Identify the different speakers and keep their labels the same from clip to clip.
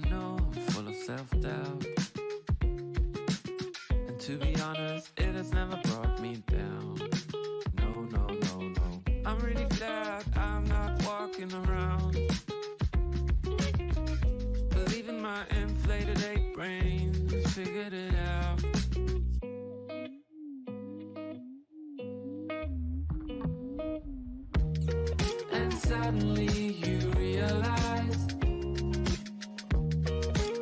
Speaker 1: I know I'm full of self-doubt. And to be honest, it has never brought me down. No, no, no, no. I'm really glad I'm not walking around believing my inflated ape brain figured it out. And suddenly you realize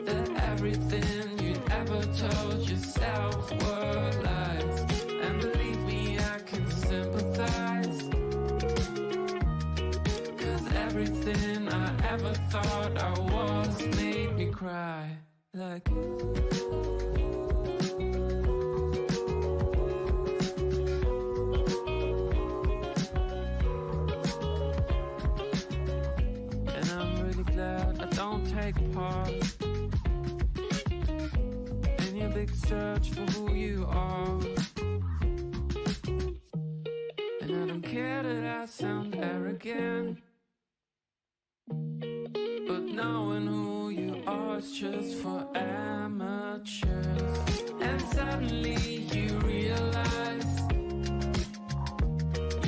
Speaker 1: that everything you'd ever told yourself were lies. And believe me, I can sympathize, 'cause everything I ever thought I was made me cry. Like and I'm really glad I don't take part in your big search for who you are. And I don't care that I sound arrogant, but knowing who you are is just for amateurs. And suddenly you realize,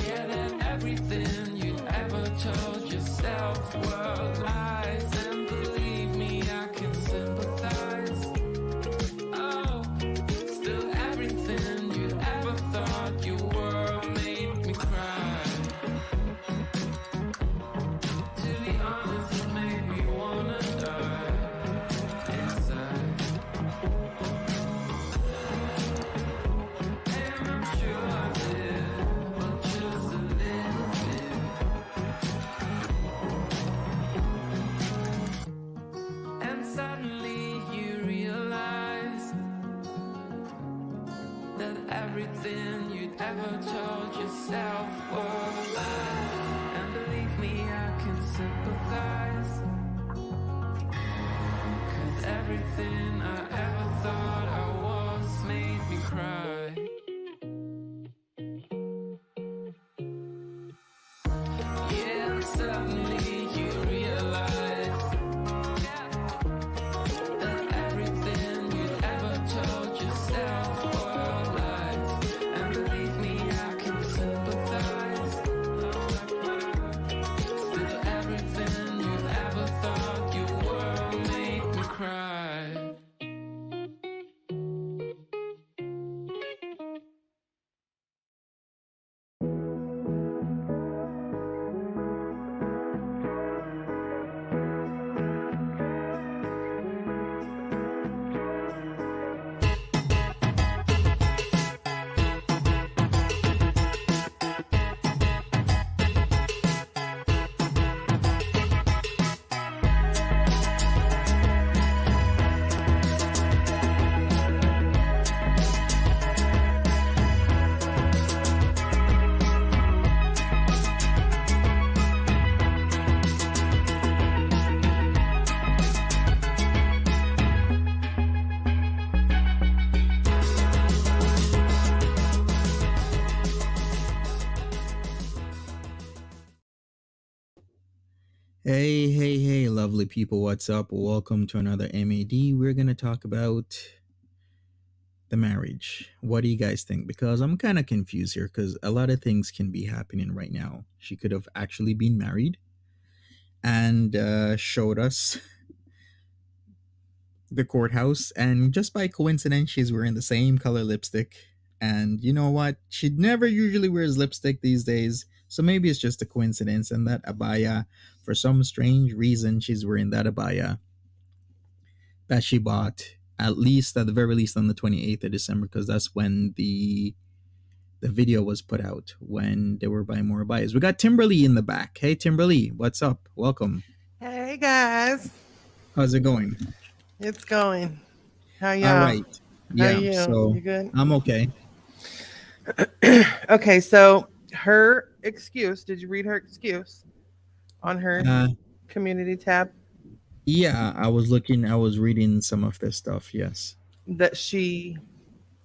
Speaker 1: yeah, that everything you ever told yourself were lies. And believe me, I can sympathize. Oh, still everything you ever thought you were made me cry. To be honest, it made me wanna die inside. And I'm sure I did, but just a little bit. And suddenly you realize that everything you'd ever told yourself were lies. And believe me, I can sympathize, 'cause everything I ever thought I was made me cry. Yeah, and suddenly you realize that everything you'd ever told yourself were lies. And believe me, I can sympathize. Still everything you ever thought you were made me cry.
Speaker 2: Hey, lovely people. What's up? Welcome to another MAD. We're going to talk about the marriage. What do you guys think? Because I'm kind of confused here because a lot of things can be happening right now. She could have actually been married and showed us the courthouse. And just by coincidence, she's wearing the same color lipstick. And you know what? She never usually wears lipstick these days. So maybe it's just a coincidence. And that abaya, for some strange reason, she's wearing that abaya that she bought at least, at the very least, on the 28th of December, because that's when the video was put out, when they were buying more abayas. We got Timberly in the back. Hey, Timberly, what's up? Welcome.
Speaker 3: Hey guys,
Speaker 2: How's it going?
Speaker 3: it's going. How y'all?
Speaker 2: All right.
Speaker 3: How
Speaker 2: Yeah.
Speaker 3: you?
Speaker 2: So
Speaker 3: You good?
Speaker 2: I'm okay.
Speaker 3: Okay, so her excuse. Did you read her excuse on her
Speaker 2: Uh,
Speaker 3: community tab?
Speaker 2: yeah, I was reading some of this stuff. Yes.
Speaker 3: That she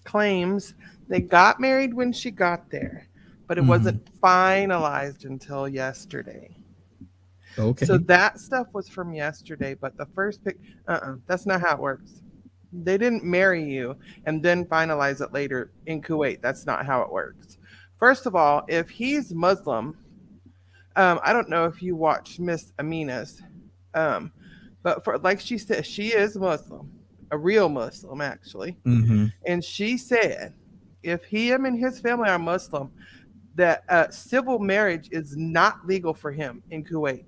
Speaker 3: claims they got married when she got there, but it
Speaker 2: Mhm.
Speaker 3: wasn't finalized until yesterday. So
Speaker 2: Okay.
Speaker 3: that stuff was from yesterday, but the first pic, that's not how it works. They didn't marry you and then finalize it later in Kuwait. That's not how it works. First of all, if he's Muslim, I don't know if you watched Miss Amina's, um, but for like she said, she is Muslim, a real Muslim actually,
Speaker 2: Mm-hmm.
Speaker 3: and she said if him and his family are Muslim, that civil marriage is not legal for him in Kuwait.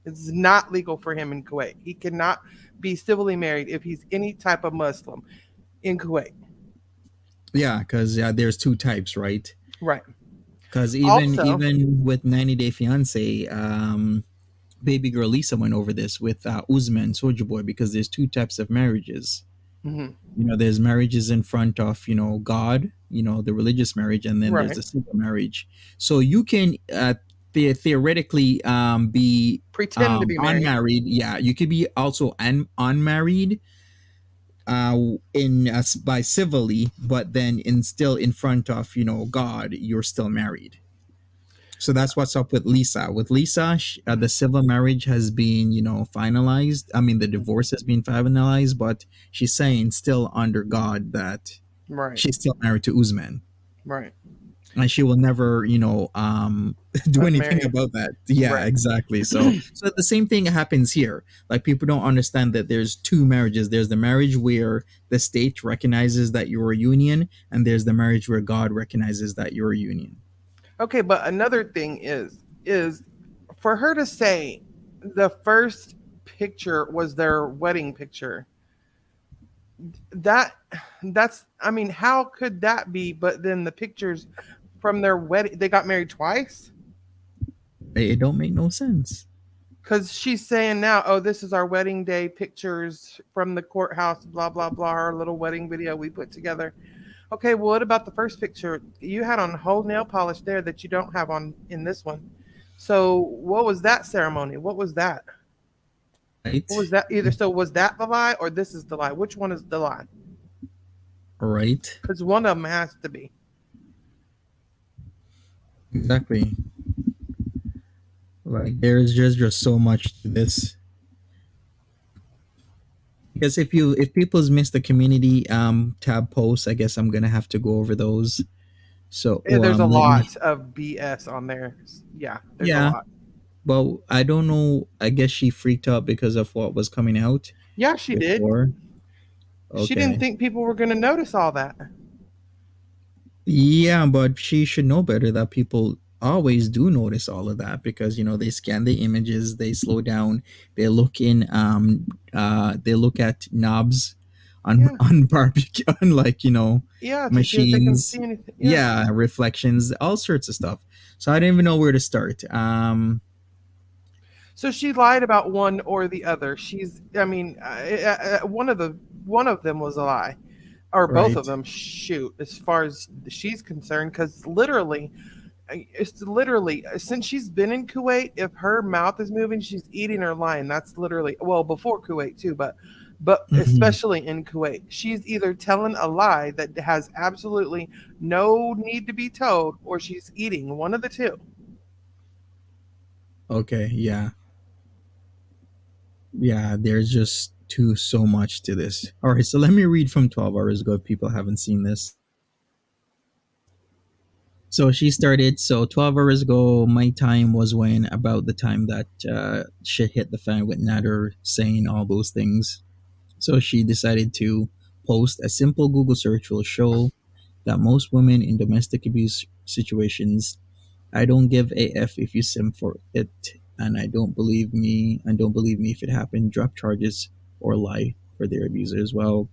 Speaker 3: It's not legal for him in Kuwait. He cannot be civilly married if he's any type of Muslim in Kuwait.
Speaker 2: Yeah, because there's two types, right?
Speaker 3: Right.
Speaker 2: Because even
Speaker 3: Also,
Speaker 2: even with 90 Day Fiance, baby girl Lisa went over this with Uzma and Soldier Boy because there's two types of marriages.
Speaker 3: mhm,
Speaker 2: There's marriages in front of God, the religious marriage, and then there's
Speaker 3: right.
Speaker 2: the civil marriage. So you can theoretically be
Speaker 3: Pretend to be married.
Speaker 2: unmarried. Yeah, you could be also unmarried in by civilly, but then in still in front of God, you're still married. So that's what's up with Lisa. With Lisa, the civil marriage has been, finalized. I mean, the divorce has been finalized, but she's saying still under God that
Speaker 3: Right.
Speaker 2: she's still married to Usman.
Speaker 3: Right.
Speaker 2: And she will never, do anything
Speaker 3: Unmarried.
Speaker 2: about that. Yeah,
Speaker 3: Right.
Speaker 2: exactly. So the same thing happens here. Like people don't understand that there's two marriages. There's the marriage where the state recognizes that you're a union, and there's the marriage where God recognizes that you're a union.
Speaker 3: Okay, but another thing is for her to say the first picture was their wedding picture. That that's I mean, how could that be? But then the pictures from their wedding, they got married twice.
Speaker 2: It don't make no sense.
Speaker 3: Because she's saying now, oh, this is our wedding day pictures from the courthouse, blah blah blah. Our little wedding video we put together. Okay, well, what about the first picture? You had on whole nail polish there that you don't have on in this one. So what was that ceremony? What was that?
Speaker 2: Right?
Speaker 3: What was that? Either so was that the lie or this is the lie? Which one is the lie?
Speaker 2: Right?
Speaker 3: Because one of them has to be.
Speaker 2: Exactly. Like there's just so much to this. Because if people's missed the community tab posts, I guess I'm gonna have to go over those. So
Speaker 3: There's a
Speaker 2: let me.
Speaker 3: lot of BS on there. Yeah, there's a
Speaker 2: Yeah.
Speaker 3: lot.
Speaker 2: Well, I don't know. I guess she freaked out because of what was coming out
Speaker 3: Yeah, she did.
Speaker 2: before.
Speaker 3: She didn't
Speaker 2: Okay.
Speaker 3: think people were going to notice all that.
Speaker 2: Yeah, but she should know better that people always do notice all of that because they scan the images, they slow down, they look in they look at knobs on
Speaker 3: Yeah,
Speaker 2: on barbecue on like
Speaker 3: yeah, to see if they can
Speaker 2: machines.
Speaker 3: see anything. Yeah.
Speaker 2: Yeah, reflections, all sorts of stuff. So I didn't even know where to start.
Speaker 3: So she lied about one or the other. I mean, one of them was a lie, or both of
Speaker 2: Right.
Speaker 3: them. Shoot, as far as she's concerned, because literally, it's literally since she's been in Kuwait, if her mouth is moving, she's eating or lying. That's literally well before Kuwait too, but
Speaker 2: Mhm.
Speaker 3: especially in Kuwait, she's either telling a lie that has absolutely no need to be told, or she's eating one of the two.
Speaker 2: Okay, yeah. Yeah, there's just too so much to this. All right, so let me read from 12 hours ago if people haven't seen this. So she started. So 12 hours ago, my time was when about the time that shit hit the fan with Nader saying all those things. So she decided to post a simple Google search will show that most women in domestic abuse situations, I don't give a f if you sim for it, and don't believe me if it happened. Drop charges or lie for their abusers. Well,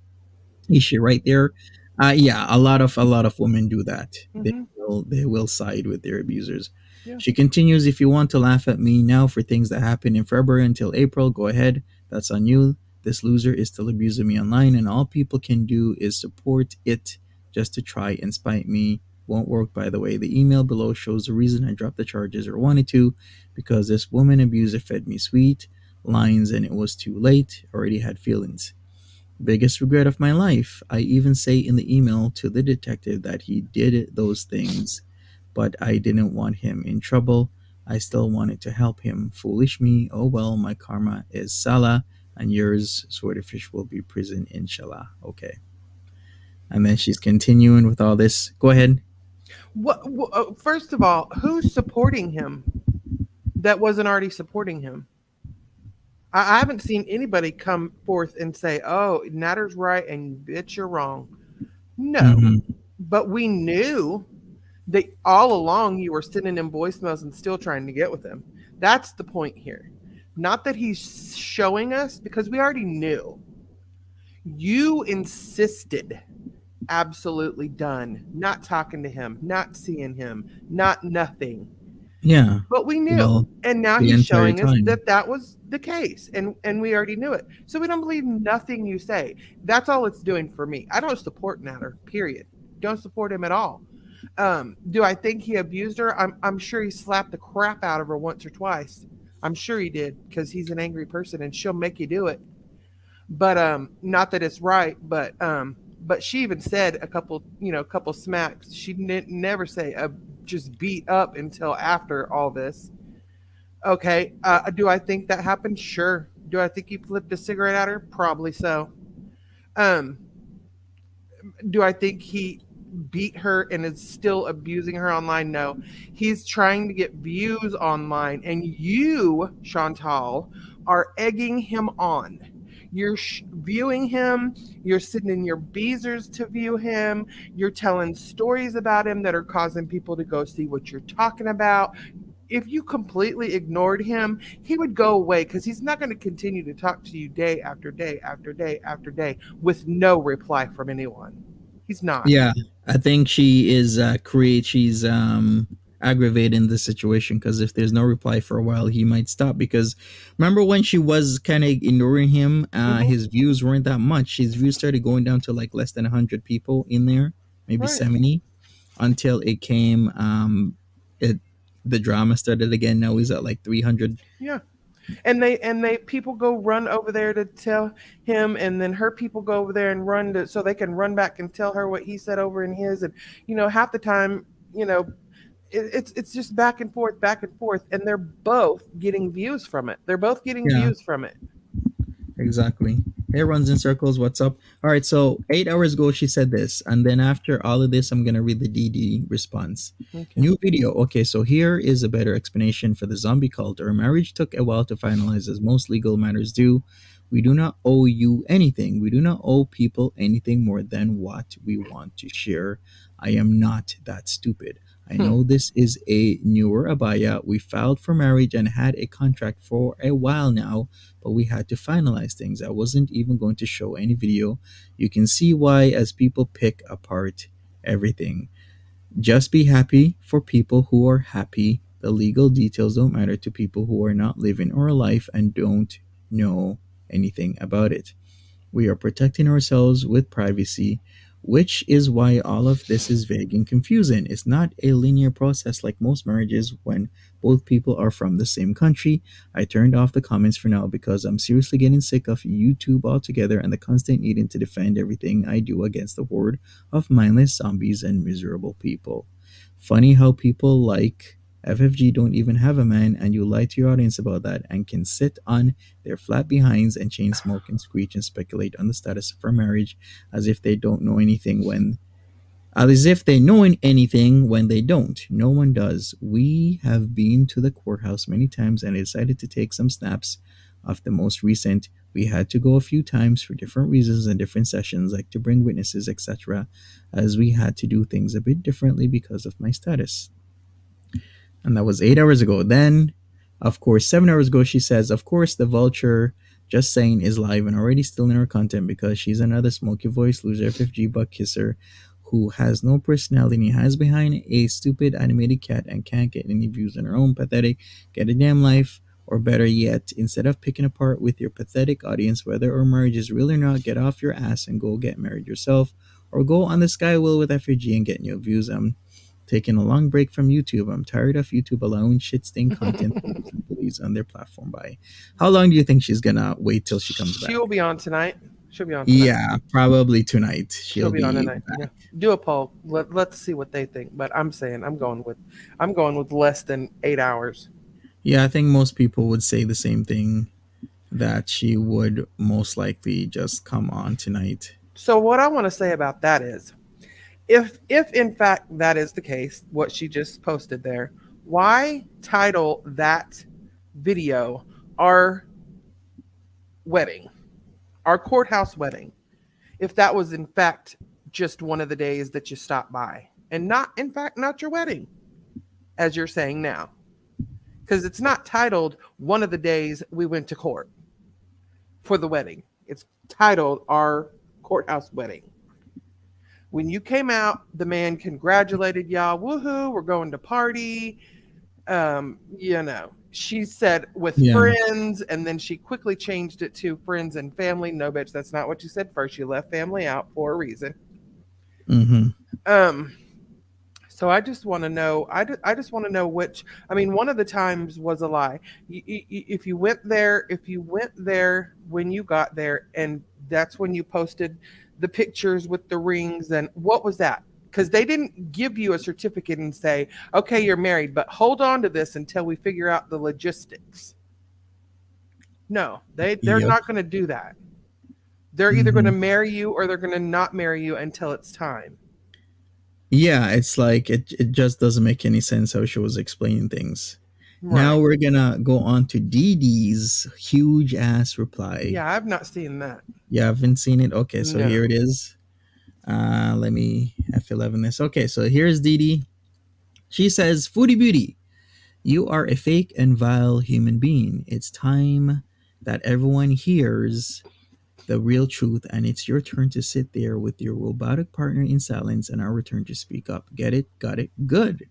Speaker 2: issue right there. Yeah, a lot of women do that.
Speaker 3: Hmm.
Speaker 2: They will side with their abusers.
Speaker 3: Yeah.
Speaker 2: She continues, if you want to laugh at me now for things that happened in February until April, go ahead. That's on you. This loser is still abusing me online, and all people can do is support it just to try and spite me. Won't work, by the way. The email below shows the reason I dropped the charges or wanted to, because this woman abuser fed me sweet lines and it was too late. Already had feelings. Biggest regret of my life. I even say in the email to the detective that he did those things, but I didn't want him in trouble. I still wanted to help him. Foolish me. Oh well, my karma is Salah, and yours, Swordfish, will be prison, inshallah. Okay. And then she's continuing with all this. Go ahead.
Speaker 3: First of all, who's supporting him that wasn't already supporting him? I haven't seen anybody come forth and say, "Oh, Natter's right and bitch, you're wrong." No,
Speaker 2: Mm-hmm.
Speaker 3: but we knew that all along you were sending him voicemails and still trying to get with him. That's the point here. Not that he's showing us, because we already knew. You insisted, absolutely done, not talking to him, not seeing him, not nothing.
Speaker 2: Yeah.
Speaker 3: But we knew,
Speaker 2: Well,
Speaker 3: and now
Speaker 2: the
Speaker 3: he's
Speaker 2: entire
Speaker 3: showing us
Speaker 2: time.
Speaker 3: that that was the case, and we already knew it. So we don't believe nothing you say. That's all it's doing for me. I don't support Natter. Period. Don't support him at all. Do I think he abused her? I'm sure he slapped the crap out of her once or twice. I'm sure he did, because he's an angry person and she'll make you do it. But not that it's right, but she even said a couple, a couple smacks. She didn't never say just beat up until after all this. Okay, do I think that happened? Sure. Do I think he flipped a cigarette at her? Probably so. Um, do I think he beat her and is still abusing her online? No. He's trying to get views online, and you, Chantal, are egging him on. You're viewing him. You're sitting in your beezers to view him. You're telling stories about him that are causing people to go see what you're talking about. If you completely ignored him, he would go away, because he's not going to continue to talk to you day after day after day after day with no reply from anyone. He's not.
Speaker 2: Yeah, I think she is she's aggravating the situation because if there's no reply for a while, he might stop. Because remember when she was kind of ignoring him,
Speaker 3: Hmm.
Speaker 2: his views weren't that much. His views started going down to like less than 100 people in there, maybe
Speaker 3: Right.
Speaker 2: 70, until it came it the drama started again. Now he's at like 300.
Speaker 3: Yeah. And they people go run over there to tell him, and then her people go over there and run to, so they can run back and tell her what he said over in his. And half the time, it's just back and forth, and they're both getting views from it. They're both getting
Speaker 2: Yeah.
Speaker 3: views from it.
Speaker 2: Exactly. It runs in circles. What's up? All right. So 8 hours ago, she said this. And then after all of this, I'm going to read the DD response.
Speaker 3: Okay.
Speaker 2: New video. Okay. So here is a better explanation for the zombie cult. Our marriage took a while to finalize, as most legal matters do. We do not owe you anything. We do not owe people anything more than what we want to share. I am not that stupid. I
Speaker 3: Hmm.
Speaker 2: know this is a newer abaya. We filed for marriage and had a contract for a while now, but we had to finalize things. I wasn't even going to show any video. You can see why as people pick apart everything. Just be happy for people who are happy. The legal details don't matter to people who are not living our life and don't know anything about it. We are protecting ourselves with privacy, which is why all of this is vague and confusing. It's not a linear process like most marriages when both people are from the same country. I turned off the comments for now because I'm seriously getting sick of YouTube altogether and the constant needing to defend everything I do against the horde of mindless zombies and miserable people. Funny how people like FFG don't even have a man, and you lie to your audience about that and can sit on their flat behinds and chain smoke and screech and speculate on the status of our marriage as if they don't know anything when as if they know anything when they don't. No one does. We have been to the courthouse many times and I decided to take some snaps of the most recent. We had to go a few times for different reasons and different sessions, like to bring witnesses, etc., as we had to do things a bit differently because of my status. And that was 8 hours ago. Then, of course, 7 hours ago, she says, of course, the vulture just saying is live and already stealing her content because she's another smoky voice loser, FFG butt kisser who has no personality and hides behind a stupid animated cat and can't get any views on her own. Pathetic. Get a damn life. Or better yet, instead of picking apart with your pathetic audience whether our marriage is real or not, get off your ass and go get married yourself. Or go on the sky wheel with FFG and get new views. Taking a long break from YouTube. I'm tired of YouTube allowing shit stain content and bullies on their platform by. How long do you think she's gonna wait till she comes
Speaker 3: She'll
Speaker 2: back?
Speaker 3: be on tonight. She'll be on tonight.
Speaker 2: Yeah, probably tonight.
Speaker 3: She'll
Speaker 2: She'll
Speaker 3: be on
Speaker 2: be
Speaker 3: tonight.
Speaker 2: back.
Speaker 3: Yeah. Do a poll. Let's see what they think. But I'm saying I'm going with less than 8 hours.
Speaker 2: Yeah, I think most people would say the same thing, that she would most likely just come on tonight.
Speaker 3: So what I want to say about that is, if in fact that is the case, what she just posted there, why title that video our wedding, our courthouse wedding, if that was in fact just one of the days that you stopped by and not in fact not your wedding, as you're saying now? Because it's not titled one of the days we went to court for the wedding. It's titled our courthouse wedding. When you came out, the man congratulated y'all. Woohoo, we're going to party. She said with
Speaker 2: Yeah.
Speaker 3: friends, and then she quickly changed it to friends and family. No, bitch, that's not what you said first. You left family out for a reason.
Speaker 2: Mm-hmm.
Speaker 3: Um, so I just want to know. I just want to know which. I mean, one of the times was a lie. If you went there when you got there, and that's when you posted the pictures with the rings, and what was that? Because they didn't give you a certificate and say, "Okay, you're married," but hold on to this until we figure out the logistics. No, they're
Speaker 2: Yep.
Speaker 3: not going to do that. They're either going to
Speaker 2: Mm-hmm.
Speaker 3: marry you or they're going to not marry you until it's time.
Speaker 2: Yeah, it's like it just doesn't make any sense how she was explaining things. Now
Speaker 3: Right.
Speaker 2: we're gonna go on to Dee Dee's huge ass reply.
Speaker 3: Yeah, I've not seen that.
Speaker 2: You haven't seen it? Okay, so here
Speaker 3: No.
Speaker 2: it is. Let me F11 this. Okay, so here's Dee Dee. She says, Foodie Beauty, you are a fake and vile human being. It's time that everyone hears the real truth, and it's your turn to sit there with your robotic partner in silence and our turn to speak up. Get it? Got it? Good.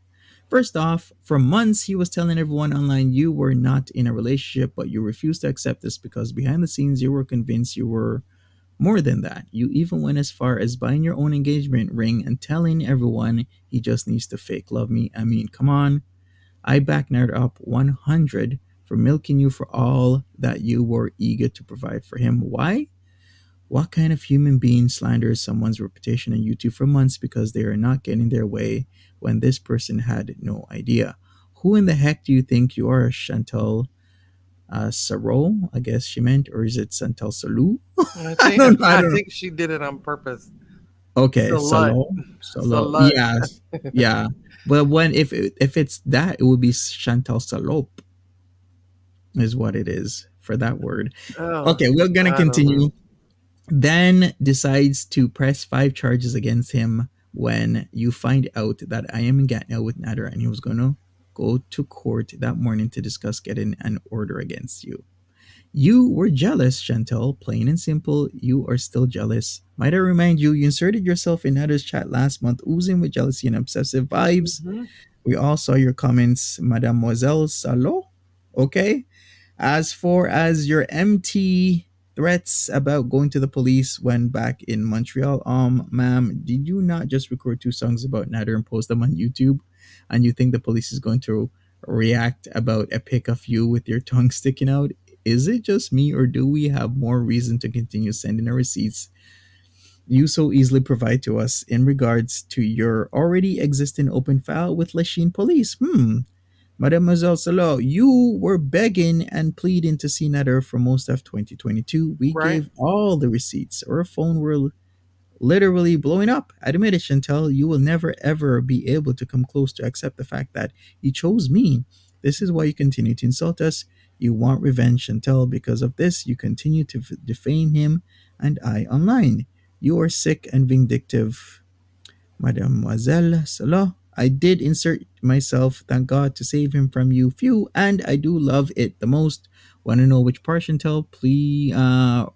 Speaker 2: First off, for months he was telling everyone online you were not in a relationship, but you refused to accept this because behind the scenes you were convinced you were more than that. You even went as far as buying your own engagement ring and telling everyone he just needs to fake love me. I mean, come on. I backnared up 100 for milking you for all that you were eager to provide for him. Why? What kind of human being slanders someone's reputation on YouTube for months because they are not getting their way when this person had no idea? Who in the heck do you think you are, Chantal Sarro? I guess she meant, or is it Chantal Salou?
Speaker 3: I
Speaker 2: I
Speaker 3: think
Speaker 2: don't know. I
Speaker 3: I
Speaker 2: don't know.
Speaker 3: think she did it on purpose.
Speaker 2: Okay,
Speaker 3: Salut.
Speaker 2: Salo, Salo.
Speaker 3: Salut.
Speaker 2: Yes, yeah. But when if it's that, it would be Chantal Salop, is what it is for that word.
Speaker 3: Oh,
Speaker 2: Okay, we're gonna
Speaker 3: I don't know.
Speaker 2: continue. Then decides to press 5 charges against him when you find out that I am in Gatna with Nader and he was going to go to court that morning to discuss getting an order against you. You were jealous, Chantal. Plain and simple, you are still jealous. Might I remind you, you inserted yourself in Nader's chat last month, oozing with jealousy and obsessive vibes.
Speaker 3: Hmm.
Speaker 2: We all saw your comments, Mademoiselle Salo. Okay? As for as your MT threats about going to the police when back in Montreal, ma'am, did you not just record 2 songs about Nader and post them on YouTube? And you think the police is going to react about a pic of you with your tongue sticking out? Is it just me, or do we have more reason to continue sending our receipts you so easily provide to us in regards to your already existing open file with Lachine Police? Mademoiselle Salo, you were begging and pleading to see Nader for most of 2022. We
Speaker 3: Right?
Speaker 2: gave all the receipts. Our phone were literally blowing up. Admit it, Chantel, you will never ever be able to come close to accept the fact that you chose me. This is why you continue to insult us. You want revenge, Chantel. Because of this, you continue to defame him and I online. You are sick and vindictive. Mademoiselle Salah, I did insert myself, thank God, to save him from you. Phew, and I do love it the most. Want to know which part, Chantel? Please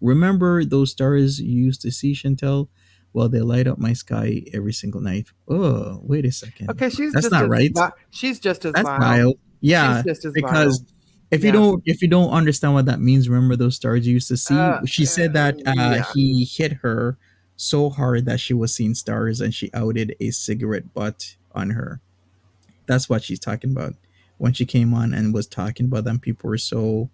Speaker 2: remember those stars you used to see, Chantel? Well, they light up my sky every single night. Oh, wait a second.
Speaker 3: Okay,
Speaker 2: That's not right.
Speaker 3: she's just as
Speaker 2: That's
Speaker 3: vile.
Speaker 2: vile.
Speaker 3: She's
Speaker 2: Yeah,
Speaker 3: just as
Speaker 2: because
Speaker 3: vile.
Speaker 2: if you
Speaker 3: Yeah.
Speaker 2: don't understand what that means, remember those stars you used to see.
Speaker 3: Uh,
Speaker 2: She said that
Speaker 3: yeah.
Speaker 2: he hit her so hard that she was seeing stars, and she outed a cigarette butt on her. That's what she's talking about. When she came on and was talking about them, people were so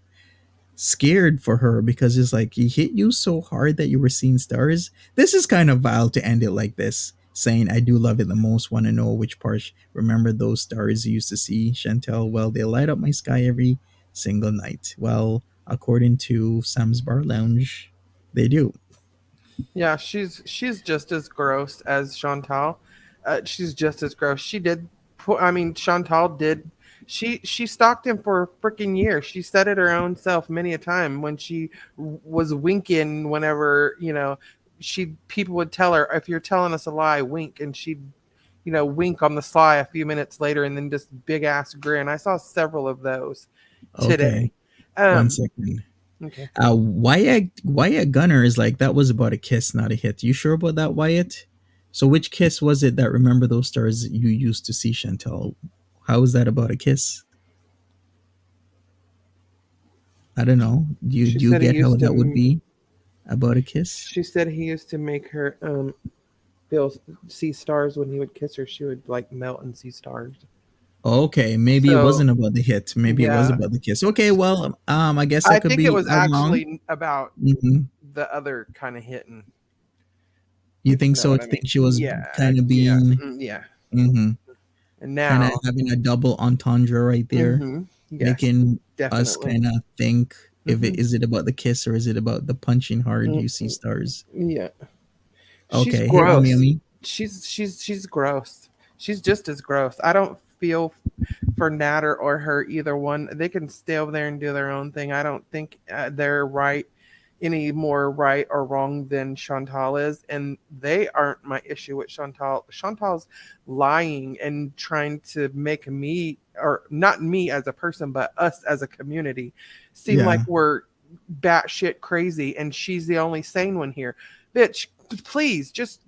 Speaker 2: scared for her because it's like he hit you so hard that you were seeing stars. This is kind of vile to end it like this. saying, "I do love it the most. Want to know which part? Remember those stars you used to see, Chantel? Well, they light up my sky every single night. Well, according to Sam's Bar Lounge, they do."
Speaker 3: Yeah, she's just as gross as Chantal. She's just as gross. She did. I mean, Chantal did. She stalked him for a freaking year. She said it her own self many a time when she was winking. Whenever she people would tell her, if you're telling us a lie, wink, and she'd wink on the sly a few minutes later, and then just big ass grin. I saw several of those
Speaker 2: Okay,
Speaker 3: today.
Speaker 2: 1 second.
Speaker 3: Okay.
Speaker 2: Wyatt Gunner is like, that was about a kiss, not a hit. You sure about that, Wyatt? So which kiss was it that remember those stars you used to see, Chantel? How was that about a kiss? I don't know.
Speaker 3: She
Speaker 2: Do you
Speaker 3: said he
Speaker 2: get how
Speaker 3: used
Speaker 2: that would
Speaker 3: to.
Speaker 2: be about a kiss?
Speaker 3: She said he used to make her feel see stars when he would kiss her. She would like melt and see stars.
Speaker 2: Okay, maybe it
Speaker 3: So
Speaker 2: wasn't about the hit. Maybe it was
Speaker 3: yeah,
Speaker 2: about the kiss. Okay, well, I guess I
Speaker 3: I
Speaker 2: could
Speaker 3: think it
Speaker 2: be
Speaker 3: was
Speaker 2: wrong.
Speaker 3: actually about
Speaker 2: Hmm.
Speaker 3: the other kind of hitting,
Speaker 2: You
Speaker 3: if you
Speaker 2: think
Speaker 3: know
Speaker 2: so? I
Speaker 3: what I
Speaker 2: think
Speaker 3: mean.
Speaker 2: she was
Speaker 3: Yeah,
Speaker 2: kind of
Speaker 3: yeah,
Speaker 2: being,
Speaker 3: yeah.
Speaker 2: hmm
Speaker 3: And
Speaker 2: kind of
Speaker 3: now,
Speaker 2: having a double entendre right there,
Speaker 3: yes,
Speaker 2: making us
Speaker 3: definitely.
Speaker 2: kind of think, if it
Speaker 3: Hmm.
Speaker 2: is it about the kiss or is it about the punching hard you see stars.
Speaker 3: Yeah, she's
Speaker 2: Okay, hey Mommy
Speaker 3: gross.
Speaker 2: Yummy.
Speaker 3: She's gross. She's just as gross. I don't feel for Natter or her either one. They can stay over there and do their own thing. I don't think they're right any more right or wrong than Chantal is, and they aren't my issue with Chantal. Chantal's lying and trying to make me, or not me as a person, but us as a community, seem like
Speaker 2: Yeah,
Speaker 3: we're batshit crazy, and she's the only sane one here. Bitch, please, just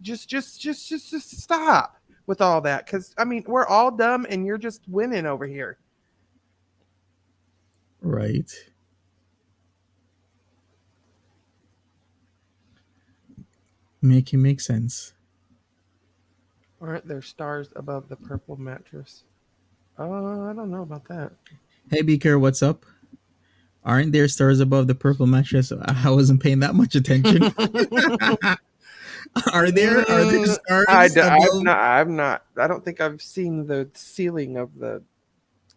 Speaker 3: stop with all that, because I mean, we're all dumb, and you're just winning over here.
Speaker 2: right. Make sense.
Speaker 3: Aren't there stars above the purple mattress? I don't know about that.
Speaker 2: Hey Beaker, what's up? Aren't there stars above the purple mattress? I wasn't paying that much attention. Are there
Speaker 3: Mm,
Speaker 2: stars
Speaker 3: I've
Speaker 2: above?
Speaker 3: not. I've not. I don't think I've seen the ceiling of the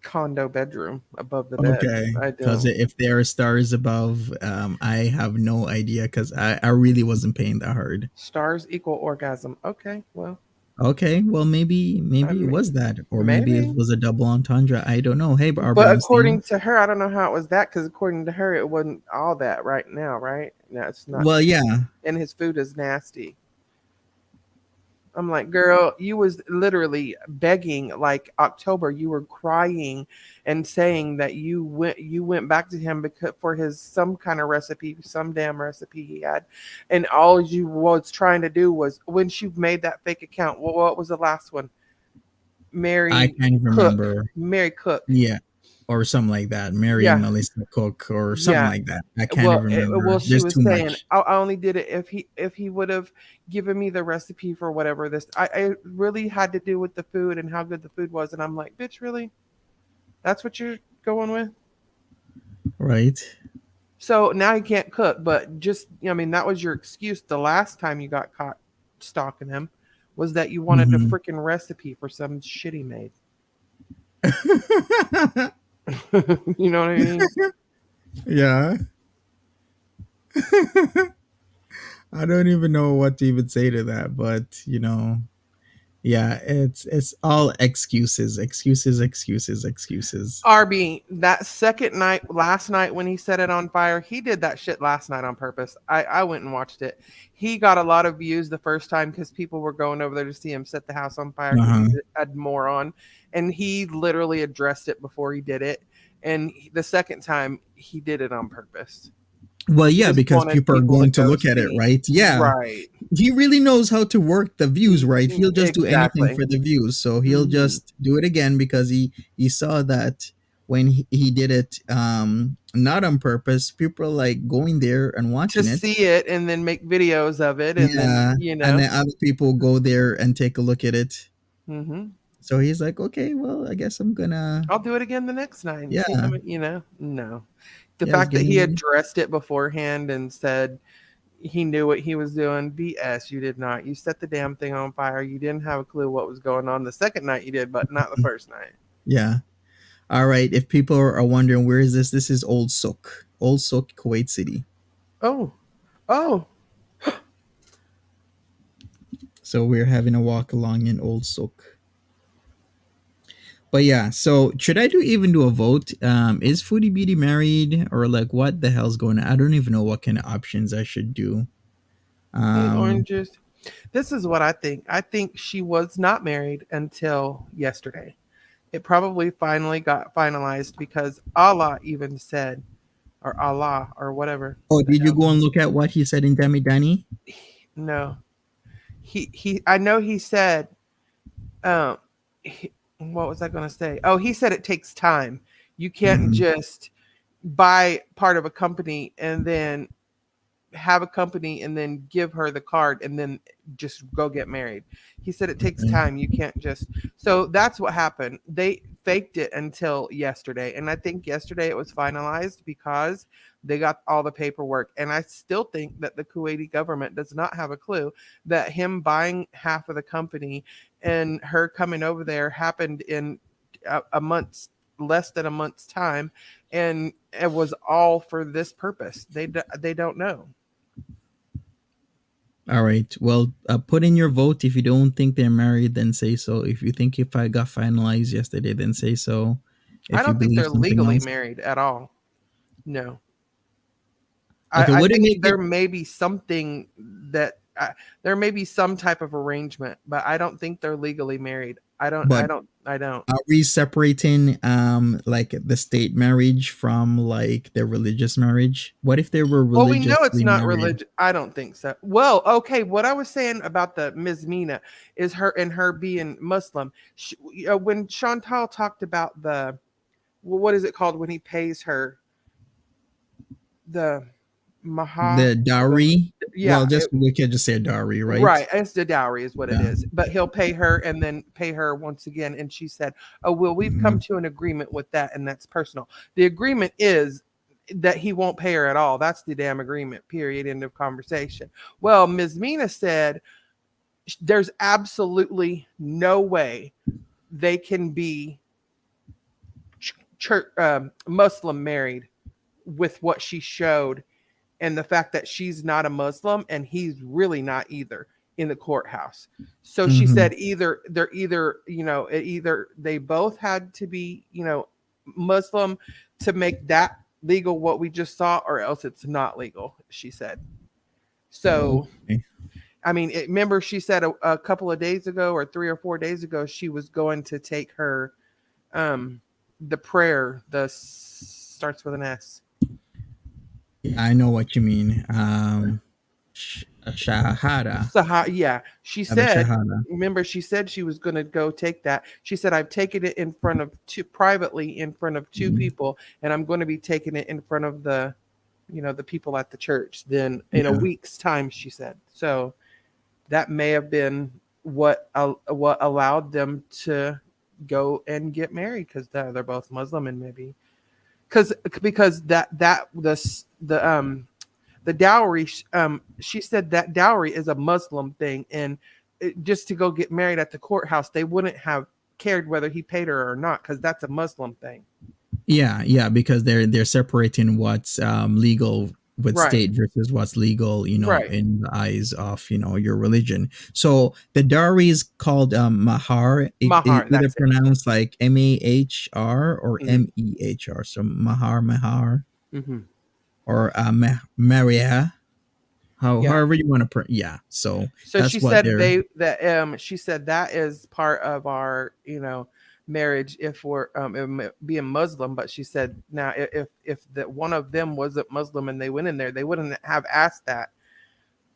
Speaker 3: condo bedroom above the bed.
Speaker 2: Okay,
Speaker 3: I
Speaker 2: because
Speaker 3: don't.
Speaker 2: if there are stars above, I have no idea because I really wasn't paying that hard.
Speaker 3: Stars equal orgasm. Okay, well,
Speaker 2: Okay, well
Speaker 3: I
Speaker 2: maybe it was
Speaker 3: mean,
Speaker 2: that, or maybe it
Speaker 3: maybe.
Speaker 2: was a double entendre. I don't know. Hey, our
Speaker 3: But according
Speaker 2: Brownstein.
Speaker 3: to her, I don't know how it was that, because according to her, it wasn't all that right now, right? No, it's not.
Speaker 2: Well, yeah,
Speaker 3: And his food is nasty. I'm like, girl, you was literally begging, like October. You were crying and saying that you went back to him because for his some kind of recipe, some damn recipe he had, and all you was trying to do was, when she made that fake account. What was the last one?
Speaker 2: I
Speaker 3: Mary
Speaker 2: can't even
Speaker 3: Cook.
Speaker 2: remember.
Speaker 3: Mary Cook.
Speaker 2: Yeah, or something like that. Mary
Speaker 3: Yeah,
Speaker 2: Melissa Cook or something
Speaker 3: yeah.
Speaker 2: like that. I can't
Speaker 3: Well,
Speaker 2: even remember.
Speaker 3: she
Speaker 2: There's
Speaker 3: was
Speaker 2: too
Speaker 3: saying,
Speaker 2: much.
Speaker 3: I only did it if he would have given me the recipe for whatever this. I really had to do with the food and how good the food was, and I'm like, bitch, really? That's what you're going with?
Speaker 2: Right.
Speaker 3: So now he can't cook, but just, I mean, that was your excuse the last time you got caught stalking him, was that you wanted a
Speaker 2: Hmm.
Speaker 3: freaking recipe for some shit he made. You know what I mean?
Speaker 2: Yeah. I don't even know what to even say to that, but yeah, it's all excuses, excuses, excuses, excuses.
Speaker 3: RB, that second night, last night when he set it on fire, he did that shit last night on purpose. I went and watched it. He got a lot of views the first time because people were going over there to see him set the house on fire because
Speaker 2: Uh-huh.
Speaker 3: he's a moron. And he literally addressed it before he did it. And the second time, he did it on purpose.
Speaker 2: Well,
Speaker 3: He
Speaker 2: yeah,
Speaker 3: just
Speaker 2: because
Speaker 3: wanted
Speaker 2: people are
Speaker 3: people to
Speaker 2: going to
Speaker 3: go
Speaker 2: look at it,
Speaker 3: see.
Speaker 2: right? Yeah.
Speaker 3: Right.
Speaker 2: He really knows how to work the views, right? He'll just do anything
Speaker 3: Exactly.
Speaker 2: for the views. So he'll
Speaker 3: Mhm.
Speaker 2: just do it again because he saw that when he did it not on purpose, people are like going there and
Speaker 3: To
Speaker 2: watching it.
Speaker 3: see it and then make videos of it, and then,
Speaker 2: Yeah. And then other people go there and take a look at it.
Speaker 3: hmm
Speaker 2: So he's like, okay, well, I guess I'm gonna,
Speaker 3: I'll do it again the next night and
Speaker 2: yeah,
Speaker 3: no. The
Speaker 2: yeah, it's
Speaker 3: fact that
Speaker 2: getting
Speaker 3: he
Speaker 2: ready.
Speaker 3: addressed it beforehand and said, he knew what he was doing. BS, you did not. You set the damn thing on fire. You didn't have a clue what was going on. The second night you did, but not the first night.
Speaker 2: Yeah. All right. If people are wondering where is this is Old Souk. Old Souk, Kuwait City.
Speaker 3: Oh, oh,
Speaker 2: So we're having a walk along in Old Souk. But yeah, so should I even do a vote? Is Foodie Beauty married or like what the hell's going on? I don't even know what kind of options I should do.
Speaker 3: hey,
Speaker 2: Um,
Speaker 3: oranges. This is what I think. I think she was not married until yesterday. It probably finally got finalized because Allah even said, or Allah, or whatever
Speaker 2: oh,
Speaker 3: the
Speaker 2: did you
Speaker 3: hell.
Speaker 2: go and look at what he said in Demi Dani?
Speaker 3: No, I know he said, um, what was I going to say? Oh, he said it takes time. You can't
Speaker 2: Mhm.
Speaker 3: just buy part of a company and then have a company and then give her the card and then just go get married. He said it takes
Speaker 2: Okay.
Speaker 3: time. You can't just. So that's what happened. They faked it until yesterday. And I think yesterday it was finalized because they got all the paperwork. And I still think that the Kuwaiti government does not have a clue that him buying half of the company and her coming over there happened in a month's less than a month's time, and it was all for this purpose. They don't know.
Speaker 2: All right. Well, put in your vote. If you don't think they're married, then say so. If you think if I got finalized yesterday, then say so.
Speaker 3: I
Speaker 2: If you
Speaker 3: don't think
Speaker 2: believe
Speaker 3: they're
Speaker 2: something
Speaker 3: legally
Speaker 2: else,
Speaker 3: married at all. No.
Speaker 2: okay.
Speaker 3: I
Speaker 2: Would it
Speaker 3: think
Speaker 2: make it?
Speaker 3: there may be something that there may be some type of arrangement, but I don't think they're legally married. I don't.
Speaker 2: But
Speaker 3: I don't. I don't.
Speaker 2: are we separating like the state marriage from like the religious marriage? What if they were
Speaker 3: Well, we know it's
Speaker 2: religiously
Speaker 3: not
Speaker 2: married?
Speaker 3: religion. I don't think so. Well, okay. What I was saying about the Ms. Mina is her being Muslim. When Chantal talked about the what is it called when he pays her the maha
Speaker 2: The
Speaker 3: the
Speaker 2: dowry? Well,
Speaker 3: yeah
Speaker 2: just we can just say a dowry, right?
Speaker 3: right, it's the dowry is what it
Speaker 2: Yeah.
Speaker 3: is. But he'll pay her and then pay her once again. And she said, "Oh well, we've come
Speaker 2: Mhm.
Speaker 3: to an agreement with that, and that's personal. The agreement is that he won't pay her at all. That's the damn agreement. Period. End of conversation." Well, Ms. Mina said there's absolutely no way they can be church Muslim married with what she showed and the fact that she's not a Muslim and he's really not either in the courthouse. So she
Speaker 2: Mhm.
Speaker 3: said either they both had to be, Muslim to make that legal what we just saw, or else it's not legal, she said. So
Speaker 2: Okay.
Speaker 3: I mean, remember she said a couple of days ago or 3 or 4 days ago she was going to take her um the prayer, starts with an S.
Speaker 2: Yeah, I know what you mean. Shahada.
Speaker 3: Yeah, she
Speaker 2: The
Speaker 3: said.
Speaker 2: shahada.
Speaker 3: Remember, she said she was going to go take that. She said, "I've taken it in front of privately in front of two
Speaker 2: Mhm.
Speaker 3: people, and I'm going to be taking it in front of the people at the church. Then in a
Speaker 2: Yeah.
Speaker 3: week's time," she said. So that may have been what allowed them to go and get married because they're both Muslim and maybe because the dowry, she said that dowry is a Muslim thing, and just to go get married at the courthouse, they wouldn't have cared whether he paid her or not because that's a Muslim thing.
Speaker 2: Yeah, yeah, because they're separating what's legal with
Speaker 3: Right,
Speaker 2: state versus what's legal,
Speaker 3: right.
Speaker 2: in the eyes of your religion. So the dowry is called mahar. It
Speaker 3: Mahar,
Speaker 2: either
Speaker 3: that's it.
Speaker 2: pronounced like mahr or
Speaker 3: Hmm.
Speaker 2: mehr. So mahar,
Speaker 3: Hmm.
Speaker 2: or maria.
Speaker 3: Yeah.
Speaker 2: However you want to yeah. So
Speaker 3: So
Speaker 2: that's
Speaker 3: she
Speaker 2: what
Speaker 3: said
Speaker 2: they're.
Speaker 3: she said that is part of our marriage if we're being Muslim. But she said now if that one of them wasn't Muslim and they went in there, they wouldn't have asked that.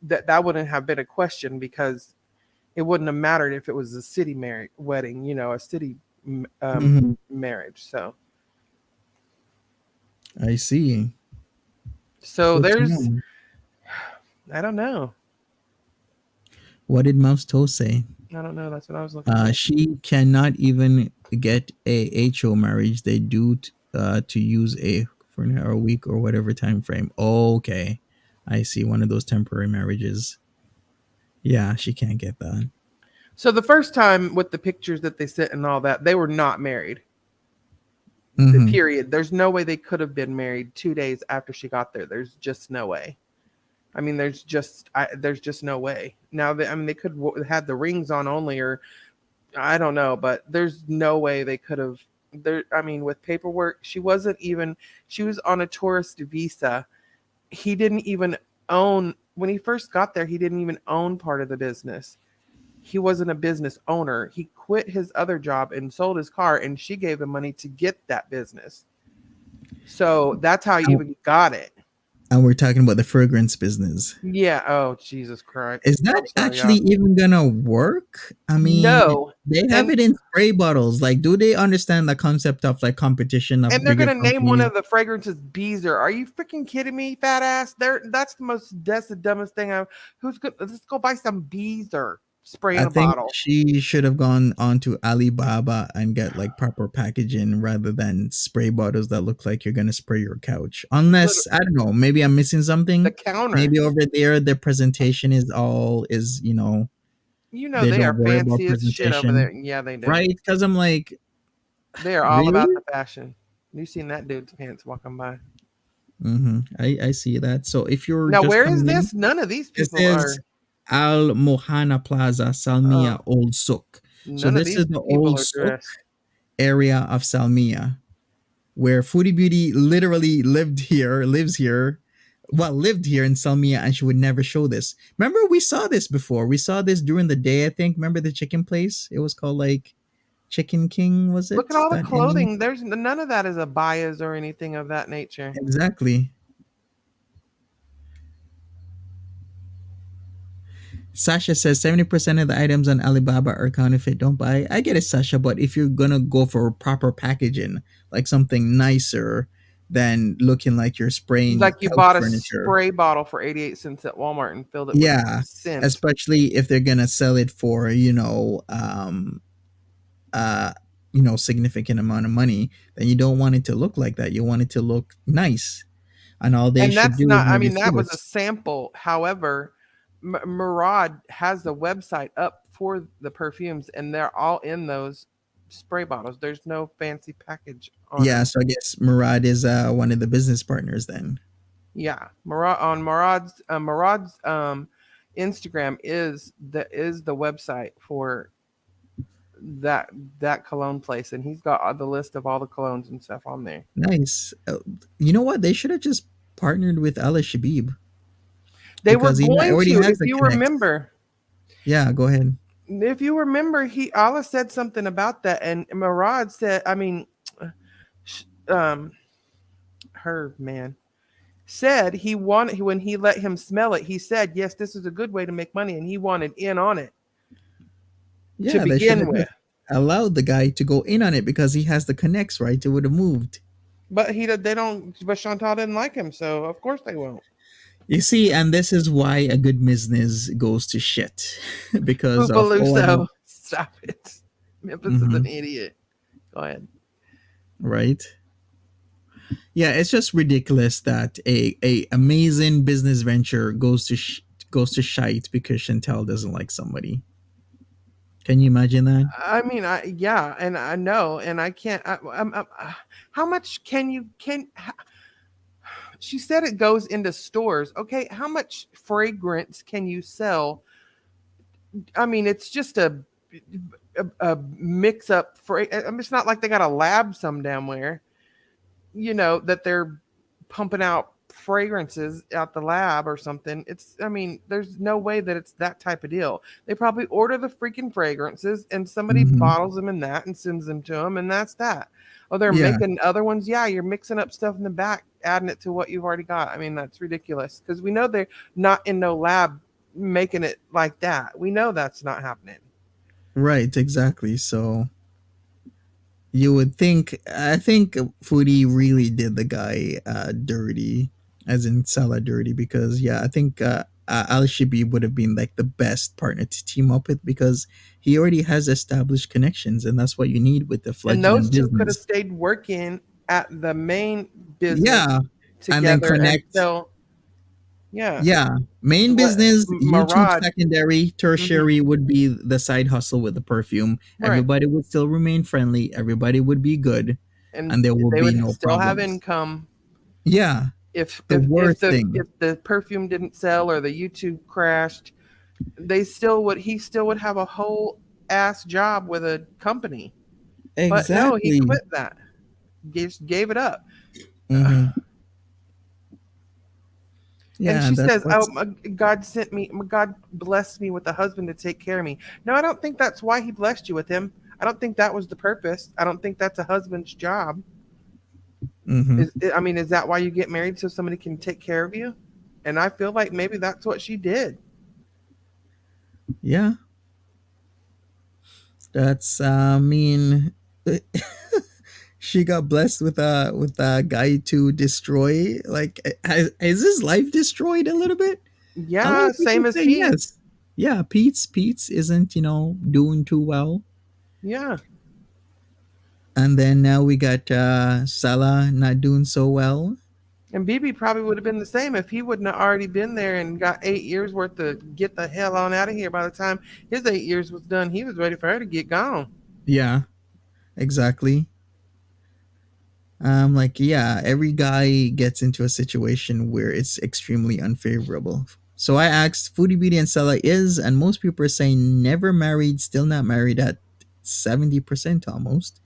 Speaker 3: That wouldn't have been a question because it wouldn't have mattered if it was a city wedding, a city
Speaker 2: Mhm.
Speaker 3: marriage.
Speaker 2: I see.
Speaker 3: So
Speaker 2: Good to
Speaker 3: there's
Speaker 2: know.
Speaker 3: I don't know.
Speaker 2: What did Mouse Toe say?
Speaker 3: I don't know. That's what I was looking for.
Speaker 2: She cannot even get a HO marriage. They do to use a for a week or whatever time frame. Okay, I see, one of those temporary marriages. Yeah, she can't get that.
Speaker 3: So the first time with the pictures that they sent and all that, they were not married. The
Speaker 2: Hmm.
Speaker 3: period. There's no way they could have been married 2 days after she got there. There's just no way. I mean, there's just no way. Now, I mean, they could have had the rings on only, or I don't know, but there's no way they could have. There, I mean, with paperwork, she wasn't even. She was on a tourist visa. He didn't even own when he first got there. He didn't even own part of the business. He wasn't a business owner. He quit his other job and sold his car, and she gave him money to get that business. So that's how he even got it.
Speaker 2: And we're talking about the fragrance business.
Speaker 3: Yeah. Oh, Jesus Christ.
Speaker 2: Is that
Speaker 3: I'm sorry,
Speaker 2: actually
Speaker 3: y'all.
Speaker 2: even gonna work? I mean,
Speaker 3: No.
Speaker 2: they have
Speaker 3: And
Speaker 2: it in spray bottles. Like, do they understand the concept of like competition of
Speaker 3: they're
Speaker 2: bigger
Speaker 3: gonna name one
Speaker 2: companies?
Speaker 3: of the fragrances Beezer. Are you freaking kidding me, fat ass? That's the dumbest thing I've. Who's good? Let's go buy some Beezer spray in
Speaker 2: I
Speaker 3: a
Speaker 2: think
Speaker 3: bottle.
Speaker 2: she should have gone onto Alibaba and get like proper packaging rather than spray bottles that look like you're gonna spray your couch. Unless, I don't know, maybe I'm missing
Speaker 3: The
Speaker 2: something.
Speaker 3: counter.
Speaker 2: Maybe over there the presentation is all is,
Speaker 3: You know
Speaker 2: they
Speaker 3: they
Speaker 2: don't
Speaker 3: are
Speaker 2: worry about
Speaker 3: fancy as shit over there.
Speaker 2: presentation.
Speaker 3: Yeah, they do.
Speaker 2: Right? Because I'm like,
Speaker 3: They are all
Speaker 2: really?
Speaker 3: about the fashion. You seen that dude's pants walking by.
Speaker 2: I see that. So if you're
Speaker 3: Now,
Speaker 2: just
Speaker 3: where is
Speaker 2: coming in,
Speaker 3: this? None of these
Speaker 2: this
Speaker 3: people
Speaker 2: is
Speaker 3: are.
Speaker 2: Al Mohana Plaza,
Speaker 3: Uh,
Speaker 2: Salmiya, Old Souk. So
Speaker 3: none of
Speaker 2: this is
Speaker 3: these
Speaker 2: the
Speaker 3: people
Speaker 2: Old
Speaker 3: are
Speaker 2: Souk
Speaker 3: dressed.
Speaker 2: area of Salmiya, where Foodie Beauty literally lives here. Well, lived here in Salmiya, and she would never show this. Remember, we saw this before. We saw this during the day, I think. Remember the chicken place? It was called like Chicken King, was
Speaker 3: Look
Speaker 2: it?
Speaker 3: at all the
Speaker 2: That name?
Speaker 3: clothing. There's none of that is a bias or anything of that nature.
Speaker 2: Exactly. Sasha says 70% of the items on Alibaba are counterfeit. Don't buy. I get it, Sasha, but if you're gonna go for proper packaging, like something nicer than looking like you're spraying
Speaker 3: Like you
Speaker 2: couch
Speaker 3: bought a
Speaker 2: furniture,
Speaker 3: spray bottle for 88 cents at Walmart and filled it with
Speaker 2: yeah,
Speaker 3: scent.
Speaker 2: especially if they're gonna sell it for uh significant amount of money, then you don't want it to look like that. You want it to look nice, and all they
Speaker 3: And
Speaker 2: should
Speaker 3: that's
Speaker 2: do is
Speaker 3: not, I
Speaker 2: never
Speaker 3: mean,
Speaker 2: see
Speaker 3: that was a
Speaker 2: this.
Speaker 3: sample. However, Murad has the website up for the perfumes, and they're all in those spray bottles. There's no fancy package on
Speaker 2: Yeah,
Speaker 3: them.
Speaker 2: so I guess Murad is one of the business partners then.
Speaker 3: Yeah, Murad's Instagram is the website for that that cologne place, and he's got the list of all the colognes and stuff on there.
Speaker 2: Nice. You know what? They should have just partnered with Al Shabib
Speaker 3: They were
Speaker 2: because he
Speaker 3: going
Speaker 2: already
Speaker 3: to,
Speaker 2: has
Speaker 3: if
Speaker 2: the
Speaker 3: you
Speaker 2: connects.
Speaker 3: remember.
Speaker 2: Yeah, go ahead.
Speaker 3: If you remember, he Allah said something about that, and Murad said, I mean, um, her man said he wanted when he let him smell it. He said, yes, this is a good way to make money, and he wanted in on it to
Speaker 2: Yeah, they should
Speaker 3: begin
Speaker 2: have
Speaker 3: with.
Speaker 2: just allowed the guy to go in on it because he has the connects, right? It would have moved.
Speaker 3: But they don't. But Chantal didn't like him, so of course they won't.
Speaker 2: You see, and this is why a good business goes to shit because of
Speaker 3: Fubaluso, stop it. Memphis is an
Speaker 2: Mhm,
Speaker 3: idiot. Go ahead.
Speaker 2: right? Yeah, it's just ridiculous that a amazing business venture goes to shite because Chantel doesn't like somebody. Can you imagine that?
Speaker 3: I mean, yeah, and I know, and I can't. How much can you can? She said it goes into stores. Okay, how much fragrance can you sell? I mean, it's just a mix up. I mean, it's not like they got a lab some damn where, that they're pumping out fragrances out the lab or something. I mean, there's no way that it's that type of deal. They probably order the freaking fragrances and somebody
Speaker 2: Hmm.
Speaker 3: bottles them in that and sends them to them, and that's that. Oh, they're
Speaker 2: Yeah,
Speaker 3: making other ones. Yeah, you're mixing up stuff in the back, adding it to what you've already got. I mean, that's ridiculous because we know they're not in no lab making it like that. We know that's not happening.
Speaker 2: right, exactly. So you would think, I think Foodie really did the guy dirty, as in Salah dirty, because yeah, I think Al Shibi would have been like the best partner to team up with because he already has established connections, and that's what you need with the
Speaker 3: And
Speaker 2: fledgling
Speaker 3: those two could have
Speaker 2: business.
Speaker 3: stayed working at the main business
Speaker 2: Yeah, and then
Speaker 3: together
Speaker 2: connect.
Speaker 3: until Yeah.
Speaker 2: Yeah. Main
Speaker 3: What
Speaker 2: business, YouTube
Speaker 3: Marad?
Speaker 2: secondary,
Speaker 3: Hmm.
Speaker 2: tertiary would be the side hustle with the perfume.
Speaker 3: Right.
Speaker 2: Everybody would still remain friendly. Everybody would be good,
Speaker 3: And
Speaker 2: and there will
Speaker 3: they
Speaker 2: be
Speaker 3: would
Speaker 2: no
Speaker 3: still have
Speaker 2: problems.
Speaker 3: income
Speaker 2: Yeah.
Speaker 3: if
Speaker 2: The worst thing.
Speaker 3: the perfume didn't sell or the YouTube crashed. They still would he still would have a whole ass job with a company. But no, he
Speaker 2: Exactly.
Speaker 3: quit that. Gave it up.
Speaker 2: Hmm.
Speaker 3: And
Speaker 2: Yeah,
Speaker 3: she
Speaker 2: that's
Speaker 3: says, "Oh,
Speaker 2: what's.
Speaker 3: God sent me. God blessed me with a husband to take care of me." No, I don't think that's why He blessed you with him. I don't think that was the purpose. I don't think that's a husband's job.
Speaker 2: Hmm.
Speaker 3: I mean, is that why you get married so somebody can take care of you? And I feel like maybe that's what she did.
Speaker 2: Yeah, that's. I mean, she got blessed with a guy to destroy. Like, is his life destroyed a little bit? A lot
Speaker 3: Yeah,
Speaker 2: of people
Speaker 3: same as
Speaker 2: say
Speaker 3: Pete's.
Speaker 2: yes. Yeah, Pete's isn't doing too well,
Speaker 3: Yeah,
Speaker 2: and then now we got Salah not doing so well.
Speaker 3: and BB probably would have been the same if he wouldn't have already been there and got 8 years worth to get the hell on out of here. By the time his 8 years was done, he was ready for her to get gone.
Speaker 2: Yeah, exactly. Like, yeah, every guy gets into a situation where it's extremely unfavorable. So I asked Foodie Beauty and Sella is, and most people are saying never married, still not married at 70% almost.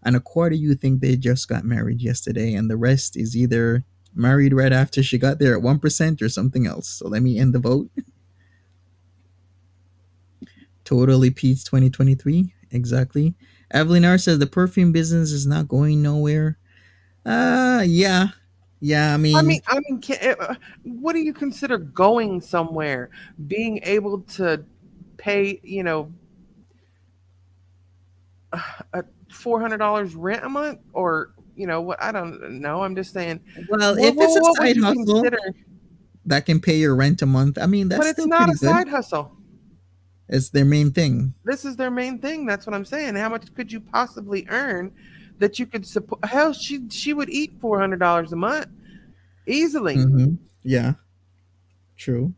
Speaker 2: And a quarter you think they just got married yesterday, and the rest is either married right after she got there at 1% or something else. So let me end the vote. Totally Pete's 2023. Exactly. Evelyn R says the perfume business is not going nowhere. Yeah. Yeah, I mean,
Speaker 3: What do you consider going somewhere? Being able to pay, a $400 rent a month, or what? I don't know. I'm just saying,
Speaker 2: well, if it's a
Speaker 3: what would
Speaker 2: side
Speaker 3: you
Speaker 2: hustle
Speaker 3: consider?
Speaker 2: that can pay your rent a month, I mean,
Speaker 3: But
Speaker 2: that's
Speaker 3: it's
Speaker 2: still
Speaker 3: not
Speaker 2: pretty
Speaker 3: a
Speaker 2: good.
Speaker 3: side hustle.
Speaker 2: It's their main thing.
Speaker 3: This is their main thing. That's what I'm saying. How much could you possibly earn that you could support? Hell, she would eat $400 a month easily.
Speaker 2: Mm-hmm. Yeah, true.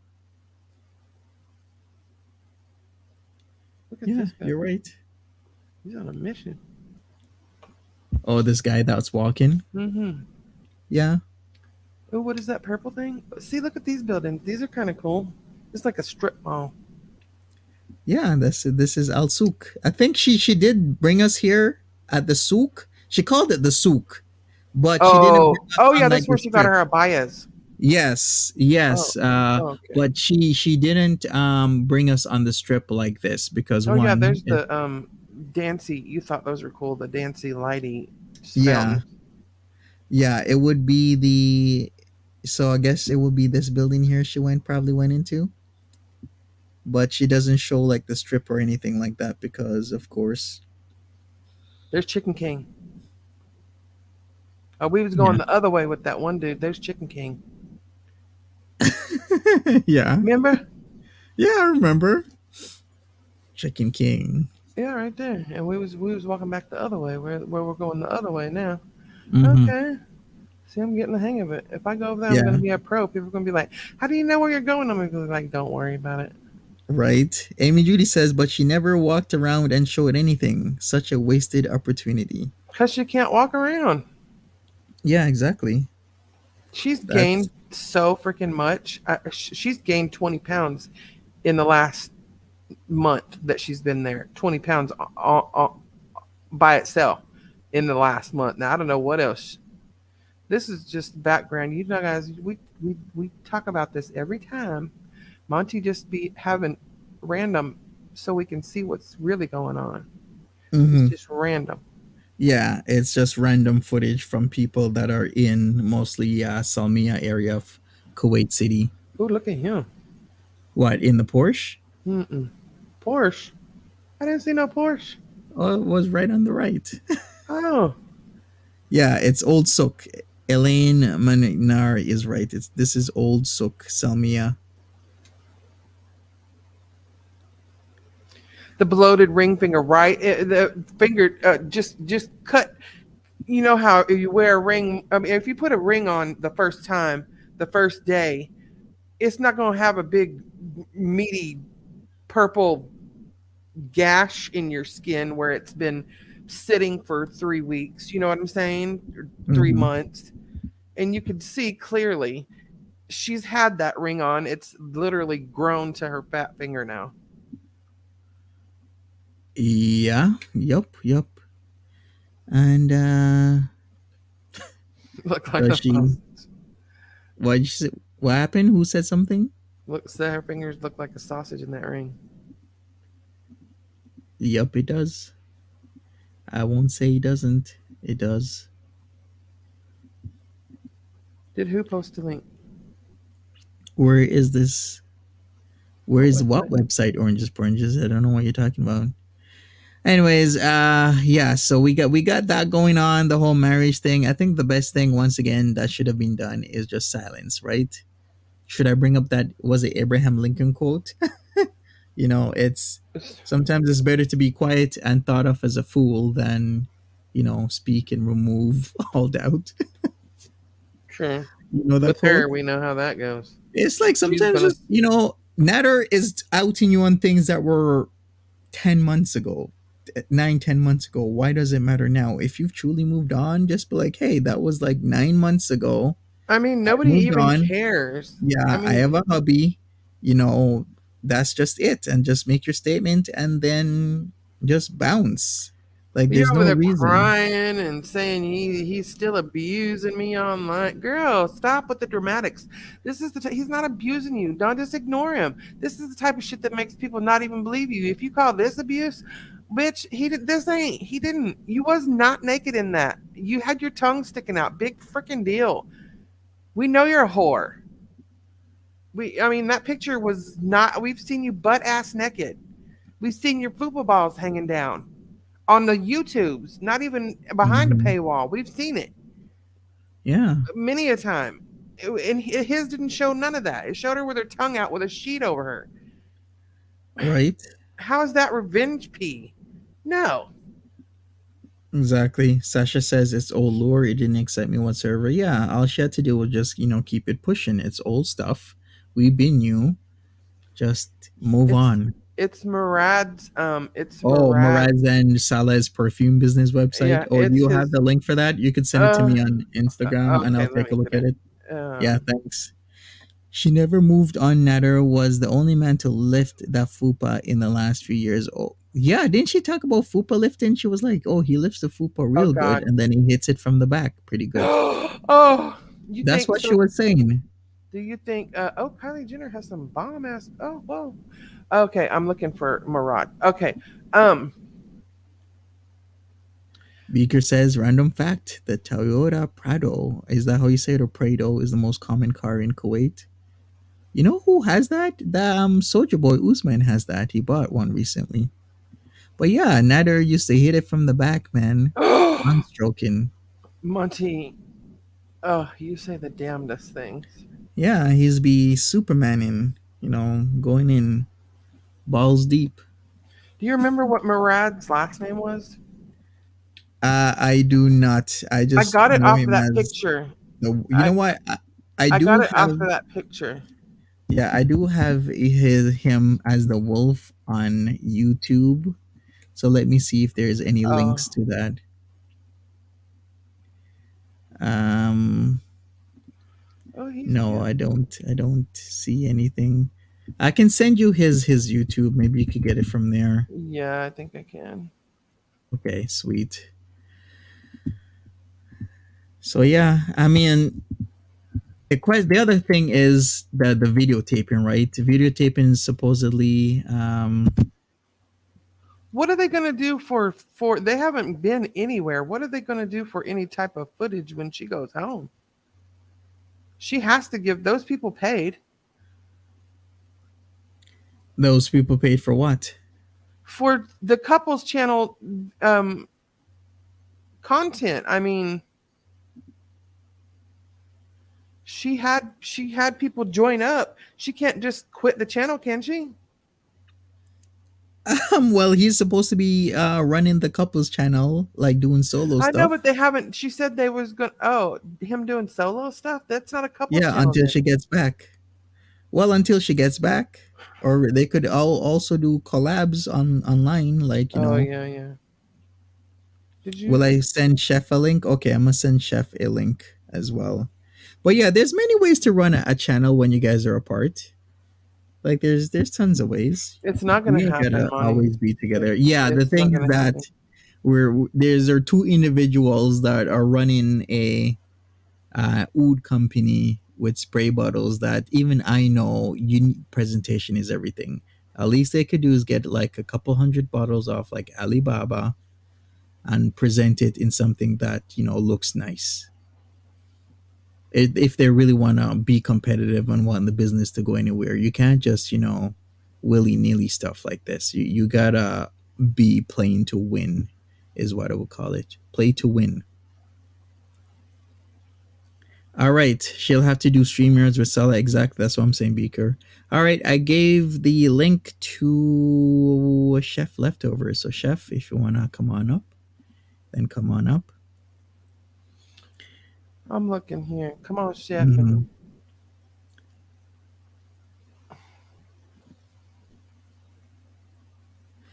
Speaker 3: Look at
Speaker 2: Yeah,
Speaker 3: this guy.
Speaker 2: you're right.
Speaker 3: He's on a mission.
Speaker 2: Oh, this guy that's walking.
Speaker 3: Mm-hmm.
Speaker 2: Yeah.
Speaker 3: Oh, what is that purple thing? See, look at these buildings. These are kind of cool. It's like a strip mall.
Speaker 2: Yeah, this is Al Souk. I think she did bring us here at the souk. She called it the souk, but she didn't bring
Speaker 3: Oh,
Speaker 2: us
Speaker 3: oh
Speaker 2: on
Speaker 3: yeah,
Speaker 2: like
Speaker 3: that's
Speaker 2: the
Speaker 3: where she got
Speaker 2: strip.
Speaker 3: her abayas.
Speaker 2: Yes,
Speaker 3: Oh,
Speaker 2: yes.
Speaker 3: okay.
Speaker 2: But she didn't bring us on the strip like this because
Speaker 3: Oh yeah,
Speaker 2: one,
Speaker 3: there's the Dancy. You thought those were cool. The Dancy lighty
Speaker 2: yeah,
Speaker 3: fountains.
Speaker 2: yeah, it would be the. So I guess it would be this building here she probably went into, but she doesn't show like the strip or anything like that because of course.
Speaker 3: There's Chicken King. Oh, we was
Speaker 2: Yeah.
Speaker 3: going the other way with that one dude. There's Chicken King.
Speaker 2: Yeah.
Speaker 3: Remember?
Speaker 2: Yeah, I remember. Chicken King.
Speaker 3: Yeah, right there. And we was walking back the other way. Where we're going the other way now.
Speaker 2: Mm-hmm.
Speaker 3: Okay. See, I'm getting the hang of it. If I go over there, I'm
Speaker 2: Yeah.
Speaker 3: gonna be a pro. People are gonna be like, "How do you know where you're going?" I'm gonna be like, "Don't worry about it."
Speaker 2: Right. Amy Judy says, but she never walked around and showed anything. Such a wasted opportunity.
Speaker 3: Cause she can't walk around.
Speaker 2: Yeah, exactly.
Speaker 3: She's
Speaker 2: That's
Speaker 3: gained so freaking much. She's gained 20 pounds in the last month that she's been there. 20 pounds by itself in the last month. Now I don't know what else. This is just background. You know, guys, we talk about this every time. Monty just be having random so we can see what's really going on. It's
Speaker 2: mm-hmm.
Speaker 3: just random.
Speaker 2: Yeah, it's just random footage from people that are in mostly Salmiya area of Kuwait City.
Speaker 3: Oh, look at him.
Speaker 2: What, in the Porsche?
Speaker 3: Mm-mm. Porsche. I didn't see no Porsche.
Speaker 2: Oh, it was right on the right.
Speaker 3: Oh,
Speaker 2: Yeah, it's Old Souk. Elaine Maninar is right. This is Old Souk Salmiya.
Speaker 3: the bloated ring finger, right? The finger just cut. You know how you wear a ring. I mean, if you put a ring on the first time, the first day, it's not going to have a big meaty purple gash in your skin where it's been sitting for 3 weeks. You know what I'm saying? Or three
Speaker 2: Mhm.
Speaker 3: months. And you could see clearly she's had that ring on. It's literally grown to her fat finger now.
Speaker 2: Yeah. Yup. Yup. And
Speaker 3: Look like
Speaker 2: does
Speaker 3: a
Speaker 2: she?
Speaker 3: sausage.
Speaker 2: What did you say? What happened? Who said something?
Speaker 3: Looks that her fingers look like a sausage in that ring.
Speaker 2: Yup, it does. I won't say it doesn't. It does.
Speaker 3: Did who post a link?
Speaker 2: Where is this? Where
Speaker 3: What
Speaker 2: is what
Speaker 3: website?
Speaker 2: website? Oranges. I don't know what you're talking about. Anyways, yeah, so we got that going on, the whole marriage thing. I think the best thing once again that should have been done is just silence, right? Should I bring up that was it Abraham Lincoln quote? It's sometimes it's better to be quiet and thought of as a fool than, speak and remove all doubt.
Speaker 3: Sure.
Speaker 2: You know that
Speaker 3: With
Speaker 2: quote?
Speaker 3: her, we know how that goes.
Speaker 2: It's like
Speaker 3: She's
Speaker 2: sometimes
Speaker 3: gonna.
Speaker 2: just, Natter is outing you on things that were 10 months ago, 9, 10 months ago. Why does it matter now? If you've truly moved on, just be like, hey, that was like 9 months ago.
Speaker 3: I mean,
Speaker 2: I
Speaker 3: nobody
Speaker 2: moved
Speaker 3: even
Speaker 2: on.
Speaker 3: cares. I
Speaker 2: Yeah, I
Speaker 3: mean,
Speaker 2: have a hubby. You know, that's just it. And just make your statement and then just bounce. Like,
Speaker 3: you're
Speaker 2: there's
Speaker 3: over
Speaker 2: no
Speaker 3: there
Speaker 2: reason.
Speaker 3: crying and saying he's still abusing me online. Girl, stop with the dramatics. This is he's not abusing you. Don't just ignore him. This is the type of shit that makes people not even believe you. If you call this abuse, bitch, he did this ain't. He didn't. You was not naked in that. You had your tongue sticking out. Big freaking deal. We know you're a whore. I mean, that picture was not. We've seen you butt ass naked. We've seen your fupa balls hanging down on the YouTubes, not even behind the
Speaker 2: Mhm.
Speaker 3: paywall. We've seen it
Speaker 2: Yeah,
Speaker 3: many a time. And his didn't show none of that. It showed her with her tongue out with a sheet over her.
Speaker 2: right.
Speaker 3: How is that revenge pee? No.
Speaker 2: Exactly. Sasha says it's old lore. It didn't excite me whatsoever. Yeah, all she had to do was just, keep it pushing. It's old stuff. We've been new. Just move
Speaker 3: It's
Speaker 2: on.
Speaker 3: it's
Speaker 2: Oh,
Speaker 3: Murad.
Speaker 2: Moraz and Saleh's perfume business website.
Speaker 3: Yeah,
Speaker 2: Oh, do
Speaker 3: it's
Speaker 2: you have
Speaker 3: his
Speaker 2: the link for that? You could send it to
Speaker 3: uh
Speaker 2: me on Instagram and
Speaker 3: okay,
Speaker 2: I'll
Speaker 3: let
Speaker 2: take a
Speaker 3: me
Speaker 2: look
Speaker 3: get
Speaker 2: at
Speaker 3: it.
Speaker 2: it. Yeah, thanks. She never moved on. Nader was the only man to lift that fupa in the last few years. Oh, yeah. Didn't she talk about fupa lifting? She was like, oh, he lifts the fupa
Speaker 3: Oh
Speaker 2: real good
Speaker 3: god.
Speaker 2: and then he hits it from the back pretty good.
Speaker 3: Oh, you
Speaker 2: That's
Speaker 3: think
Speaker 2: what she
Speaker 3: so?
Speaker 2: was saying.
Speaker 3: Do you think? Oh, Kylie Jenner has some bomb ass. Oh, whoa. Okay, I'm looking for Murad. Okay, um,
Speaker 2: Beaker says, random fact, the Toyota Prado, is that how you say it, or Prado, is the most common car in Kuwait. You know who has that? The Soldier Boy Usman has that. He bought one recently. But yeah, Nader used to hit it from the back, man. I'm stroking.
Speaker 3: Monty. Oh, you say the damnedest things.
Speaker 2: Yeah, he's be Supermaning, going in balls deep.
Speaker 3: Do you remember what Murad's last name was?
Speaker 2: I do not. I
Speaker 3: I
Speaker 2: just
Speaker 3: got it
Speaker 2: know
Speaker 3: off of
Speaker 2: him
Speaker 3: that
Speaker 2: as
Speaker 3: picture.
Speaker 2: you know
Speaker 3: I
Speaker 2: what? I
Speaker 3: I
Speaker 2: do
Speaker 3: got it
Speaker 2: have.
Speaker 3: off of that picture.
Speaker 2: Yeah, I do have him as the wolf on YouTube. So let me see if there's any
Speaker 3: Oh,
Speaker 2: links to that. Um,
Speaker 3: oh, he's
Speaker 2: no,
Speaker 3: cute.
Speaker 2: I don't see anything. I can send you his YouTube. Maybe you could get it from there.
Speaker 3: Yeah, I think I can.
Speaker 2: Okay, sweet. So yeah, I mean, the other thing is the videotaping, right? Videotaping is supposedly
Speaker 3: What are they gonna do for? They haven't been anywhere. What are they gonna do for any type of footage when she goes home? She has to give those people paid
Speaker 2: those people paid for what?
Speaker 3: for the couples channel um, content. I mean, she had people join up. She can't just quit the channel, can she?
Speaker 2: Well, he's supposed to be running the couples channel, like doing solo
Speaker 3: I know,
Speaker 2: stuff.
Speaker 3: but they haven't. She said they was going. Oh, him doing solo stuff. That's not a couples
Speaker 2: Yeah,
Speaker 3: channel
Speaker 2: until
Speaker 3: then.
Speaker 2: she gets back. Well, until she gets back, or they could all also do collabs on online. Like
Speaker 3: Oh yeah, yeah. Did
Speaker 2: will
Speaker 3: you?
Speaker 2: I send Chef a link? Okay, I'm gonna send Chef a link as well. But yeah, there's many ways to run a channel when you guys are apart. Like there's tons of ways.
Speaker 3: It's not gonna
Speaker 2: We ain't
Speaker 3: happen,
Speaker 2: gotta
Speaker 3: Monty.
Speaker 2: always be together. Yeah, the
Speaker 3: It's not
Speaker 2: thing is
Speaker 3: gonna
Speaker 2: that
Speaker 3: happen.
Speaker 2: there's are two individuals that are running a oud company with spray bottles that even I know presentation is everything. At least they could do is get like a couple hundred bottles off like Alibaba and present it in something that looks nice. If they really want to be competitive and want the business to go anywhere, you can't just willy nilly stuff like this. You gotta be playing to win, is what I would call it. Play to win. All right, she'll have to do StreamYards with Salah. Exactly, that's what I'm saying, Beaker. All right, I gave the link to Chef Leftovers. So, Chef, if you wanna come on up, then come on up.
Speaker 3: I'm looking here. Come on, chef.
Speaker 2: Mhm.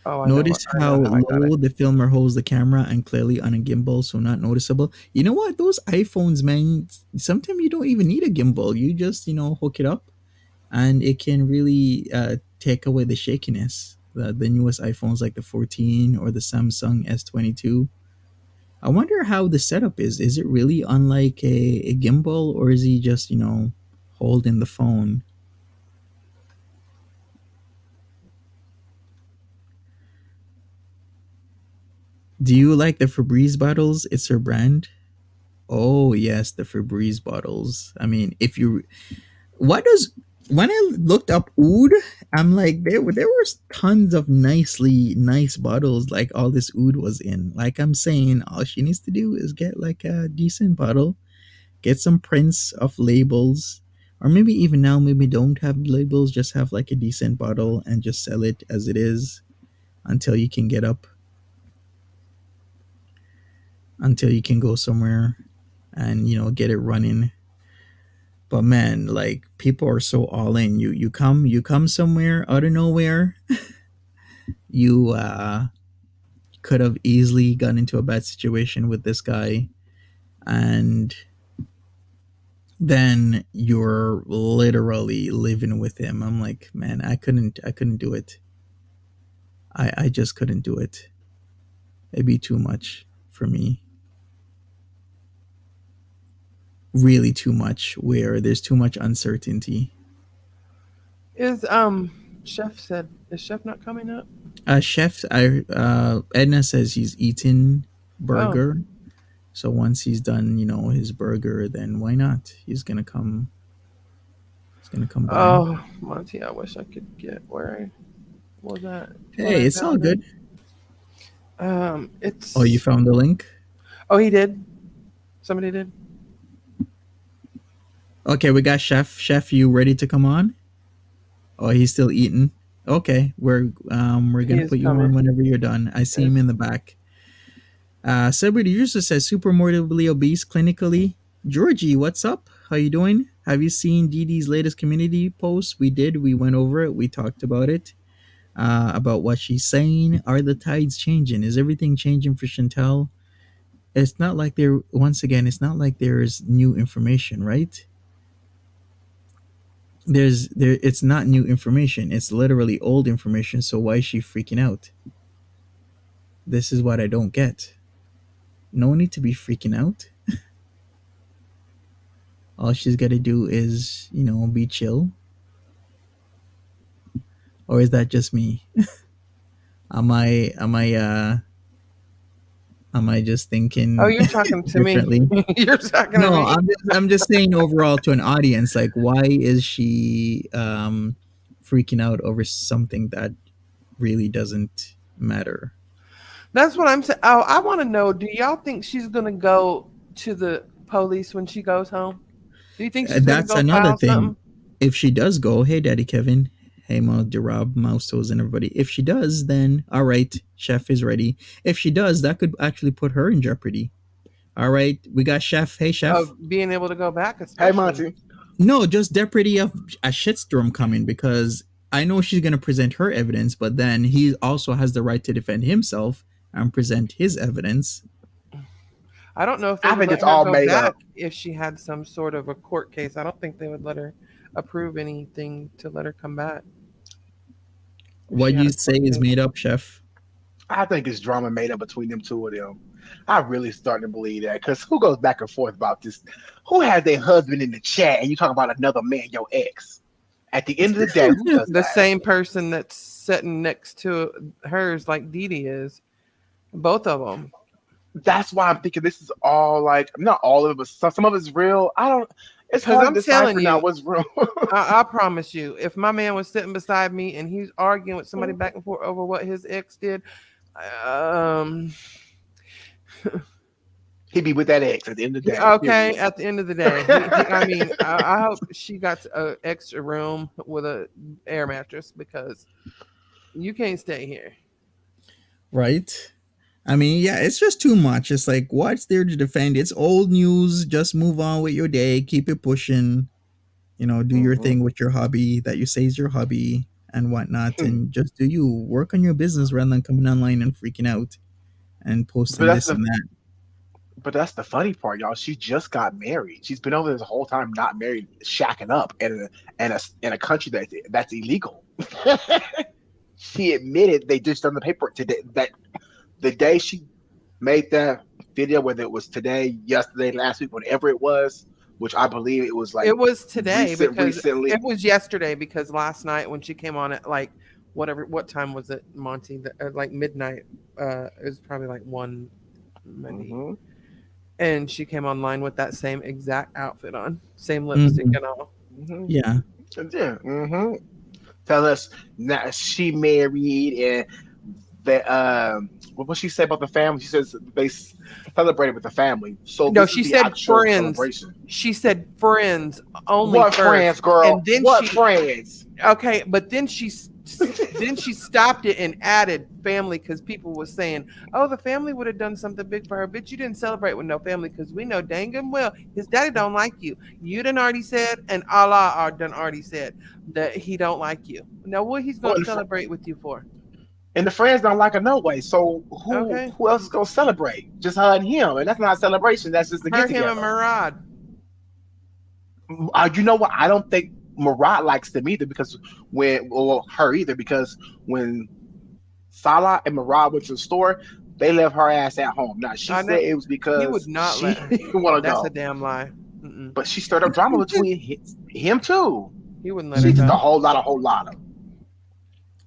Speaker 3: Oh, I know.
Speaker 2: Notice
Speaker 3: I
Speaker 2: how
Speaker 3: know how I got it.
Speaker 2: low the filmer holds the camera and clearly on a gimbal, so not noticeable. You know what? Those iPhones, man, sometimes you don't even need a gimbal. You just, hook it up and it can really take away the shakiness. The newest iPhones like the 14 or the Samsung S22. I wonder how the setup is. Is it really unlike a gimbal, or is he just, holding the phone? Do you like the Febreze bottles? It's her brand. Oh yes, the Febreze bottles. I mean, if you what does when I looked up oud, I'm like there were tons of nicely nice bottles like all this oud was in. Like I'm saying, all she needs to do is get like a decent bottle, get some prints of labels, or maybe even now maybe don't have labels, just have like a decent bottle and just sell it as it is until you can get up, until you can go somewhere and get it running. But man, like people are so all in. You come somewhere out of nowhere. You could have easily gotten into a bad situation with this guy, and then you're literally living with him. I'm like, man, I couldn't do it. I just couldn't do it. It'd be too much for me. Really too much. Where there's too much uncertainty.
Speaker 3: Is chef said is chef not coming up?
Speaker 2: Chef, Edna says he's eaten
Speaker 3: Oh,
Speaker 2: burger. So once he's done, his burger, then why not? He's gonna come. He's gonna come by.
Speaker 3: oh, Monty. I wish I could get where I was at when
Speaker 2: Hey,
Speaker 3: I
Speaker 2: it's all
Speaker 3: found it.
Speaker 2: good. Oh, you
Speaker 3: It's.
Speaker 2: found the link.
Speaker 3: Oh, he did. Somebody did.
Speaker 2: Okay, we got Chef. Chef, you ready to come on? Oh, he's still eating. Okay, we're
Speaker 3: He
Speaker 2: gonna
Speaker 3: is
Speaker 2: put you on
Speaker 3: coming.
Speaker 2: whenever you're done. I see him
Speaker 3: It's,
Speaker 2: in the back. Celebrity user says super morbidly obese clinically. Georgie, what's up? How you doing? Have you seen Dee Dee's latest community post? We did. We went over it. We talked about it. About what she's saying. Are the tides changing? Is everything changing for Chantel? It's not like there. Once again, it's not like there's new information, right? There. It's not new information. It's literally old information. So why is she freaking out? This is what I don't get. No need to be freaking out. All she's got to do is, be chill. Or is that just me? Am I just
Speaker 3: oh,
Speaker 2: thinking
Speaker 3: you're talking to me.
Speaker 2: differently?
Speaker 3: You're talking to
Speaker 2: No,
Speaker 3: me.
Speaker 2: I'm just saying overall to an audience, like why is she freaking out over something that really doesn't matter?
Speaker 3: That's what I'm saying. Oh, I want to know. Do y'all think she's gonna go to the police when she goes home? Do you think she's gonna
Speaker 2: That's
Speaker 3: go
Speaker 2: another
Speaker 3: file
Speaker 2: thing.
Speaker 3: something?
Speaker 2: If she does go, hey Daddy Kevin, hey Mo Rob, Mouse Toes and everybody. If she does, then all right, Chef is ready. If she does, that could actually put her in jeopardy. All right, we got Chef. Hey Chef.
Speaker 3: Of being able to go back,
Speaker 4: Hey,
Speaker 3: especially.
Speaker 4: Monty.
Speaker 2: No, just jeopardy of a shitstorm coming because I know she's going to present her evidence, but then he also has the right to defend himself and present his evidence.
Speaker 3: I don't know if they
Speaker 4: I
Speaker 3: would
Speaker 4: think
Speaker 3: let
Speaker 4: it's
Speaker 3: her
Speaker 4: all
Speaker 3: go
Speaker 4: made
Speaker 3: back
Speaker 4: up.
Speaker 3: if she had some sort of a court case. I don't think they would let her approve anything to let her come back. If
Speaker 2: What
Speaker 3: she had
Speaker 2: you
Speaker 3: a
Speaker 2: say
Speaker 3: court
Speaker 2: is
Speaker 3: case.
Speaker 2: made up, chef.
Speaker 4: I think it's drama made up between them two of them. I really starting to believe that because who goes back and forth about this? Who has their husband in the chat and you talk about another man, your ex? At the end of the day, who does
Speaker 3: The
Speaker 4: that?
Speaker 3: same person that's sitting next to hers, like Dee Dee is. Both of them.
Speaker 4: That's why I'm thinking this is all like not all of it, but some of it's real. I don't. It's
Speaker 3: Because
Speaker 4: hard
Speaker 3: I'm
Speaker 4: to decipher
Speaker 3: telling
Speaker 4: now
Speaker 3: you,
Speaker 4: what's real.
Speaker 3: I promise you, if my man was sitting beside me and he's arguing with somebody back and forth over what his ex did, um,
Speaker 4: He'd be with that ex at the end of the day.
Speaker 3: okay,
Speaker 4: Period.
Speaker 3: at the end of the day, I mean, I hope she got an extra room with a air mattress because you can't stay here.
Speaker 2: Right? I mean, yeah, it's just too much. It's like, what's there to defend? It's old news. Just move on with your day. Keep it pushing. Do your
Speaker 4: Mhm.
Speaker 2: thing with your hobby that you say is your hobby and whatnot. And just do you work on your business rather than coming online and freaking out and
Speaker 4: But
Speaker 2: posting
Speaker 4: that's
Speaker 2: this
Speaker 4: the
Speaker 2: and that.
Speaker 4: but that's the funny part, y'all. She just got married. She's been over this whole time not married, shacking up in a country that's illegal. She admitted they just done the paperwork today that the day she made that video, whether it was today, yesterday, last week, whatever it was, which I believe it was like
Speaker 3: It was today
Speaker 4: recently.
Speaker 3: it was yesterday because last night when she came on at like what time was it, Monty? Like midnight. It was probably like 1 maybe.
Speaker 4: Mhm.
Speaker 3: And she came online with that same exact outfit on, same lipstick
Speaker 2: Mhm.
Speaker 3: and all.
Speaker 4: Mhm.
Speaker 2: Yeah.
Speaker 4: Yeah. Mhm. Tell us now she married and what she say about the family? She says they celebrated with the family. So
Speaker 3: No,
Speaker 4: this is
Speaker 3: she
Speaker 4: the
Speaker 3: said
Speaker 4: actual
Speaker 3: friends.
Speaker 4: celebration.
Speaker 3: She said friends only
Speaker 4: What
Speaker 3: first,
Speaker 4: friends, girl?
Speaker 3: and then
Speaker 4: What
Speaker 3: she
Speaker 4: friends?
Speaker 3: okay, but then she stopped it and added family because people were saying, "Oh, the family would have done something big for her." Bitch, you didn't celebrate with no family because we know dang and well his daddy don't like you. You done already said, and Allah done already said that he don't like you. Now, what he's
Speaker 4: Well,
Speaker 3: gonna celebrate with you for?
Speaker 4: and the friends don't like her no way. So who
Speaker 3: Okay,
Speaker 4: who else is gonna celebrate? Just her and him, and that's not a celebration. That's just a get
Speaker 3: her, him, and
Speaker 4: together.
Speaker 3: Murad.
Speaker 4: You know what? I don't think Murat likes them either because her either because when Salah and Murat went to the store, they left her ass at home. Now she
Speaker 3: I know
Speaker 4: said it was
Speaker 3: he would
Speaker 4: because
Speaker 3: not
Speaker 4: she
Speaker 3: let her.
Speaker 4: didn't want to
Speaker 3: That's a
Speaker 4: go,
Speaker 3: damn lie. Mm-mm.
Speaker 4: but she stirred up drama between him too.
Speaker 3: He wouldn't let her
Speaker 4: She did
Speaker 3: go.
Speaker 4: a whole lot of.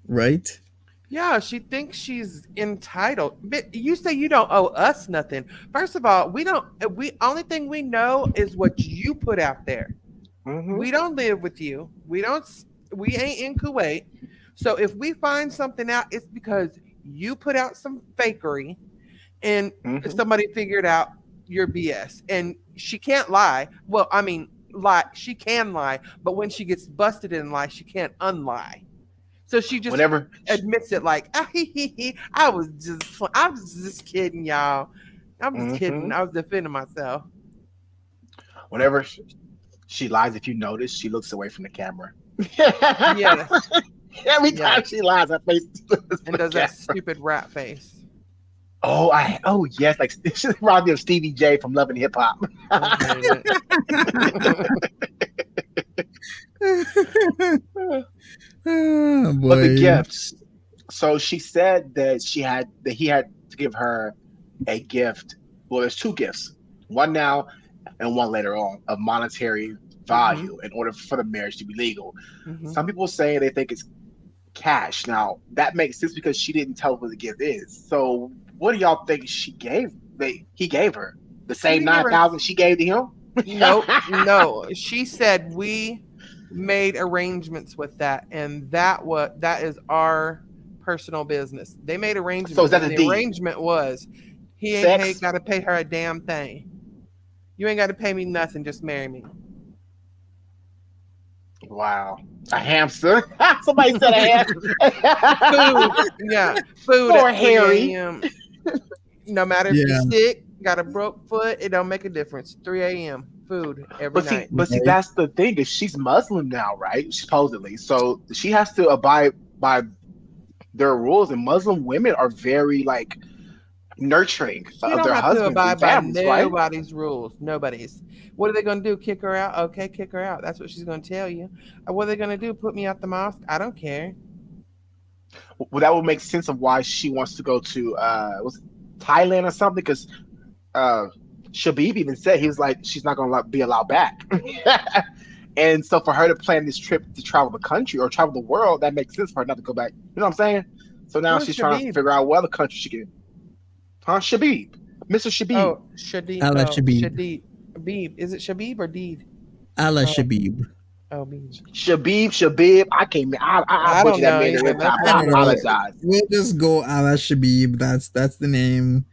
Speaker 2: Right?
Speaker 3: Yeah, she thinks she's entitled. But you say you don't owe us nothing. First of all, we don't. We only thing we know is what you put out there.
Speaker 4: Mm-hmm.
Speaker 3: We don't live with you. We don't. We ain't in Kuwait. So if we find something out, it's because you put out some fakery, and
Speaker 4: Mm-hmm.
Speaker 3: somebody figured out your BS. And she can't lie. Well, I mean, lie. She can lie, but when she gets busted in lie, she can't unlie. So she just
Speaker 4: Whenever
Speaker 3: admits it like, I was just kidding, y'all. I'm just kidding.
Speaker 4: mm-hmm.
Speaker 3: I was defending myself.
Speaker 4: whenever she lies, if you notice, she looks away from the camera.
Speaker 3: Yes.
Speaker 4: Every time
Speaker 3: Yes.
Speaker 4: she lies, her face
Speaker 3: And does that stupid rat face.
Speaker 4: Oh yes, like she reminds me of Stevie J from Love and Hip Hop.
Speaker 3: I hate it.
Speaker 2: Oh,
Speaker 4: But the
Speaker 2: boy.
Speaker 4: gifts. So she said that he had to give her a gift. Well, there's two gifts, one now and one later on, of monetary value in order for the marriage to be legal.
Speaker 3: Mhm.
Speaker 4: Some people say they think it's cash. Now that makes sense because she didn't tell what the gift is. So what do y'all think he gave her? The same
Speaker 3: didn't give her-
Speaker 4: 9,000 she gave to him?
Speaker 3: No. She said we made arrangements with that, and that is our personal business. They made arrangements.
Speaker 4: So is that
Speaker 3: and
Speaker 4: a
Speaker 3: the
Speaker 4: deed?
Speaker 3: arrangement was he
Speaker 4: Sex?
Speaker 3: ain't got to pay her a damn thing. You ain't got to pay me nothing. Just marry me.
Speaker 4: Wow. A hamster. Somebody said a hamster.
Speaker 3: Food, yeah, food
Speaker 4: Poor
Speaker 3: at 3
Speaker 4: Harry.
Speaker 3: a.m. No matter if
Speaker 2: Yeah.
Speaker 3: you're sick, got a broke foot, it don't make a difference. 3 a.m. food every night.
Speaker 4: But see,
Speaker 2: Right.
Speaker 4: that's the thing is she's Muslim now, right? Supposedly, so she has to abide by their rules, and Muslim women are very like nurturing
Speaker 3: She
Speaker 4: of
Speaker 3: don't
Speaker 4: their
Speaker 3: have to
Speaker 4: husbands and
Speaker 3: abide by
Speaker 4: families, right?
Speaker 3: nobody's rules. Nobody's. What are they going to do? Kick her out? Okay, kick her out. That's what she's going to tell you. What are they going to do? Put me out the mosque? I don't care.
Speaker 4: Well, that would make sense of why she wants to go to was it Thailand or something, because uh, Shabib even said he was like she's not going to be allowed back. And so for her to plan this trip to travel the country or travel the world, that makes sense for her not to go back. You know what I'm saying? So now
Speaker 3: Who's
Speaker 4: she's trying to
Speaker 3: Shabib?
Speaker 4: figure out what other country she can. Huh? Shabib. Mr. Shabib.
Speaker 3: Oh, Shadid.
Speaker 2: Allah
Speaker 3: Oh,
Speaker 2: Shabib.
Speaker 3: Shadid. Beeb. Is it Shabib or Deed?
Speaker 2: Allah
Speaker 3: Oh,
Speaker 2: Shabib.
Speaker 3: oh, Beeb.
Speaker 4: Shabib. I can't. I
Speaker 3: I don't
Speaker 4: butchered that
Speaker 3: know
Speaker 4: man every
Speaker 3: either. That's
Speaker 4: time.
Speaker 2: I
Speaker 4: I
Speaker 2: don't know.
Speaker 4: apologize.
Speaker 2: We'll just go Allah Shabib. That's the name.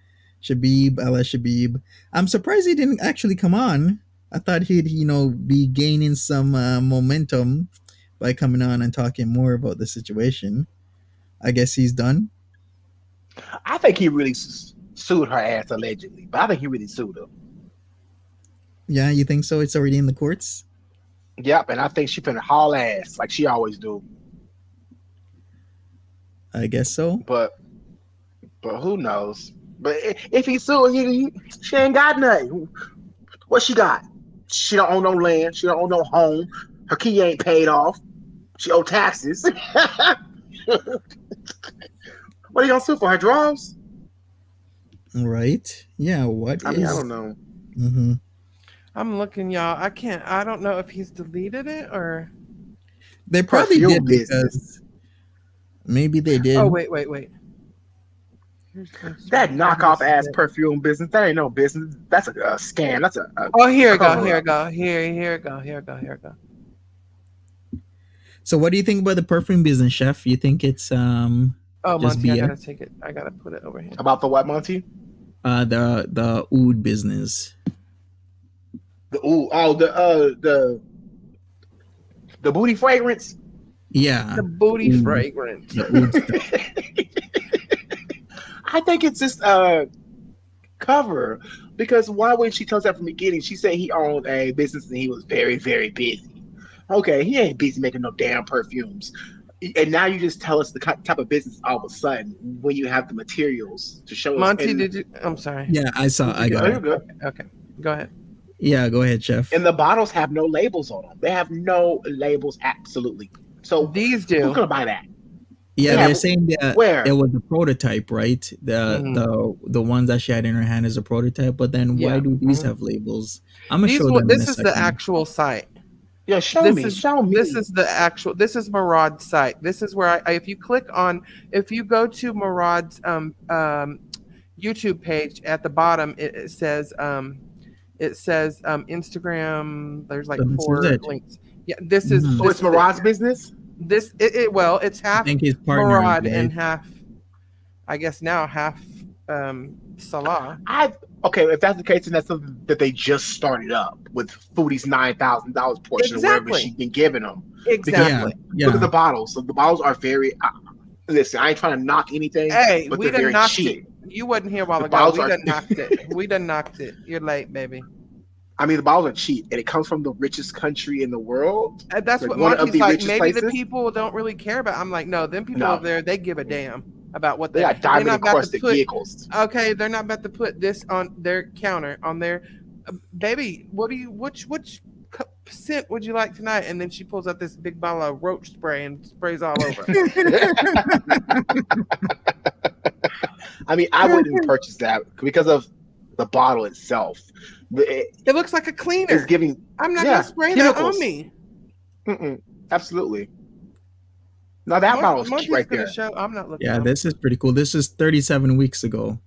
Speaker 2: Shabib, Allah Shabib. I'm surprised he didn't actually come on. I thought he'd, be gaining some momentum by coming on and talking more about the situation. I guess he's done.
Speaker 4: I think he really sued her ass allegedly, but I think he really sued her.
Speaker 2: Yeah, you think so? It's already in the courts?
Speaker 4: Yep, and I think she finna haul ass like she always do.
Speaker 2: I guess so.
Speaker 4: But who knows? But if he sued, she ain't got nothing. What she got? She don't own no land. She don't own no home. Her key ain't paid off. She owe taxes. What are you gonna sue for? Her drawers?
Speaker 2: Right? Yeah, what
Speaker 4: I
Speaker 2: is...
Speaker 4: mean, I don't know.
Speaker 2: Mm-hmm.
Speaker 3: I'm looking, y'all. I don't know if he's deleted it or.
Speaker 2: They probably
Speaker 4: Perfume
Speaker 2: did
Speaker 4: business.
Speaker 2: because maybe they did.
Speaker 3: Oh, wait. Here's
Speaker 4: That knockoff ass perfume business. That ain't no business. That's a scam. That's a
Speaker 3: Oh, here it go.
Speaker 4: cover
Speaker 3: Here
Speaker 4: up.
Speaker 3: it go. Here it go.
Speaker 2: So what do you think about the perfume business, chef? You think it's
Speaker 3: Oh,
Speaker 2: just
Speaker 3: Monty, I
Speaker 2: BS?
Speaker 3: gotta take it. I gotta put it over here.
Speaker 4: About the what, Monty?
Speaker 2: The oud business?
Speaker 4: The booty fragrance.
Speaker 2: Yeah.
Speaker 3: The booty
Speaker 2: Oud.
Speaker 3: fragrance.
Speaker 2: The oud stuff.
Speaker 4: I think it's just cover, because why would she tell us that from the beginning? She said he owned a business and he was very, very busy. Okay, he ain't busy making no damn perfumes. And now you just tell us the type of business all of a sudden when you have the materials to show us.
Speaker 3: Monty,
Speaker 4: And,
Speaker 3: did you? I'm sorry.
Speaker 2: Yeah, I got
Speaker 4: oh, you're
Speaker 2: it.
Speaker 4: good.
Speaker 3: Okay, go ahead.
Speaker 2: Yeah, go ahead, chef.
Speaker 4: And the bottles have no labels on them. They have no labels, absolutely. So
Speaker 3: These
Speaker 4: who's
Speaker 3: do.
Speaker 4: gonna buy that?
Speaker 2: Yeah,
Speaker 4: Yeah,
Speaker 2: they're saying that
Speaker 4: where?
Speaker 2: it was a prototype, right? The ones that she had in her hand is a prototype, but then why
Speaker 3: Yeah.
Speaker 2: do these
Speaker 3: Mhm.
Speaker 2: have labels? I'm gonna
Speaker 3: These.
Speaker 2: show them in a
Speaker 3: This is
Speaker 2: second.
Speaker 3: the actual site.
Speaker 4: Yeah, show
Speaker 3: This
Speaker 4: me.
Speaker 3: is
Speaker 4: Show me.
Speaker 3: this is the actual. This is Murad's site. This is where if you click on, if you go to Murad's YouTube page at the bottom, it says Instagram. There's like
Speaker 2: So this is
Speaker 3: 4
Speaker 2: it.
Speaker 3: links. Yeah, this is.
Speaker 2: Mhm.
Speaker 4: So
Speaker 3: This
Speaker 4: it's
Speaker 3: is it.
Speaker 4: Murad's business.
Speaker 3: It's
Speaker 2: I
Speaker 3: half
Speaker 2: think he's partnering,
Speaker 3: Murad
Speaker 2: right?
Speaker 3: and half, I guess now half Salah.
Speaker 4: Okay, if that's the case, then that's something that they just started up with Foodie's $9,000 portion or wherever
Speaker 3: Exactly.
Speaker 4: she's been giving them.
Speaker 3: Exactly.
Speaker 2: Yeah,
Speaker 4: Look at
Speaker 2: yeah.
Speaker 4: the bottles. So the bottles are very. Listen, I ain't trying to knock anything,
Speaker 3: Hey,
Speaker 4: but
Speaker 3: we
Speaker 4: they're
Speaker 3: done
Speaker 4: very
Speaker 3: knocked
Speaker 4: cheap.
Speaker 3: it. You wasn't here a while
Speaker 4: The
Speaker 3: ago.
Speaker 4: bottles
Speaker 3: We
Speaker 4: are-
Speaker 3: done knocked it. We done knocked it. You're late, baby.
Speaker 4: I mean, the bottles are cheap, and it comes from the richest country in the world.
Speaker 3: And that's
Speaker 4: Like
Speaker 3: what
Speaker 4: one of
Speaker 3: Monty's
Speaker 4: the
Speaker 3: like.
Speaker 4: richest
Speaker 3: Maybe the
Speaker 4: places?
Speaker 3: people don't really care about. I'm like, no, them people
Speaker 4: No.
Speaker 3: over there, they give a damn about what
Speaker 4: They got
Speaker 3: they're
Speaker 4: diamond
Speaker 3: not about to
Speaker 4: encrusted
Speaker 3: put.
Speaker 4: vehicles.
Speaker 3: Okay, they're not about to put this on their counter on their baby. What do you? Which scent would you like tonight? And then she pulls out this big bottle of roach spray and sprays all over.
Speaker 4: I mean, I wouldn't purchase that because of the bottle itself.
Speaker 3: It looks like a cleaner.
Speaker 4: It's giving.
Speaker 3: I'm not
Speaker 4: yeah,
Speaker 3: gonna spray
Speaker 4: chemicals.
Speaker 3: that on me.
Speaker 4: Absolutely. Now that bottle's
Speaker 3: Monty's
Speaker 4: cute right
Speaker 3: gonna
Speaker 4: there.
Speaker 3: show. I'm not looking.
Speaker 2: Yeah,
Speaker 3: on
Speaker 2: this is pretty cool. This is 37 weeks ago.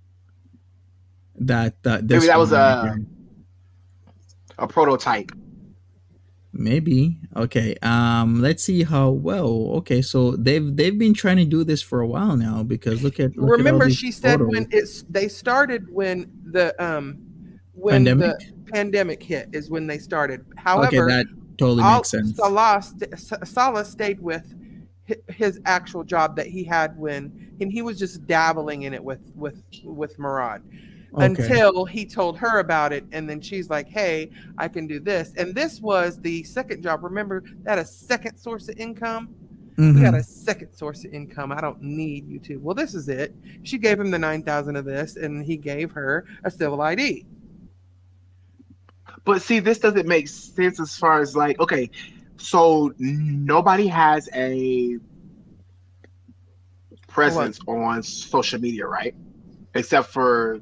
Speaker 2: This
Speaker 4: Maybe that was
Speaker 2: one right here.
Speaker 4: a prototype.
Speaker 2: Maybe. Okay. Let's see how well. Okay, so they've been trying to do this for a while now because look at all
Speaker 3: Remember,
Speaker 2: these
Speaker 3: she said
Speaker 2: photos.
Speaker 3: when they started when the
Speaker 2: Pandemic?
Speaker 3: the pandemic hit is when they started.
Speaker 2: Okay,
Speaker 3: However,
Speaker 2: that totally makes sense.
Speaker 3: Salah stayed with his actual job that he had and he was just dabbling in it with Murad.
Speaker 2: Okay.
Speaker 3: until he told her about it. And then she's like, hey, I can do this. And this was the second job. Remember, that a second source of income? We got
Speaker 2: Mhm.
Speaker 3: a second source of income. I don't need YouTube. Well, this is it. She gave him the 9,000 of this, and he gave her a civil ID.
Speaker 4: But see, this doesn't make sense as far as like, okay, so nobody has a presence on social media, right? Except for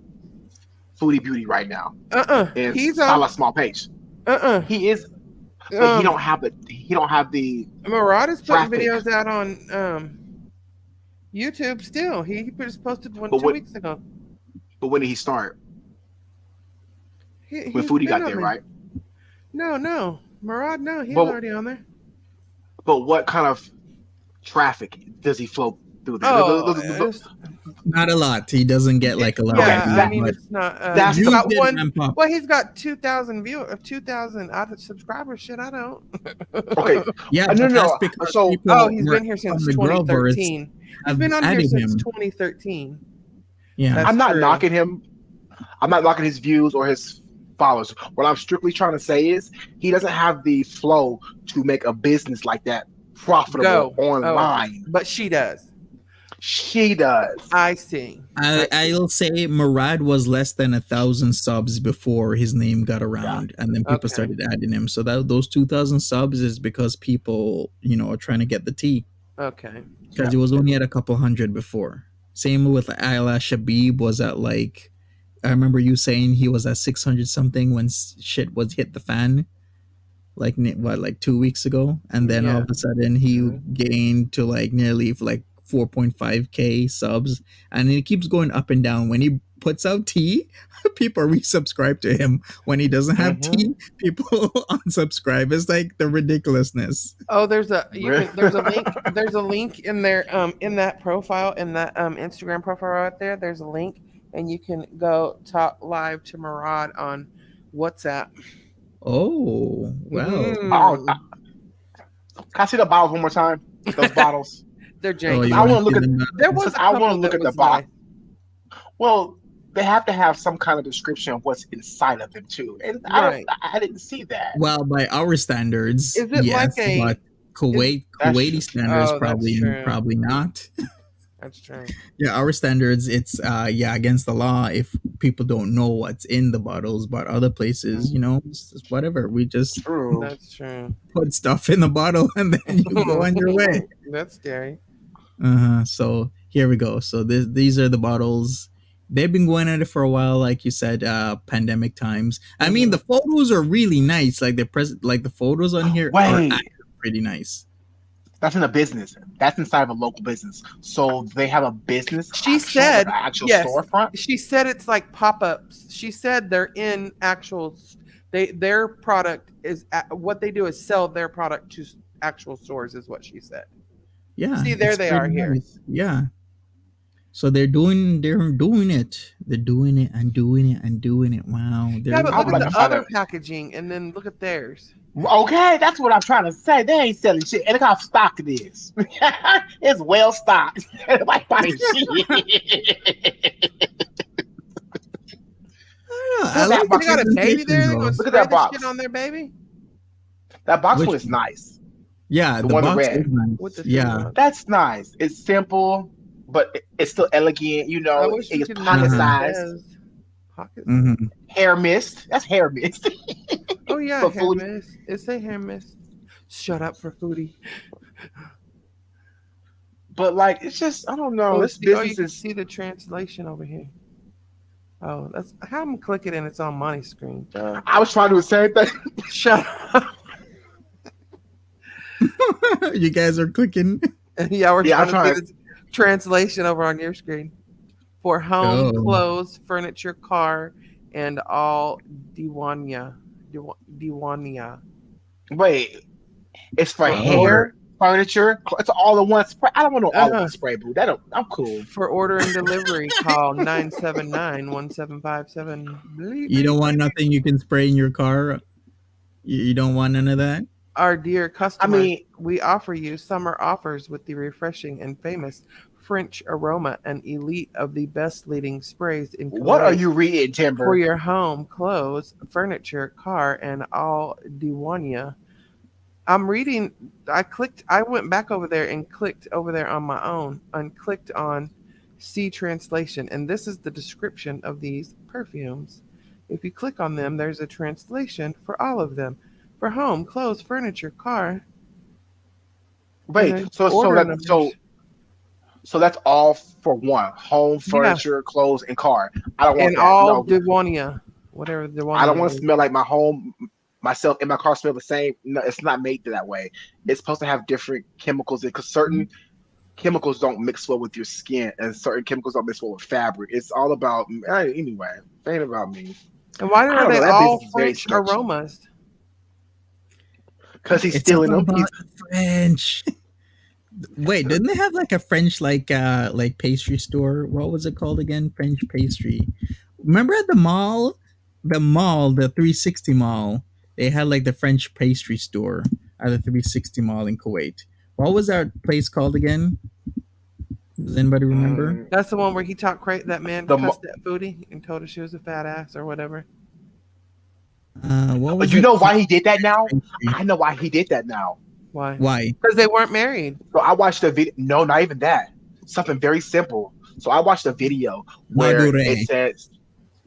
Speaker 4: Foodie Beauty right now. And
Speaker 3: He's
Speaker 4: Salah
Speaker 3: on.
Speaker 4: Small Page.
Speaker 3: He
Speaker 4: is, but he don't have the
Speaker 3: Murad is putting
Speaker 4: traffic.
Speaker 3: videos out on YouTube still. He just posted one
Speaker 4: But
Speaker 3: 2 weeks ago.
Speaker 4: But when did he start? When
Speaker 3: He's
Speaker 4: Foodie
Speaker 3: been
Speaker 4: got
Speaker 3: on
Speaker 4: there,
Speaker 3: there.
Speaker 4: right?
Speaker 3: No. Murad, no. He's
Speaker 4: But-
Speaker 3: already on there.
Speaker 4: But what kind of traffic does he flow through there?
Speaker 2: Not a lot. He doesn't get like a lot.
Speaker 3: Yeah,
Speaker 2: of views,
Speaker 3: I mean,
Speaker 2: but
Speaker 3: it's not.
Speaker 4: that's
Speaker 3: He's
Speaker 4: the-
Speaker 3: got
Speaker 2: did
Speaker 3: one.
Speaker 2: ramp up.
Speaker 3: Well, he's got 2,000 subscribers. Shit, I don't.
Speaker 4: Okay.
Speaker 2: Yeah,
Speaker 4: No,
Speaker 2: but
Speaker 4: no.
Speaker 2: that's because
Speaker 4: So-
Speaker 2: people
Speaker 3: Oh, he's
Speaker 2: were-
Speaker 3: been here since
Speaker 2: from the Grovers
Speaker 3: 2013. He's
Speaker 2: have
Speaker 3: been on here
Speaker 2: added
Speaker 3: since
Speaker 2: him.
Speaker 3: 2013.
Speaker 2: Yeah.
Speaker 3: That's
Speaker 4: I'm not
Speaker 3: true.
Speaker 4: knocking him. I'm not knocking his views or his followers. What I'm strictly trying to say is he doesn't have the flow to make a business like that profitable online.
Speaker 3: But she does.
Speaker 4: She does.
Speaker 3: I see.
Speaker 2: I'll say Murad was less than 1,000 subs before his name got around, and then people
Speaker 3: Okay.
Speaker 2: started adding him. So that those 2,000 subs is because people, are trying to get the tea.
Speaker 3: Okay.
Speaker 2: Because he was only at a couple hundred before. Same with Ayla Shabib was at like, I remember you saying he was at 600 something when shit was hit the fan. Like 2 weeks ago, and then all of a sudden he gained to like nearly like 4.5k subs, and it keeps going up and down. When he puts out tea, people resubscribe to him. When he doesn't have tea, people unsubscribe. It's like the ridiculousness.
Speaker 3: Oh, there's a link. There's a link in there. In that profile, in that Instagram profile right there. There's a link, and you can go talk live to Murad on WhatsApp.
Speaker 2: Oh, wow.
Speaker 3: Mm.
Speaker 4: Can I see the bottles one more time? Those bottles.
Speaker 3: They're
Speaker 2: Oh,
Speaker 3: janky.
Speaker 2: you
Speaker 4: I wanna
Speaker 2: wanna
Speaker 4: look
Speaker 2: give
Speaker 4: at-
Speaker 2: them that?
Speaker 3: There was.
Speaker 4: I want to look at the box.
Speaker 3: box.
Speaker 4: Well, they have to have some kind of description of what's inside of them too, and
Speaker 3: Right.
Speaker 4: I didn't see that.
Speaker 2: Well, by our standards,
Speaker 3: Is it
Speaker 2: yes,
Speaker 3: like a-
Speaker 2: but Kuwaiti
Speaker 4: That's-
Speaker 2: standards
Speaker 3: Oh, that's true.
Speaker 2: probably not.
Speaker 3: That's true.
Speaker 2: Yeah, our standards, it's against the law if people don't know what's in the bottles, but other places, it's just whatever. We just
Speaker 4: True.
Speaker 3: That's true.
Speaker 2: put stuff in the bottle and then you go on your way.
Speaker 3: That's scary.
Speaker 2: So here we go. So these are the bottles. They've been going at it for a while, like you said, pandemic times. I mean, the photos are really nice. Like the photos on here are
Speaker 4: Wait.
Speaker 2: actually pretty nice.
Speaker 4: That's in a business. That's inside of a local business. So they have a business.
Speaker 3: She
Speaker 4: actual-
Speaker 3: said,
Speaker 4: like an actual
Speaker 3: yes.
Speaker 4: storefront.
Speaker 3: She said it's like pop-ups. She said they're in actual. Their product is what they do is sell their product to actual stores. Is what she said.
Speaker 2: Yeah.
Speaker 3: See, there
Speaker 2: it's
Speaker 3: they are
Speaker 2: pretty
Speaker 3: here.
Speaker 2: nice. Yeah. So they're doing it. They're doing it and doing it and doing it. Wow.
Speaker 3: Yeah, but
Speaker 4: I
Speaker 3: look
Speaker 4: would
Speaker 3: at
Speaker 4: like
Speaker 3: the
Speaker 4: to find
Speaker 3: other
Speaker 4: out.
Speaker 3: packaging, and then look at theirs.
Speaker 4: Okay, that's what I'm trying to say. They ain't selling shit. And look how stocked it is. It's well stocked. Like buying shit.
Speaker 2: I
Speaker 4: that
Speaker 2: like
Speaker 4: box.
Speaker 3: They got a baby there. They
Speaker 2: though.
Speaker 3: gonna
Speaker 4: Look
Speaker 3: spray
Speaker 4: at that
Speaker 3: the
Speaker 4: box.
Speaker 3: shit on their baby.
Speaker 4: That box
Speaker 2: Which-
Speaker 4: one is nice.
Speaker 2: Yeah,
Speaker 4: The
Speaker 2: the
Speaker 4: one in
Speaker 2: box
Speaker 4: red.
Speaker 2: is nice.
Speaker 3: With the
Speaker 2: Yeah.
Speaker 3: silver.
Speaker 4: That's nice. It's simple, but it's still elegant.
Speaker 3: I wish we
Speaker 4: It's
Speaker 3: could
Speaker 4: pocket
Speaker 3: know what it
Speaker 4: size.
Speaker 3: says. Pocket.
Speaker 2: Mhm.
Speaker 4: Hair mist. That's hair mist.
Speaker 3: Oh yeah,
Speaker 4: But
Speaker 3: hair
Speaker 4: Foodie-
Speaker 3: mist. It's a hair mist. Shut up for Foodie.
Speaker 4: But like, it's just I don't know.
Speaker 3: Oh,
Speaker 4: This
Speaker 3: see, you
Speaker 4: business
Speaker 3: can
Speaker 4: is.
Speaker 3: see the translation over here. Oh, that's how I'm clicking and it's on Monty's screen. Duh.
Speaker 4: I was trying to do the same thing.
Speaker 3: Shut up.
Speaker 2: You guys are clicking.
Speaker 3: Yeah, we're
Speaker 4: Yeah, I'm
Speaker 3: trying to see the translation over on your screen. For home,
Speaker 2: Oh.
Speaker 3: clothes, furniture, car, and all Diwania.
Speaker 4: Wait, it's for
Speaker 3: For
Speaker 4: hair, furniture. It's all in one spray. I don't want no all in
Speaker 3: Uh-huh.
Speaker 4: one spray, boo. That don't. I'm cool.
Speaker 3: For order and delivery, call 979-1757.
Speaker 2: You don't want nothing you can spray in your car. You don't want none of that.
Speaker 3: Our dear
Speaker 4: I
Speaker 3: customers,
Speaker 4: mean,
Speaker 3: we offer you summer offers with the refreshing and famous French aroma and elite of the best leading sprays in
Speaker 4: what are
Speaker 3: Kuwait
Speaker 4: you reading,
Speaker 3: for
Speaker 4: Timber?
Speaker 3: your home, clothes, furniture, car, and all Diwania. I'm reading. I went back over there and clicked over there on my own and clicked on see translation. And this is the description of these perfumes. If you click on them, there's a translation for all of them for home, clothes, furniture, car, and
Speaker 4: Wait,
Speaker 3: then
Speaker 4: so
Speaker 3: order
Speaker 4: that
Speaker 3: numbers.
Speaker 4: so that's all for one: home,
Speaker 3: Yeah.
Speaker 4: furniture, clothes, and car. I don't want
Speaker 3: And
Speaker 4: that.
Speaker 3: all
Speaker 4: No,
Speaker 3: Diwania, whatever
Speaker 4: I don't
Speaker 3: Diwania
Speaker 4: want to
Speaker 3: is.
Speaker 4: smell like my home, myself, and my car smell the same. No, it's not made that way. It's supposed to have different chemicals because certain chemicals don't mix well with your skin, and certain chemicals don't mix well with fabric. It's all about anyway. It ain't about me.
Speaker 3: And why
Speaker 4: I
Speaker 3: are
Speaker 4: don't
Speaker 3: they
Speaker 4: know. That
Speaker 3: all
Speaker 4: business is very
Speaker 3: French
Speaker 4: sketchy
Speaker 3: aromas?
Speaker 4: because he's
Speaker 2: It's
Speaker 4: stealing
Speaker 2: all
Speaker 4: them.
Speaker 2: about
Speaker 4: He's
Speaker 2: the French. Wait, didn't they have like a French like pastry store? What was it called again? French pastry. Remember at the mall? The 360 mall. They had like the French pastry store at the 360 mall in Kuwait. What was that place called again? Does anybody remember?
Speaker 3: That's the one where he talked crazy. That man
Speaker 4: the.
Speaker 3: cussed that foodie and told her she was a fat ass or whatever.
Speaker 2: What was
Speaker 4: You
Speaker 2: it
Speaker 4: know
Speaker 2: called?
Speaker 4: why he did that now?
Speaker 2: Pastry?
Speaker 4: I know why he did that now.
Speaker 3: Why?
Speaker 2: Why?
Speaker 3: Because they weren't married.
Speaker 4: So I watched a video. No, not even that. Something very simple. So I watched a video where
Speaker 2: Madure.
Speaker 4: it says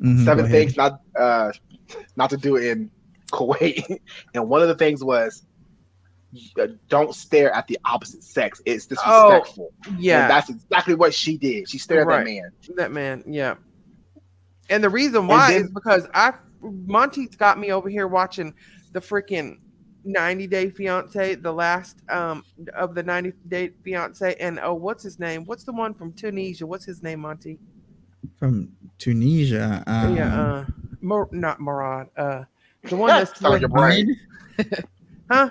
Speaker 2: Go
Speaker 4: seven
Speaker 2: ahead.
Speaker 4: things not to do in Kuwait, and one of the things was don't stare at the opposite sex. It's disrespectful. And
Speaker 3: Yeah,
Speaker 4: that's exactly what she did. She stared at
Speaker 3: right.
Speaker 4: that man.
Speaker 3: That man. Yeah. And the reason
Speaker 4: And
Speaker 3: why
Speaker 4: then
Speaker 3: is because Monty's got me over here watching the freaking 90 Day Fiance, the last of the 90 Day Fiance, and oh, what's his name? What's the one from Tunisia? What's his name, Monty?
Speaker 2: From Tunisia.
Speaker 3: Yeah, not Murad. The one that's
Speaker 4: sound like
Speaker 3: with
Speaker 4: your brain.
Speaker 2: Mohammed?
Speaker 3: huh?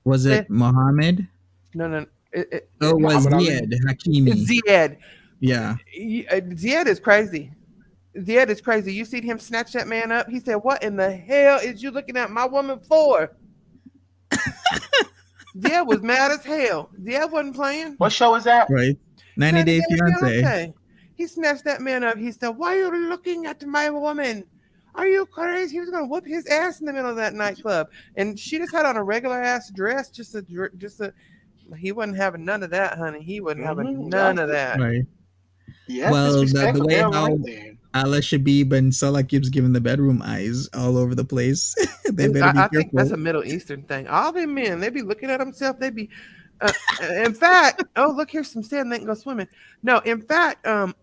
Speaker 2: Was
Speaker 3: Say-
Speaker 2: it Mohammed?
Speaker 3: No.
Speaker 2: Oh, it was
Speaker 4: Muhammad Ali.
Speaker 2: Ziad Hakimi.
Speaker 3: Ziad.
Speaker 2: Yeah.
Speaker 3: Ziad is crazy. Ziad is crazy. You seen him snatch that man up? He said, "What in the hell is you looking at my woman for?" Ziad was mad as hell. Ziad wasn't playing.
Speaker 4: What show is that?
Speaker 2: Right. 90 Day Fiance.
Speaker 3: Fiance. He snatched that man up. He said, "Why are you looking at my woman? Are you crazy?" He was gonna whoop his ass in the middle of that nightclub, and she just had on a regular ass dress, just a. He wasn't having none of that, honey. He wasn't having none of that.
Speaker 2: Right.
Speaker 4: Yes,
Speaker 2: Well, the
Speaker 4: disrespectful.
Speaker 2: way
Speaker 4: They don't
Speaker 2: how
Speaker 4: like that.
Speaker 2: Ala Shabib and Salah keeps giving the bedroom eyes all over the place. They
Speaker 3: And
Speaker 2: better be
Speaker 3: I think that's a
Speaker 2: careful.
Speaker 3: Middle Eastern thing. All them men, they be looking at themselves. They be, in fact, oh look, here's some sand. They can go swimming. No, in fact, I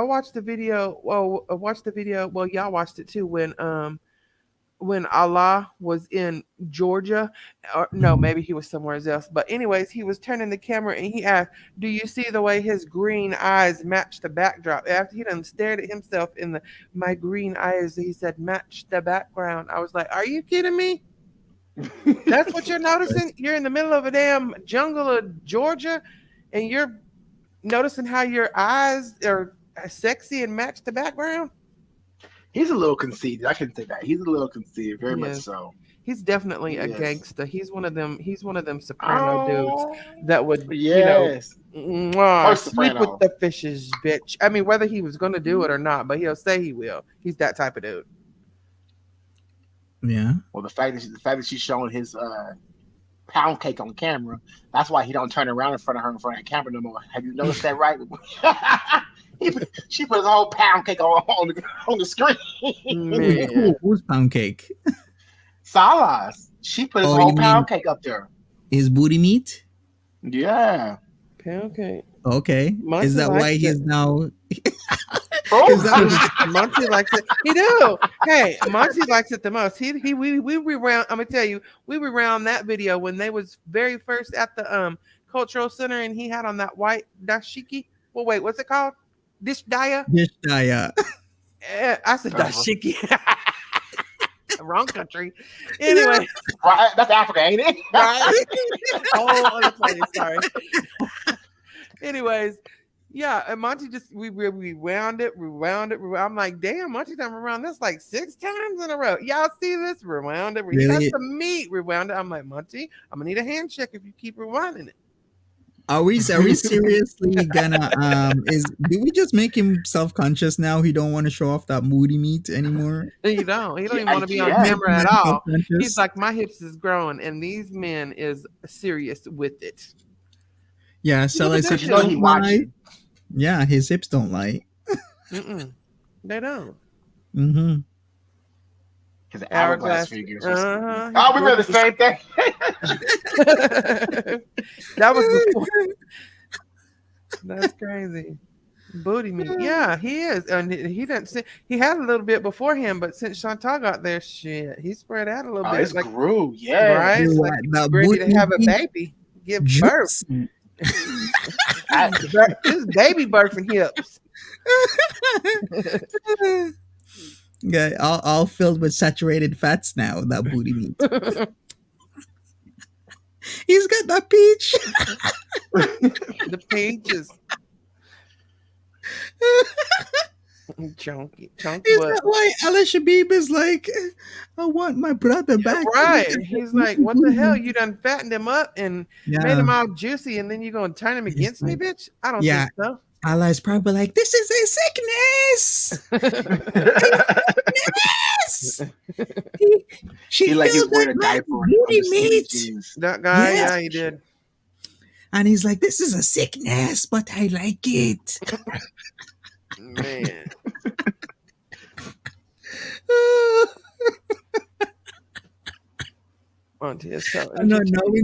Speaker 3: watched the video. Well, I watched the video. Well, y'all watched it too when Allah was in Georgia, or no, maybe he was somewhere else. But anyways, he was turning the camera and he asked, "Do you see the way his green eyes match the backdrop?" After he done stared at himself in my green eyes, he said, "Match the background." I was like, "Are you kidding me? That's what you're noticing? You're in the middle of a damn jungle of Georgia, and you're noticing how your eyes are sexy and match the background?"
Speaker 4: He's a little conceited. I can say that. He's a little conceited, very much
Speaker 3: Yes.
Speaker 4: so.
Speaker 3: He's definitely a
Speaker 4: Yes.
Speaker 3: gangster. He's one of them soprano dudes
Speaker 4: Oh,
Speaker 3: that would,
Speaker 4: yes. Or
Speaker 3: sleep with
Speaker 4: soprano.
Speaker 3: the fishes, bitch. I mean, whether he was going to do it or not, but he'll say he will. He's that type of dude.
Speaker 2: Yeah.
Speaker 4: Well, the fact that she's showing his pound cake on camera, that's why he don't turn around in front of the camera no more. Have you noticed that, right? She put his whole pound cake on the screen.
Speaker 3: Man.
Speaker 2: Who's pound cake?
Speaker 4: Salah's. She put his
Speaker 2: Oh,
Speaker 4: whole
Speaker 2: you
Speaker 4: pound
Speaker 2: mean-
Speaker 4: cake up there.
Speaker 2: His booty meat?
Speaker 4: Yeah.
Speaker 3: Okay.
Speaker 2: Okay.
Speaker 3: Monty
Speaker 2: Is that why
Speaker 3: likes
Speaker 2: he's
Speaker 3: it.
Speaker 2: now?
Speaker 4: Oh,
Speaker 2: Is that
Speaker 3: Monty likes it. He do. Hey, Monty likes it the most. We rewound. I'm gonna tell you, we rewound that video when they was very first at the cultural center, and he had on that white dashiki. Well, wait, what's it called? Dish daya.
Speaker 2: Dishaya.
Speaker 3: I said dashiki. Wrong country. Anyway,
Speaker 4: right. That's Africa, ain't it?
Speaker 3: right? Oh, other place. Sorry. Anyways, Yeah, and Monty just we rewound it. I'm like, damn, Monty done rewound this like 6 times in a row. Y'all see this? Rewound it. He got
Speaker 2: Really?
Speaker 3: some meat. Rewound it. I'm like, Monty, I'm gonna need a handshake if you keep rewinding it.
Speaker 2: Are we seriously gonna do we just make him self-conscious now? He don't want to show off that moody meat anymore?
Speaker 3: You don't. He don't even
Speaker 4: Yeah,
Speaker 3: want to be on
Speaker 4: yeah.
Speaker 2: Make
Speaker 3: camera
Speaker 2: him
Speaker 3: at all.
Speaker 2: self-conscious?
Speaker 3: He's like, my hips is growing, and these men is serious with it.
Speaker 2: Yeah,
Speaker 3: Look
Speaker 2: so
Speaker 3: at
Speaker 2: his
Speaker 3: that
Speaker 2: hips
Speaker 4: You know
Speaker 3: shit.
Speaker 4: he
Speaker 2: don't lie.
Speaker 4: watching.
Speaker 2: Yeah, his hips don't lie.
Speaker 3: Mm-mm. They don't.
Speaker 2: Mm-hmm.
Speaker 4: His hourglass
Speaker 3: Hourglass.
Speaker 4: figures.
Speaker 3: Uh-huh.
Speaker 4: Oh, we read the same thing.
Speaker 3: That was before. That's crazy. Booty meat. Yeah, he is. And he didn't see, he had a little bit before him, but since Chantal got there, shit, he spread out a little
Speaker 4: Oh,
Speaker 3: bit.
Speaker 4: it's
Speaker 3: Like,
Speaker 4: grew. Yeah.
Speaker 3: right?
Speaker 2: You
Speaker 3: Like
Speaker 2: want
Speaker 3: he's
Speaker 2: that
Speaker 3: ready to
Speaker 2: booty
Speaker 3: have a
Speaker 2: meat
Speaker 3: baby. Give birth.
Speaker 2: juice?
Speaker 3: His baby birthing hips.
Speaker 2: Yeah, all filled with saturated fats now. That booty meat. He's got that peach.
Speaker 3: The peaches. Chunky
Speaker 2: Is
Speaker 3: butt.
Speaker 2: that why Ella Shabib is like, I want my brother back?
Speaker 3: Right. He's like, what the hell? You done fattened him up and made
Speaker 2: Yeah.
Speaker 3: him all juicy, and then you gonna turn him against me, bitch? I don't
Speaker 2: Yeah.
Speaker 3: think so.
Speaker 2: Ella's probably like, this is a sickness. Yes. She
Speaker 4: He like he's
Speaker 2: filled
Speaker 4: wearing a
Speaker 2: that right
Speaker 4: diaper
Speaker 2: booty
Speaker 4: under skinny
Speaker 2: meat.
Speaker 4: jeans.
Speaker 3: That guy,
Speaker 2: Yes.
Speaker 3: yeah, he did.
Speaker 2: And he's like, this is a sickness, but I like it.
Speaker 3: Man. Monty is so
Speaker 2: No, now we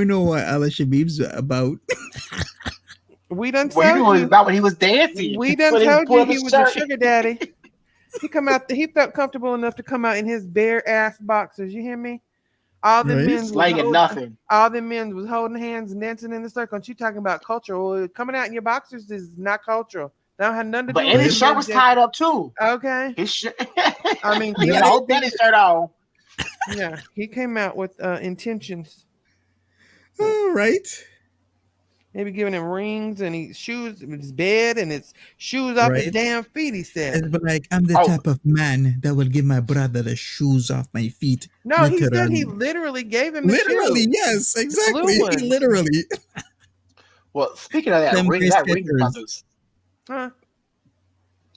Speaker 2: know what Ella Shabib's about.
Speaker 3: We done
Speaker 4: Well, you
Speaker 3: told
Speaker 4: know it's
Speaker 3: you.
Speaker 4: about when he was dancing.
Speaker 3: We done
Speaker 4: When he
Speaker 3: told
Speaker 4: pulled
Speaker 3: you
Speaker 4: up
Speaker 3: he
Speaker 4: his
Speaker 3: was a
Speaker 4: shirt.
Speaker 3: sugar daddy. He come out. He felt comfortable enough to come out in his bare ass boxers. You hear me? All the
Speaker 2: Right.
Speaker 3: men was
Speaker 4: Slanging
Speaker 3: holding,
Speaker 4: nothing.
Speaker 3: all the men was holding hands and dancing in the circle. And you talking about cultural? Well, coming out in your boxers is not cultural. That don't have nothing to
Speaker 4: But
Speaker 3: do
Speaker 4: and
Speaker 3: with
Speaker 4: his
Speaker 3: it.
Speaker 4: shirt was tied up too.
Speaker 3: Okay.
Speaker 4: His shirt.
Speaker 3: I mean,
Speaker 4: he
Speaker 3: he
Speaker 4: had a whole belly shirt on.
Speaker 3: yeah, he came out with intentions.
Speaker 2: All right.
Speaker 3: Maybe giving him rings and shoes, his bed and his shoes off his
Speaker 2: Right.
Speaker 3: damn feet. He said.
Speaker 2: And but like, I'm the
Speaker 4: Oh.
Speaker 2: type of man that will give my brother the shoes off my feet.
Speaker 3: No, he said
Speaker 2: Literally.
Speaker 3: he literally gave him the
Speaker 2: Literally,
Speaker 3: shoe.
Speaker 2: yes, exactly.
Speaker 3: blue one.
Speaker 2: Literally.
Speaker 4: Well, speaking of that
Speaker 2: Them
Speaker 4: ring,
Speaker 2: gray
Speaker 4: that ring is about
Speaker 2: Skechers.
Speaker 4: to.
Speaker 3: Huh?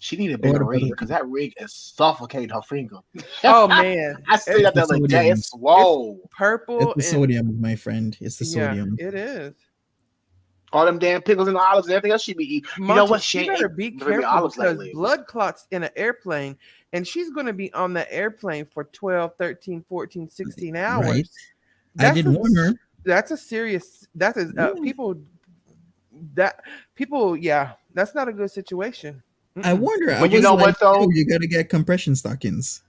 Speaker 4: She need a
Speaker 2: What
Speaker 4: bigger
Speaker 2: about
Speaker 4: ring
Speaker 2: it?
Speaker 4: because that ring is suffocating her finger.
Speaker 3: Oh man,
Speaker 4: I see that the other day. It's swole.
Speaker 3: purple
Speaker 2: It's the
Speaker 3: and
Speaker 2: sodium, my friend. It's the
Speaker 3: yeah,
Speaker 2: sodium.
Speaker 3: it is.
Speaker 4: All them damn pickles and olives and everything else she be eating. You know
Speaker 3: Monty,
Speaker 4: what?
Speaker 3: she
Speaker 4: She
Speaker 3: better
Speaker 4: ain't
Speaker 3: be
Speaker 4: very
Speaker 3: careful
Speaker 4: olives
Speaker 3: because
Speaker 4: lately.
Speaker 3: blood clots in an airplane, and she's going to be on the airplane for 12, 13, 14, 16 hours.
Speaker 2: Right. I did warn her.
Speaker 3: That's a serious. That is
Speaker 2: Yeah.
Speaker 3: people. Yeah, that's not a good situation.
Speaker 2: I warned her. I
Speaker 4: But you
Speaker 2: was
Speaker 4: know
Speaker 2: like,
Speaker 4: what, though?
Speaker 2: "Yo, you gotta get compression stockings."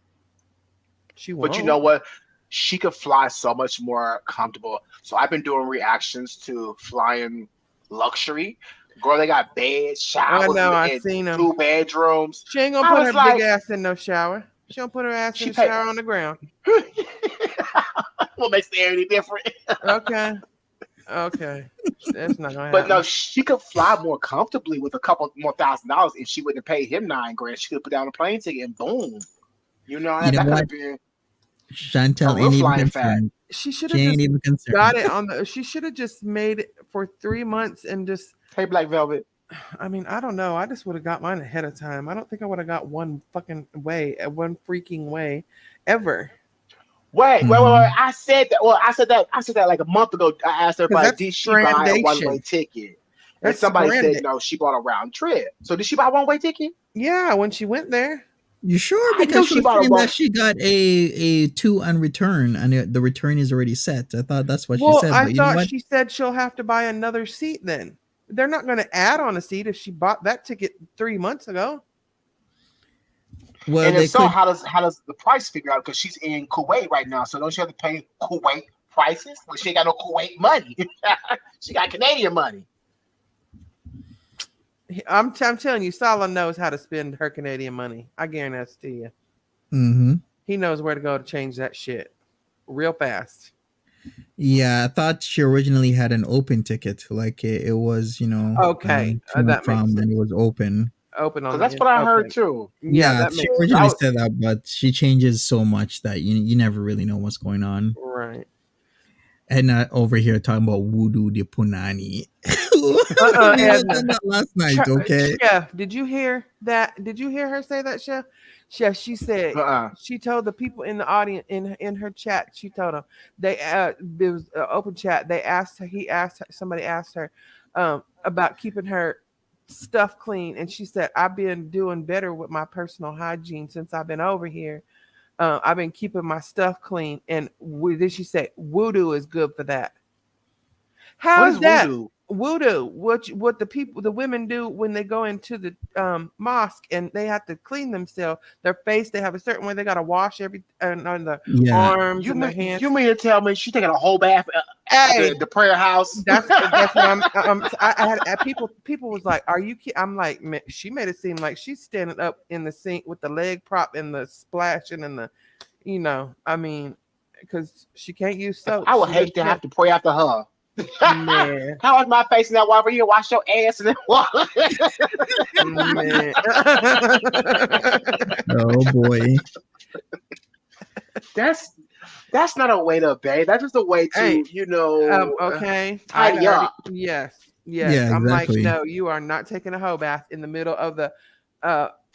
Speaker 3: She won't.
Speaker 4: But you know what? She could fly so much more comfortable. So I've been doing reactions to flying luxury. Girl, they got beds, showers,
Speaker 3: I know. I
Speaker 4: and
Speaker 3: seen them.
Speaker 4: 2 bedrooms.
Speaker 3: She ain't gonna
Speaker 4: I
Speaker 3: put her
Speaker 4: was like-
Speaker 3: big ass in no shower. She don't put her ass
Speaker 4: She
Speaker 3: in the
Speaker 4: pay-
Speaker 3: shower on the ground.
Speaker 4: What makes the air any different?
Speaker 3: Okay. Okay. That's not gonna happen.
Speaker 4: But no, she could fly more comfortably with a couple more $1,000 if she wouldn't have paid him $9,000. She could put down a plane ticket and boom. You know,
Speaker 2: You know
Speaker 4: that could
Speaker 2: what?
Speaker 4: have been.
Speaker 2: Chantel
Speaker 4: Oh, we're
Speaker 2: ain't even
Speaker 4: flying fat.
Speaker 2: concerned.
Speaker 3: she should
Speaker 2: She
Speaker 3: have
Speaker 2: ain't
Speaker 3: just
Speaker 2: even concerned.
Speaker 3: got it on the. She should have just made it for 3 months and just.
Speaker 4: Hey, Black Velvet.
Speaker 3: I mean, I don't know. I just would have got mine ahead of time. I don't think I would have got one freaking way, ever.
Speaker 4: Wait. I said that. Well, I said that like a month ago. I asked everybody,
Speaker 3: that's
Speaker 4: did she buy a
Speaker 3: strandation.
Speaker 4: one-way ticket? And
Speaker 3: That's
Speaker 4: somebody
Speaker 3: stranded.
Speaker 4: said no, she bought a round trip. So did she buy a one-way ticket?
Speaker 3: Yeah, when she went there.
Speaker 2: You sure?
Speaker 4: I know
Speaker 2: Because
Speaker 4: she
Speaker 2: she was
Speaker 4: bought a
Speaker 2: saying
Speaker 4: one-
Speaker 2: that she got a 2 on return, and the return is already set. I thought that's what
Speaker 3: Well,
Speaker 2: she said.
Speaker 3: I
Speaker 2: But you know
Speaker 3: thought
Speaker 2: what?
Speaker 3: she said she'll have to buy another seat then. They're not going to add on a seat if she bought that ticket 3 months ago.
Speaker 2: Well,
Speaker 4: And
Speaker 2: they
Speaker 4: if so,
Speaker 2: could.
Speaker 4: how does the price figure out? Because she's in Kuwait right now, so don't she have to pay Kuwait prices? Well, she ain't got no Kuwait money. She got Canadian money.
Speaker 3: I'm telling you, Salah knows how to spend her Canadian money. I guarantee to you.
Speaker 2: Mm-hmm.
Speaker 3: He knows where to go to change that shit real fast.
Speaker 2: Yeah, I thought she originally had an open ticket, like it was,
Speaker 3: Okay,
Speaker 2: to and
Speaker 3: that makes
Speaker 2: from, and
Speaker 3: sense.
Speaker 2: it was open.
Speaker 3: Open on
Speaker 4: Because
Speaker 3: the
Speaker 4: that's
Speaker 3: end.
Speaker 4: what I heard
Speaker 3: Okay.
Speaker 4: too.
Speaker 3: Yeah,
Speaker 2: Yeah,
Speaker 3: that
Speaker 2: she
Speaker 3: makes sense.
Speaker 2: originally said that, but she changes so much that you never really know what's going on.
Speaker 3: Right.
Speaker 2: And not over here talking about voodoo de punani. We was
Speaker 3: Edna.
Speaker 2: on that last night, okay?
Speaker 3: Chef, did you hear that? Did you hear her say that, Chef? Chef, she said
Speaker 4: Uh-uh.
Speaker 3: she told the people in the audience in her chat. She told them there was an open chat. They asked her. Somebody asked her about keeping her stuff clean, and she said, "I've been doing better with my personal hygiene since I've been over here. I've been keeping my stuff clean." And did she say voodoo is good for that?
Speaker 4: What
Speaker 3: How
Speaker 4: is
Speaker 3: is that
Speaker 4: voodoo?
Speaker 3: voodoo? What the women do when they go into the mosque and they have to clean themselves, their face, they have a certain way they got to wash every on the
Speaker 2: Yeah.
Speaker 3: arms
Speaker 4: You
Speaker 3: and their
Speaker 4: mean
Speaker 3: hands.
Speaker 4: you mean to tell me she taking a whole bath at
Speaker 3: Hey,
Speaker 4: the prayer house?
Speaker 3: that's what I had people was like, "Are you?" I'm like, she made it seem like she's standing up in the sink with the leg prop and the splashing and the, I mean, because she can't use soap.
Speaker 4: I would
Speaker 3: She
Speaker 4: hate to have to pray after her.
Speaker 3: man,
Speaker 4: How is my face in that water? You wash your ass in that water.
Speaker 3: man.
Speaker 2: Oh boy.
Speaker 4: that's that's not a way to bathe. That's just a way
Speaker 3: Hey,
Speaker 4: to,
Speaker 3: okay.
Speaker 4: tidy up.
Speaker 3: Yes.
Speaker 2: Yeah,
Speaker 3: I'm like,
Speaker 2: exactly.
Speaker 3: no, you are not taking a hoe bath in the middle of the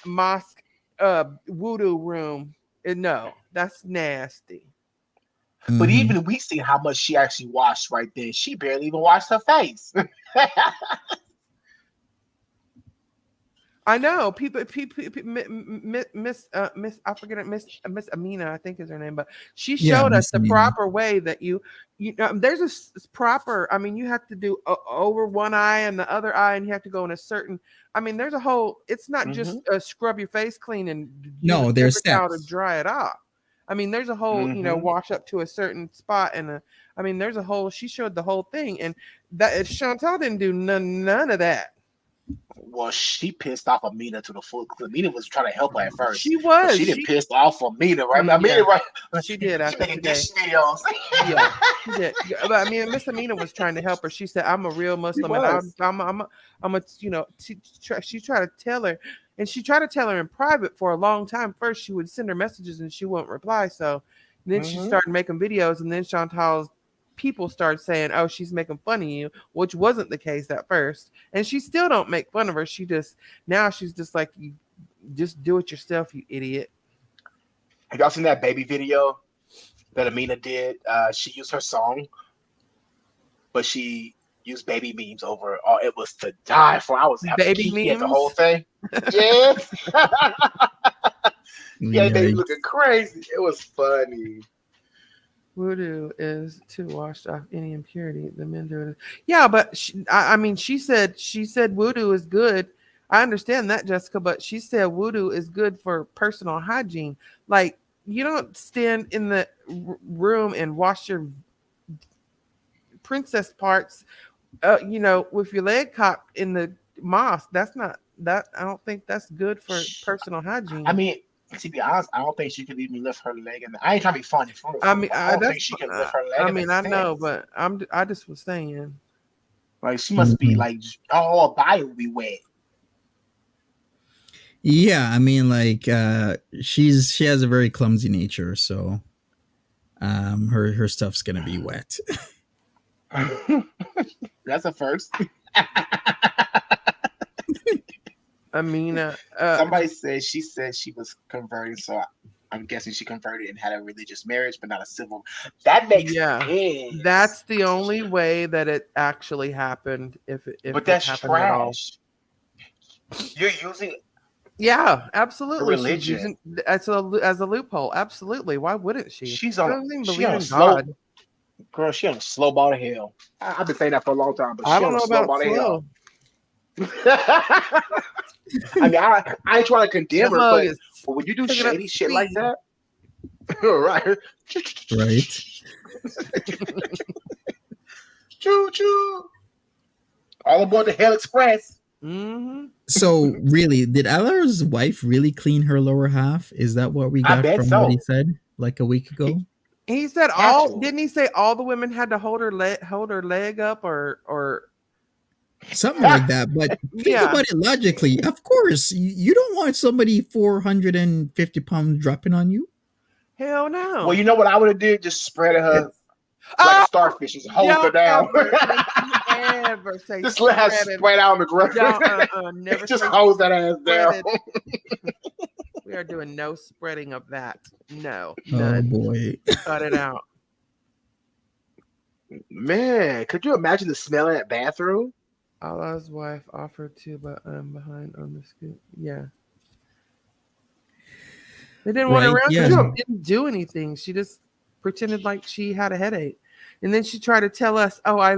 Speaker 3: mosque voodoo room. No, that's nasty.
Speaker 4: But
Speaker 2: Hmm.
Speaker 4: even we see how much she actually washed right there. She barely even washed her face.
Speaker 3: I know Miss I forget it Miss Amina I think is her name, but she
Speaker 2: Yeah,
Speaker 3: showed us
Speaker 2: Miss
Speaker 3: the
Speaker 2: Amina.
Speaker 3: proper way that there's proper. I mean, you have to do over one eye and the other eye, and you have to go in a certain. I mean, there's a whole. It's not just
Speaker 4: Hmm.
Speaker 3: scrub your face clean and use a
Speaker 2: No, there's
Speaker 3: paper towel to
Speaker 2: steps.
Speaker 3: dry it off. I mean, there's a whole,
Speaker 4: Hmm.
Speaker 3: wash up to a certain spot, I mean, there's a whole. She showed the whole thing, and that Chantal didn't do none of that.
Speaker 4: Well, she pissed off Amina to the full. Amina was trying to help her at first,
Speaker 3: She
Speaker 4: but
Speaker 3: was.
Speaker 4: she didn't piss off Amina, right?
Speaker 3: Yeah,
Speaker 4: Amina, right?
Speaker 3: she did
Speaker 4: She
Speaker 3: after
Speaker 4: making
Speaker 3: today.
Speaker 4: dish videos.
Speaker 3: Yeah, she did. Yeah, but I mean, Miss Amina was trying to help her. She said, "I'm a real
Speaker 4: She
Speaker 3: Muslim, and
Speaker 4: was.
Speaker 3: I'm a she tried to tell her, and she tried to tell her in private for a long time. First, she would send her messages, and she wouldn't reply. So then she
Speaker 4: Hmm.
Speaker 3: started making videos, and then Chantal's people started saying, "Oh, she's making fun of you," which wasn't the case at first. And she still don't make fun of her. She just now she's just like, "You just do it yourself, you idiot."
Speaker 4: Have y'all seen that baby video that Amina did? She used her song, but she used baby memes over it. Oh, it was to die for. I was having
Speaker 3: Baby
Speaker 4: Kiki at the whole
Speaker 3: memes.
Speaker 4: thing. Yes. Yeah, baby looking
Speaker 2: Yikes.
Speaker 4: crazy. It was funny.
Speaker 3: Voodoo is to wash off any impurity. The men do it. Yeah, but I mean, she said voodoo is good. I understand that, Jessica, but she said voodoo is good for personal hygiene. Like you don't stand in the room and wash your princess parts, with your leg cocked in the mosque. That's not that. I don't think that's good for personal
Speaker 4: I
Speaker 3: hygiene.
Speaker 4: mean, to be honest, I don't think she could even lift her leg in. I ain't trying to be funny,
Speaker 3: I mean,
Speaker 4: but I don't think
Speaker 3: that's.
Speaker 4: she can lift her leg
Speaker 3: I
Speaker 4: in the
Speaker 3: mean, I know,
Speaker 4: stance.
Speaker 3: but I just was saying.
Speaker 4: Like she must be
Speaker 2: Mhm.
Speaker 4: like all her body would be wet.
Speaker 2: Yeah, I mean, like, she has a very clumsy nature, so her stuff's gonna be wet.
Speaker 4: That's a first.
Speaker 3: Amina,
Speaker 4: Somebody said she was converting, so I'm guessing she converted and had a religious marriage, but not a civil. That makes
Speaker 3: yeah,
Speaker 4: sense.
Speaker 3: that's the only way that it actually happened, if
Speaker 4: But
Speaker 3: it
Speaker 4: that's
Speaker 3: happened at all.
Speaker 4: trash. You're using
Speaker 3: Yeah,
Speaker 4: a
Speaker 3: absolutely. She's
Speaker 4: religion.
Speaker 3: using as a loophole. Absolutely. Why wouldn't she? She doesn't even
Speaker 4: She
Speaker 3: believe
Speaker 4: on a
Speaker 3: in God.
Speaker 4: slow girl. She on a slow ball to hell. I've been saying that for a long time, but
Speaker 3: I
Speaker 4: she
Speaker 3: don't
Speaker 4: on a
Speaker 3: know
Speaker 4: slow
Speaker 3: about
Speaker 4: ball to hell.
Speaker 3: slow.
Speaker 4: I mean, I ain't trying to condemn
Speaker 3: That
Speaker 4: her,
Speaker 3: mug
Speaker 4: but
Speaker 3: is
Speaker 4: when you do
Speaker 3: picking up
Speaker 4: shady shit like
Speaker 3: speed.
Speaker 4: that, right?
Speaker 2: Right.
Speaker 4: Choo choo. All aboard the Hell Express.
Speaker 3: Hmm
Speaker 2: So really, did Alar's wife really clean her lower half? Is that what we
Speaker 4: I
Speaker 2: got
Speaker 4: bet
Speaker 2: from what he
Speaker 4: so.
Speaker 2: said like a week
Speaker 4: He
Speaker 2: ago?
Speaker 3: He said
Speaker 4: Natural.
Speaker 3: didn't he say all the women had to hold her leg up or
Speaker 2: Something like that. But think
Speaker 3: Yeah.
Speaker 2: about it logically. Of course, you don't want somebody 450 pounds dropping on you.
Speaker 3: hell no.
Speaker 4: Well, you know what I would have did? Just spread her like
Speaker 3: Oh,
Speaker 4: a starfish, just hold her
Speaker 3: don't
Speaker 4: down.
Speaker 3: ever say
Speaker 4: Just let her
Speaker 3: spread it.
Speaker 4: spread out on the ground.
Speaker 3: Never
Speaker 4: Just
Speaker 3: say
Speaker 4: hose that ass down.
Speaker 3: spread it. We are doing no spreading of that. No,
Speaker 2: Oh
Speaker 3: none.
Speaker 2: boy.
Speaker 3: Cut it out.
Speaker 4: Man, could you imagine the smell in that bathroom?
Speaker 3: Allah's wife offered to, but I'm behind on the scoop. Yeah. They didn't want her
Speaker 2: Right,
Speaker 3: around
Speaker 2: yeah.
Speaker 3: because she didn't do anything. She just pretended like she had a headache. And then she tried to tell us, oh, I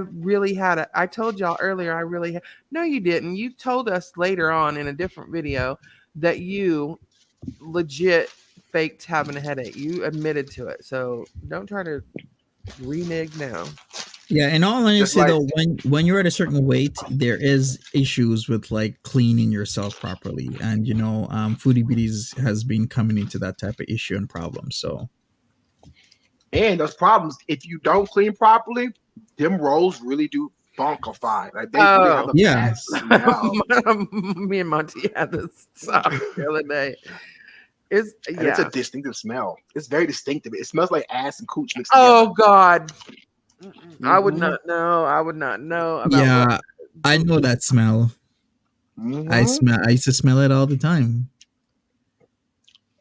Speaker 3: told y'all earlier, no, you didn't. You told us later on in a different video that you legit faked having a headache. You admitted to it. So don't try to renege now.
Speaker 2: Yeah, in all honesty,
Speaker 4: like-
Speaker 2: though, when you're at a certain weight, there is issues with like cleaning yourself properly, and Foodie Beauties has been coming into that type of issue and problem. So,
Speaker 4: And those problems, if you don't clean properly, them rolls really do funkify. Like they really have a bad smell.
Speaker 3: Me and Monty had this talk the other day. It's
Speaker 4: a distinctive smell. It's very distinctive. It smells like ass and cooch mixed together.
Speaker 3: Oh God. I would not know. I would not know about
Speaker 2: yeah, I know that smell.
Speaker 4: Mm-hmm.
Speaker 2: I used to smell it all the time.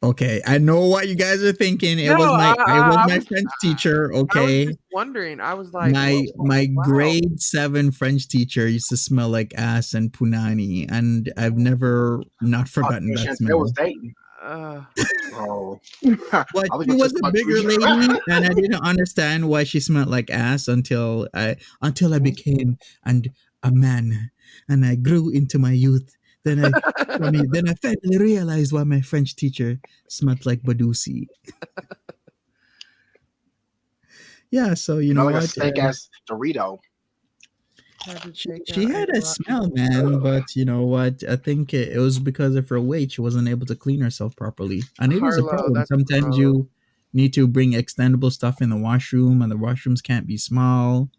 Speaker 2: Okay, I know what you guys are thinking. It was my French teacher. Okay,
Speaker 3: I was just wondering. I was like,
Speaker 2: my
Speaker 3: wow.
Speaker 2: grade 7 French teacher used to smell like ass and punani, and I've never not forgotten that
Speaker 4: It
Speaker 2: smell.
Speaker 4: was Dayton.
Speaker 2: But she was a bigger lady, and I didn't understand why she smelled like ass until I became a man, and I grew into my youth. Then I finally realized why my French teacher smelled like Badusi. Yeah, so you know
Speaker 4: like
Speaker 2: what?
Speaker 4: a stank ass Dorito.
Speaker 2: She had a smell, man, but you know what? I think it was because of her weight. She wasn't able to clean herself properly, and it is a problem. Sometimes you need to bring extendable stuff in the washroom, and the washrooms can't be small.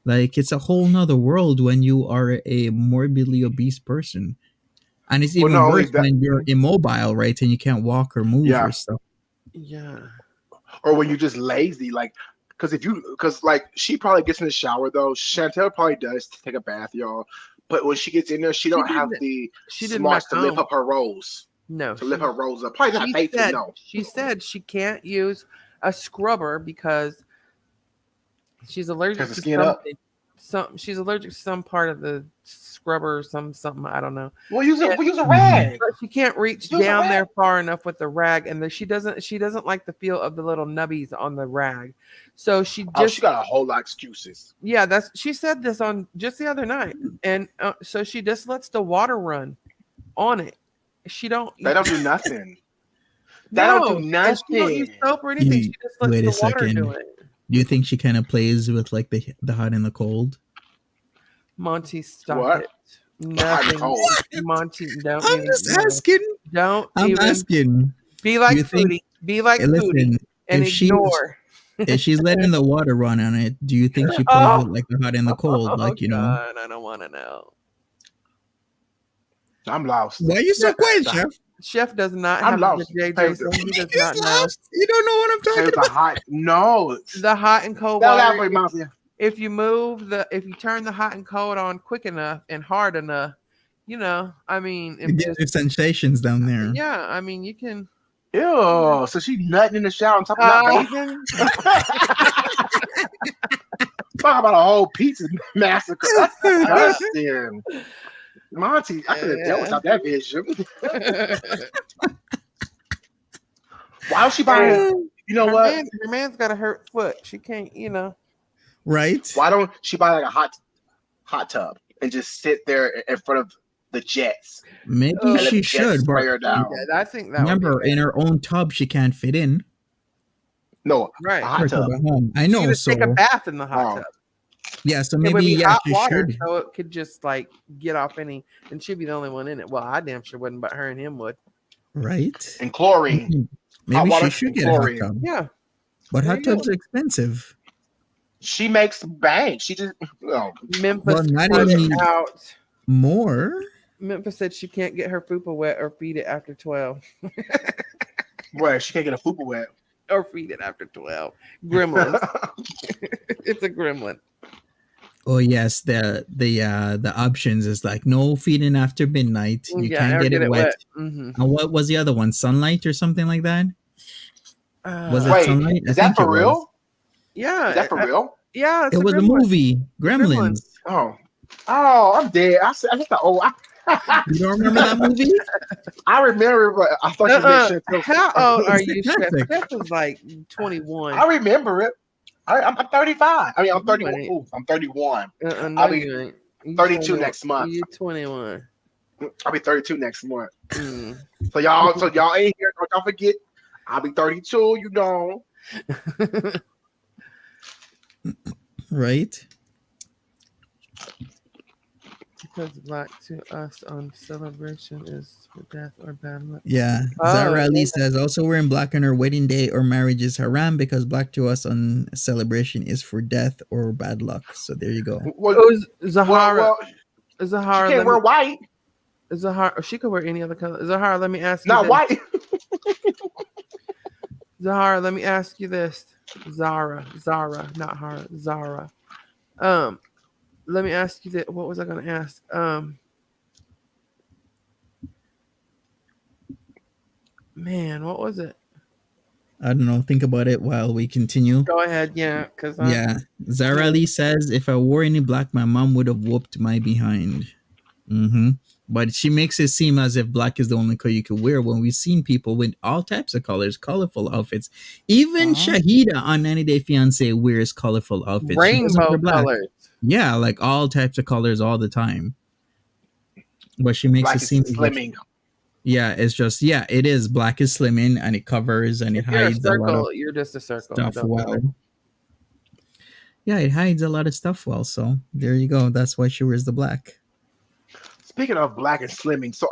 Speaker 2: Like, it's a whole nother world when you are a morbidly obese person, and it's even worse when you're immobile, right, and you can't walk or move or stuff.
Speaker 3: Yeah.
Speaker 4: Or when you're just lazy, like. Because she probably gets in the shower though. Chantel probably does to take a bath, y'all. But when she gets in there, she don't have the smarts to lift up her rolls.
Speaker 3: No,
Speaker 4: to lift her rolls up. Probably not faithful. No,
Speaker 3: she said she can't use a scrubber because she's allergic to something. She's allergic to some part of the scrubber, something I don't know.
Speaker 4: We use a rag.
Speaker 3: But she can't reach down there far enough with the rag, and she doesn't like the feel of the little nubbies on the rag. So she
Speaker 4: got a whole lot of excuses.
Speaker 3: Yeah, she said this on just the other night, and so she just lets the water run on it. They don't do
Speaker 4: nothing. They don't do nothing.
Speaker 3: She don't use soap or anything. She just lets the water do it.
Speaker 2: Do you think she kind of plays with like the hot and the cold?
Speaker 3: Monty, stop it. Nothing. Monty, don't.
Speaker 2: I'm just asking.
Speaker 3: I'm
Speaker 2: asking.
Speaker 3: Be like Foodie. Be like Foodie. And ignore.
Speaker 2: If she's letting the water run on it, do you think she plays with like the hot and the cold? Like, you know?
Speaker 3: God, I don't want to know.
Speaker 4: I'm lost.
Speaker 2: Why are you so quiet, Chef?
Speaker 3: Chef does not have the JJ, so he does not know.
Speaker 2: You don't know what I'm talking about.
Speaker 3: The hot and cold water. If you turn the hot and cold on quick enough and hard enough, I mean,
Speaker 2: it gives you sensations down there.
Speaker 3: Yeah, I mean, you can.
Speaker 4: Ew, so she nutting in the shower on top of that. Talk about a whole pizza massacre. That's disgusting. Monty, I could have dealt without that vision. Why was she buying? You know what?
Speaker 3: Her man's got a hurt foot. She can't,
Speaker 2: Right?
Speaker 4: Why don't she buy like a hot tub and just sit there in front of the jets?
Speaker 2: Maybe she should.
Speaker 4: Spray her down.
Speaker 3: Yeah, I think that.
Speaker 2: Remember, in her own tub, she can't fit in.
Speaker 4: No,
Speaker 3: right.
Speaker 4: A hot tub.
Speaker 2: I know. So
Speaker 3: take a bath in the hot tub.
Speaker 2: Yeah, so maybe
Speaker 3: hot
Speaker 2: she
Speaker 3: water,
Speaker 2: should.
Speaker 3: so it could just like get off and she'd be the only one in it. Well, I damn sure wouldn't, but her and him would.
Speaker 2: Right.
Speaker 4: And chlorine.
Speaker 2: Maybe she should get a hot tub.
Speaker 3: Yeah.
Speaker 2: But
Speaker 3: There
Speaker 2: hot
Speaker 3: you go.
Speaker 2: tubs are expensive.
Speaker 4: She makes bank. She just oh,
Speaker 3: Memphis
Speaker 2: Well, not
Speaker 3: cut it
Speaker 2: any
Speaker 3: out.
Speaker 2: more.
Speaker 3: Memphis said she can't get her fupa wet or feed it after 12.
Speaker 4: boy, she can't get a fupa wet.
Speaker 3: Or feed it after 12. Gremlins. It's a gremlin.
Speaker 2: Oh yes, the options is like no feeding after midnight. You
Speaker 3: Yeah,
Speaker 2: can't
Speaker 3: or
Speaker 2: get it wet.
Speaker 3: Mm-hmm.
Speaker 2: And what was the other one? Sunlight or something like that? Was it
Speaker 4: Wait,
Speaker 2: sunlight? I
Speaker 4: is that
Speaker 2: think
Speaker 4: for
Speaker 2: it was.
Speaker 4: real?
Speaker 3: Yeah.
Speaker 4: Is that for real?
Speaker 3: Yeah, it's
Speaker 2: It
Speaker 3: a
Speaker 2: was a
Speaker 3: gremlin.
Speaker 2: movie,
Speaker 3: Gremlins.
Speaker 2: Gremlins.
Speaker 4: Oh, I'm dead. I think the old.
Speaker 2: You don't remember that movie?
Speaker 4: I remember, but I thought you mentioned.
Speaker 3: How old are
Speaker 2: It's
Speaker 3: you,
Speaker 2: a
Speaker 3: Chef?
Speaker 2: classic.
Speaker 3: Chef was like 21.
Speaker 4: I remember it. I'm 35. I mean, I'm
Speaker 3: You
Speaker 4: 31.
Speaker 3: ain't.
Speaker 4: Ooh, I'm 31.
Speaker 3: No,
Speaker 4: I'll be
Speaker 3: you ain't. You
Speaker 4: 32
Speaker 3: 21.
Speaker 4: next month.
Speaker 3: You 21.
Speaker 4: I'll be 32 next month.
Speaker 3: Mm.
Speaker 4: So y'all ain't here. Don't forget. I'll be 32. You know.
Speaker 2: Right?
Speaker 3: Because black to us on celebration is for death or bad luck.
Speaker 2: Yeah.
Speaker 3: Oh,
Speaker 2: Zara Ali
Speaker 3: yeah.
Speaker 2: says also wearing black on her wedding day or marriage is haram because black to us on celebration is for death or bad luck. So there you go.
Speaker 4: Well,
Speaker 3: Oh, Zahara.
Speaker 4: she
Speaker 3: Zahara.
Speaker 4: can't wear white.
Speaker 3: Zahara. She could wear any other color. Zahara, let me ask you.
Speaker 4: Not
Speaker 3: this.
Speaker 4: white.
Speaker 3: Zahara, let me ask you this. Zara, not Hara. Zara. Let me ask you that. What was I going to ask? Man, what was it?
Speaker 2: I don't know. Think about it while we continue.
Speaker 3: Go ahead, yeah, because
Speaker 2: Yeah. Zara Ali says if I wore any black, my mom would have whooped my behind. But she makes it seem as if black is the only color you could wear when we've seen people with all types of colors, colorful outfits. Even Shahida on 90 Day Fiance wears colorful outfits. She doesn't
Speaker 3: rainbow
Speaker 2: wear black.
Speaker 3: colors.
Speaker 2: Yeah, like all types of colors all the time. But she makes
Speaker 4: Black
Speaker 2: it
Speaker 4: is
Speaker 2: seem
Speaker 4: slimming.
Speaker 2: yeah, it's just it is black is slimming and it covers and it
Speaker 3: If you're a
Speaker 2: hides a lot of
Speaker 3: circle, you're just a circle.
Speaker 2: stuff
Speaker 3: Don't
Speaker 2: well.
Speaker 3: matter.
Speaker 2: Yeah, it hides a lot of stuff well. So there you go. That's why she wears the black.
Speaker 4: Speaking of black and slimming, so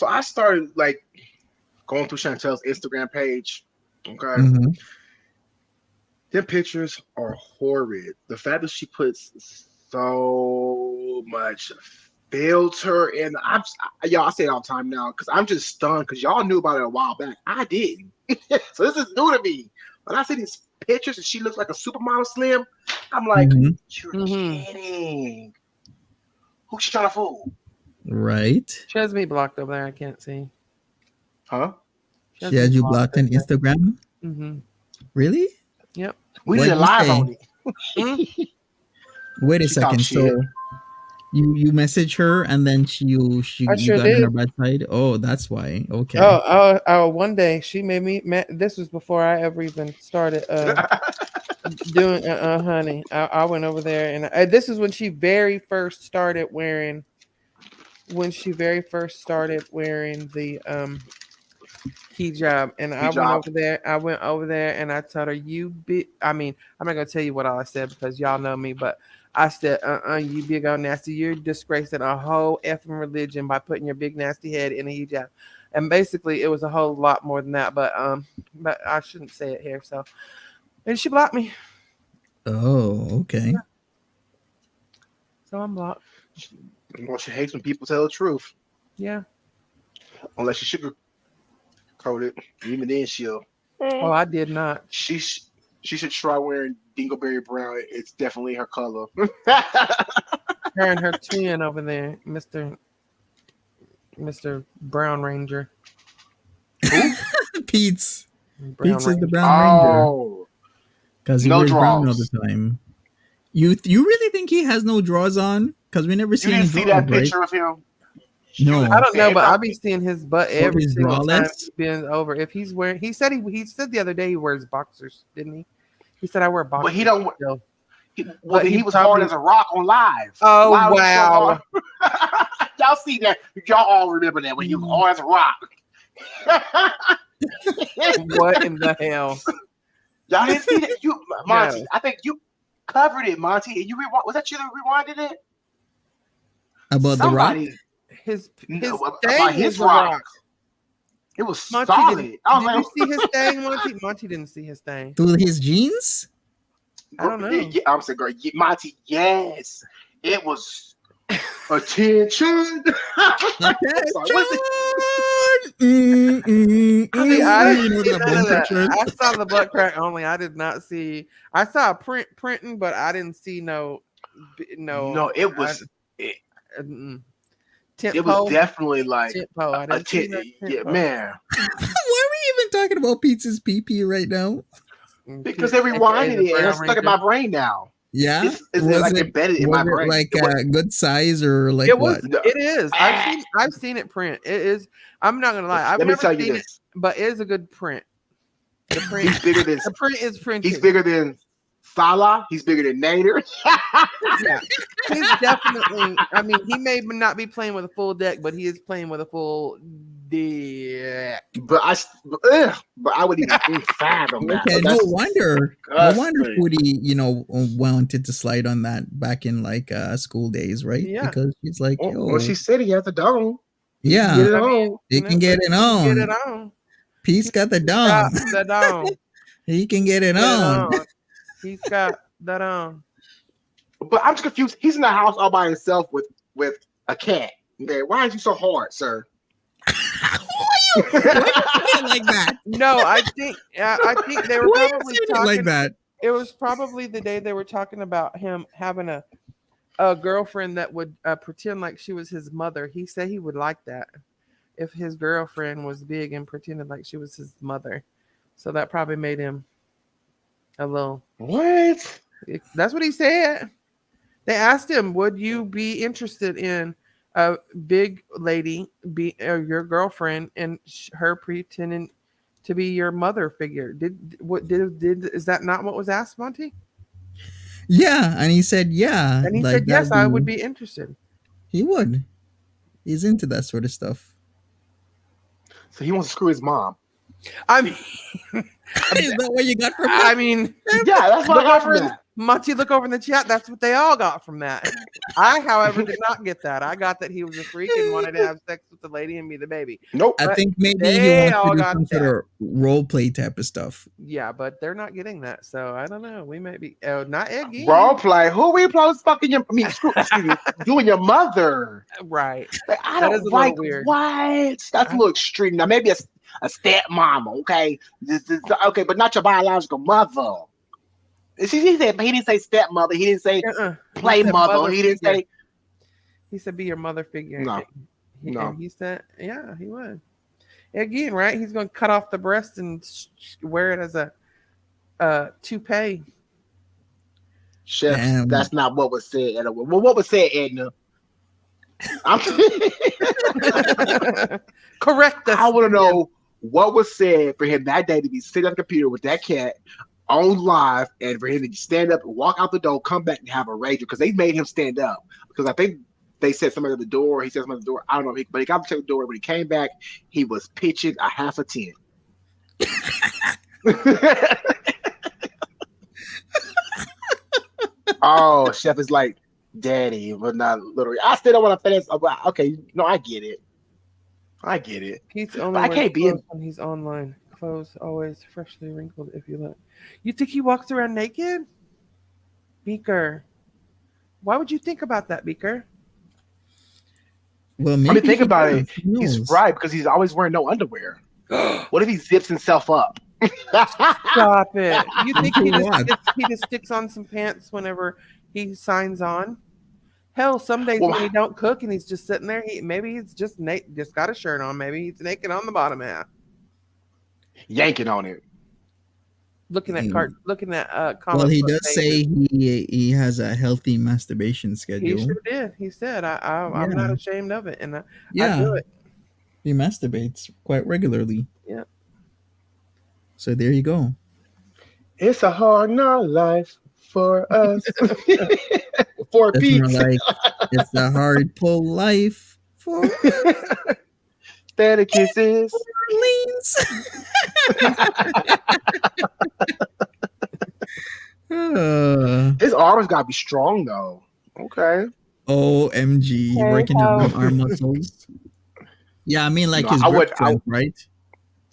Speaker 4: I started like going through Chantel's Instagram page. Okay. Their pictures are horrid. The fact that she puts so much filter in, y'all, I say it all the time now because I'm just stunned because y'all knew about it a while back. I didn't. So this is new to me. When I see these pictures and she looks like a supermodel slim, I'm like, you're kidding. Who's she trying to fool?
Speaker 2: Right.
Speaker 3: She has me blocked over there. I can't see.
Speaker 4: Huh?
Speaker 2: She had you blocked on Instagram? Really?
Speaker 3: Yep.
Speaker 4: We did a live on
Speaker 3: it.
Speaker 2: Wait a second. So you message her and then you got on her bad side? Oh, that's why. Okay.
Speaker 3: Oh, one day she made me this was before I ever even started doing honey. I went over there and this is when she very first started wearing the hijab, and I went over there and I told her, I'm not gonna tell you what all I said because y'all know me, but I said, you big old nasty, you're disgracing a whole effing religion by putting your big nasty head in a hijab. And basically it was a whole lot more than that, but I shouldn't say it here. So, and she blocked me.
Speaker 2: Oh, okay.
Speaker 3: Yeah. So I'm blocked.
Speaker 4: Well, she hates when people tell the truth.
Speaker 3: Yeah.
Speaker 4: Unless you sugarcoat it. Even then she'll.
Speaker 3: Oh, I did not.
Speaker 4: She should try wearing Dingleberry Brown. It's definitely her color.
Speaker 3: Her and her twin over there, Mr. Brown Ranger.
Speaker 2: Who? Pete's. Pete's is the Brown Ranger. Because he wears brown all the time. You really think he has no drawers on? Because we never seen him.
Speaker 4: You didn't see that picture of him?
Speaker 2: No,
Speaker 3: I don't know, but I'll be seeing his butt every single time
Speaker 2: braless?
Speaker 3: he bends over. If he's wearing, he said the other day he wears boxers, didn't he? He said I wear boxers.
Speaker 4: But he don't.
Speaker 3: Still.
Speaker 4: He was hard as a rock on live.
Speaker 3: Oh wow!
Speaker 4: Y'all see that? Y'all all remember that when he was hard as a rock.
Speaker 3: What in the hell?
Speaker 4: Y'all didn't see that? Monty,
Speaker 3: No.
Speaker 4: I think you covered it, Monty. And was that you that rewinded it?
Speaker 2: About the rock?
Speaker 3: His
Speaker 4: about
Speaker 3: thing
Speaker 4: his
Speaker 3: is a rock.
Speaker 4: It was
Speaker 3: Monty
Speaker 4: solid.
Speaker 3: did
Speaker 4: I was
Speaker 3: you
Speaker 4: like,
Speaker 3: see his thing, Monty? Monty didn't see his thing.
Speaker 2: Through his jeans?
Speaker 3: I don't know.
Speaker 4: Yeah, I'm saying, girl, Monty, yes. It was attention. I'm sorry, what's it?
Speaker 3: See, I didn't see
Speaker 2: that
Speaker 3: none of
Speaker 2: bumper
Speaker 3: that.
Speaker 2: shirt?
Speaker 3: I saw the butt crack only. I did not see. I saw a printing, but I didn't see no.
Speaker 4: No, it was. It was definitely like
Speaker 3: tempo. I didn't see no
Speaker 4: yeah,
Speaker 3: tempo.
Speaker 4: man.
Speaker 2: Why are we even talking about Pizza's PP right now?
Speaker 4: Because they rewinded it and it's stuck in my brain now.
Speaker 2: Yeah,
Speaker 4: It's like embedded in my brain.
Speaker 2: Like a good size or like
Speaker 3: It was.
Speaker 2: what?
Speaker 3: It is. I've seen it print. It is. I'm not gonna lie. I've
Speaker 4: Let me
Speaker 3: never
Speaker 4: tell you
Speaker 3: seen it,
Speaker 4: this.
Speaker 3: but it is a good print. The print.
Speaker 4: He's bigger than
Speaker 3: The print is printed.
Speaker 4: he's bigger than Salah. He's bigger than Nader.
Speaker 3: Yeah. He's definitely. I mean, he may not be playing with a full deck, but he is playing with a full deck.
Speaker 4: But I wouldn't even fathom that.
Speaker 2: Okay, no wonder
Speaker 4: disgusting.
Speaker 2: Foodie, wanted to slide on that back in like school days, right?
Speaker 3: Yeah.
Speaker 2: Because she's like,
Speaker 4: Well, she said he has a dome.
Speaker 2: yeah,
Speaker 4: Get it
Speaker 3: I
Speaker 4: on.
Speaker 3: mean,
Speaker 2: he can get it on.
Speaker 3: Get it on.
Speaker 2: Pete's got the
Speaker 3: Got
Speaker 2: dome.
Speaker 3: the dome.
Speaker 2: He can get it
Speaker 3: Get it
Speaker 2: on.
Speaker 3: on. He's got that on.
Speaker 4: But I'm just confused. He's in the house all by himself with a cat. Okay, why are you so hard, sir?
Speaker 2: Why you saying it like that?
Speaker 3: No, I think they were
Speaker 2: Why you
Speaker 3: probably
Speaker 2: saying it
Speaker 3: talking
Speaker 2: like that?
Speaker 3: It was probably the day they were talking about him having a girlfriend that would pretend like she was his mother. He said he would like that if his girlfriend was big and pretended like she was his mother. So that probably made him a little.
Speaker 4: What?
Speaker 3: That's what he said. They asked him, "Would you be interested in a big lady be your girlfriend and her pretending to be your mother figure?" Is that not what was asked, Monty?
Speaker 2: Yeah, and he said, yeah.
Speaker 3: And he
Speaker 2: like,
Speaker 3: said, yes,
Speaker 2: that'd
Speaker 3: I would be interested.
Speaker 2: He would. He's into that sort of stuff.
Speaker 4: So he wants to screw his mom.
Speaker 3: I mean,
Speaker 2: Is that what you got from that?
Speaker 3: I mean,
Speaker 4: Yeah, that's what I got from that.
Speaker 3: Monty, look over in the chat. That's what they all got from that. I, however, did not get that. I got that he was a freak and wanted to have sex with the lady and be the baby.
Speaker 4: Nope.
Speaker 2: I think maybe
Speaker 3: they
Speaker 2: he
Speaker 3: all
Speaker 2: wants to do
Speaker 3: got
Speaker 2: some sort of role play type of stuff.
Speaker 3: Yeah, but they're not getting that. So I don't know. We might be not again.
Speaker 4: Role play. Who we close fucking your? I mean, excuse me, doing your mother.
Speaker 3: Right.
Speaker 4: Like, I
Speaker 3: That
Speaker 4: don't
Speaker 3: is a little
Speaker 4: like
Speaker 3: weird.
Speaker 4: what. That's a little extreme. Now maybe a stepmama, okay? Okay, but not your biological mother. He said, but he didn't say stepmother. He didn't say play
Speaker 3: He said
Speaker 4: mother. He didn't
Speaker 3: figure.
Speaker 4: say.
Speaker 3: He said, "Be your mother figure."
Speaker 4: No.
Speaker 3: And
Speaker 4: No.
Speaker 3: he said, "Yeah, he would." Again, right? He's going to cut off the breast and wear it as a toupee.
Speaker 4: Chef,
Speaker 2: Damn.
Speaker 4: that's not what was said. Edna. Well, what was said, Edna?
Speaker 3: Correct us.
Speaker 4: I want to know what was said for him that day to be sitting on the computer with that cat on live, and for him to stand up and walk out the door, come back and have a rager because they made him stand up. Because I think they said somebody at the door. He said somebody at the door. I don't know, but he got to the door. When he came back, he was pitching a half a 10. Oh, Chef is like, daddy, but not literally. I still don't want to finish. Okay, no, I get it. I get it.
Speaker 3: He's only
Speaker 4: But I can't be in.
Speaker 3: when he's online. Clothes always freshly wrinkled. If you look, you think he walks around naked? Beaker, why would you think about that, Beaker?
Speaker 2: Well,
Speaker 4: I mean,
Speaker 2: maybe
Speaker 4: think about it.
Speaker 2: Who
Speaker 4: He's
Speaker 2: knows?
Speaker 4: right because he's always wearing no underwear. What if he zips himself up?
Speaker 3: Stop it. You think he
Speaker 2: What?
Speaker 3: just sticks on some pants whenever he signs on? Hell, some days
Speaker 4: Well,
Speaker 3: when he don't cook and he's just sitting there, maybe he's just got a shirt on. Maybe he's naked on the bottom half,
Speaker 4: Yanking on it.
Speaker 3: looking at
Speaker 2: Well,
Speaker 3: comic
Speaker 2: he
Speaker 3: book
Speaker 2: does
Speaker 3: pages.
Speaker 2: say he has a healthy masturbation
Speaker 3: He
Speaker 2: schedule.
Speaker 3: sure did. He said, I'm not
Speaker 2: Yeah.
Speaker 3: ashamed of it, and I
Speaker 2: Yeah,
Speaker 3: do it.
Speaker 2: he masturbates quite regularly.
Speaker 3: Yeah.
Speaker 2: So there you go.
Speaker 4: It's a hard knock life for us. For
Speaker 2: That's
Speaker 4: Pete.
Speaker 2: more like it's a hard pull life for
Speaker 4: Static kisses.
Speaker 2: Orleans.
Speaker 4: His arms gotta be strong though. Okay.
Speaker 2: OMG,
Speaker 3: Hey,
Speaker 2: working
Speaker 3: how-
Speaker 2: on arm muscles. Yeah, I mean like
Speaker 4: No,
Speaker 2: his
Speaker 4: I
Speaker 2: grip
Speaker 4: would-
Speaker 2: strength, right?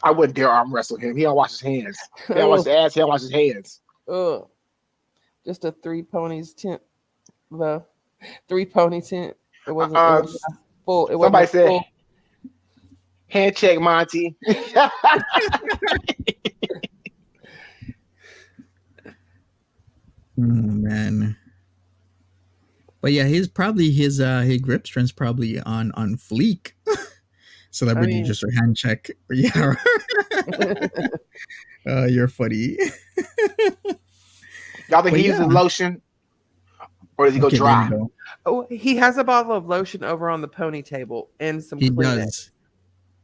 Speaker 4: I wouldn't dare arm wrestle him. He don't wash his hands. He don't wash his ass. He don't wash his hands.
Speaker 3: Ugh. Just a three ponies tent. The three pony tent. It wasn't full. It
Speaker 4: Somebody
Speaker 3: wasn't
Speaker 4: said,
Speaker 3: full.
Speaker 4: hand check, Monty.
Speaker 2: Man. But yeah, his grip strength's probably on fleek. Celebrity just a hand check. Yeah. You're funny.
Speaker 4: Y'all think he uses lotion? Or does he go dry?
Speaker 2: Go.
Speaker 3: Oh, he has a bottle of lotion over on the pony table and some
Speaker 2: He
Speaker 3: Kleenex.
Speaker 2: does.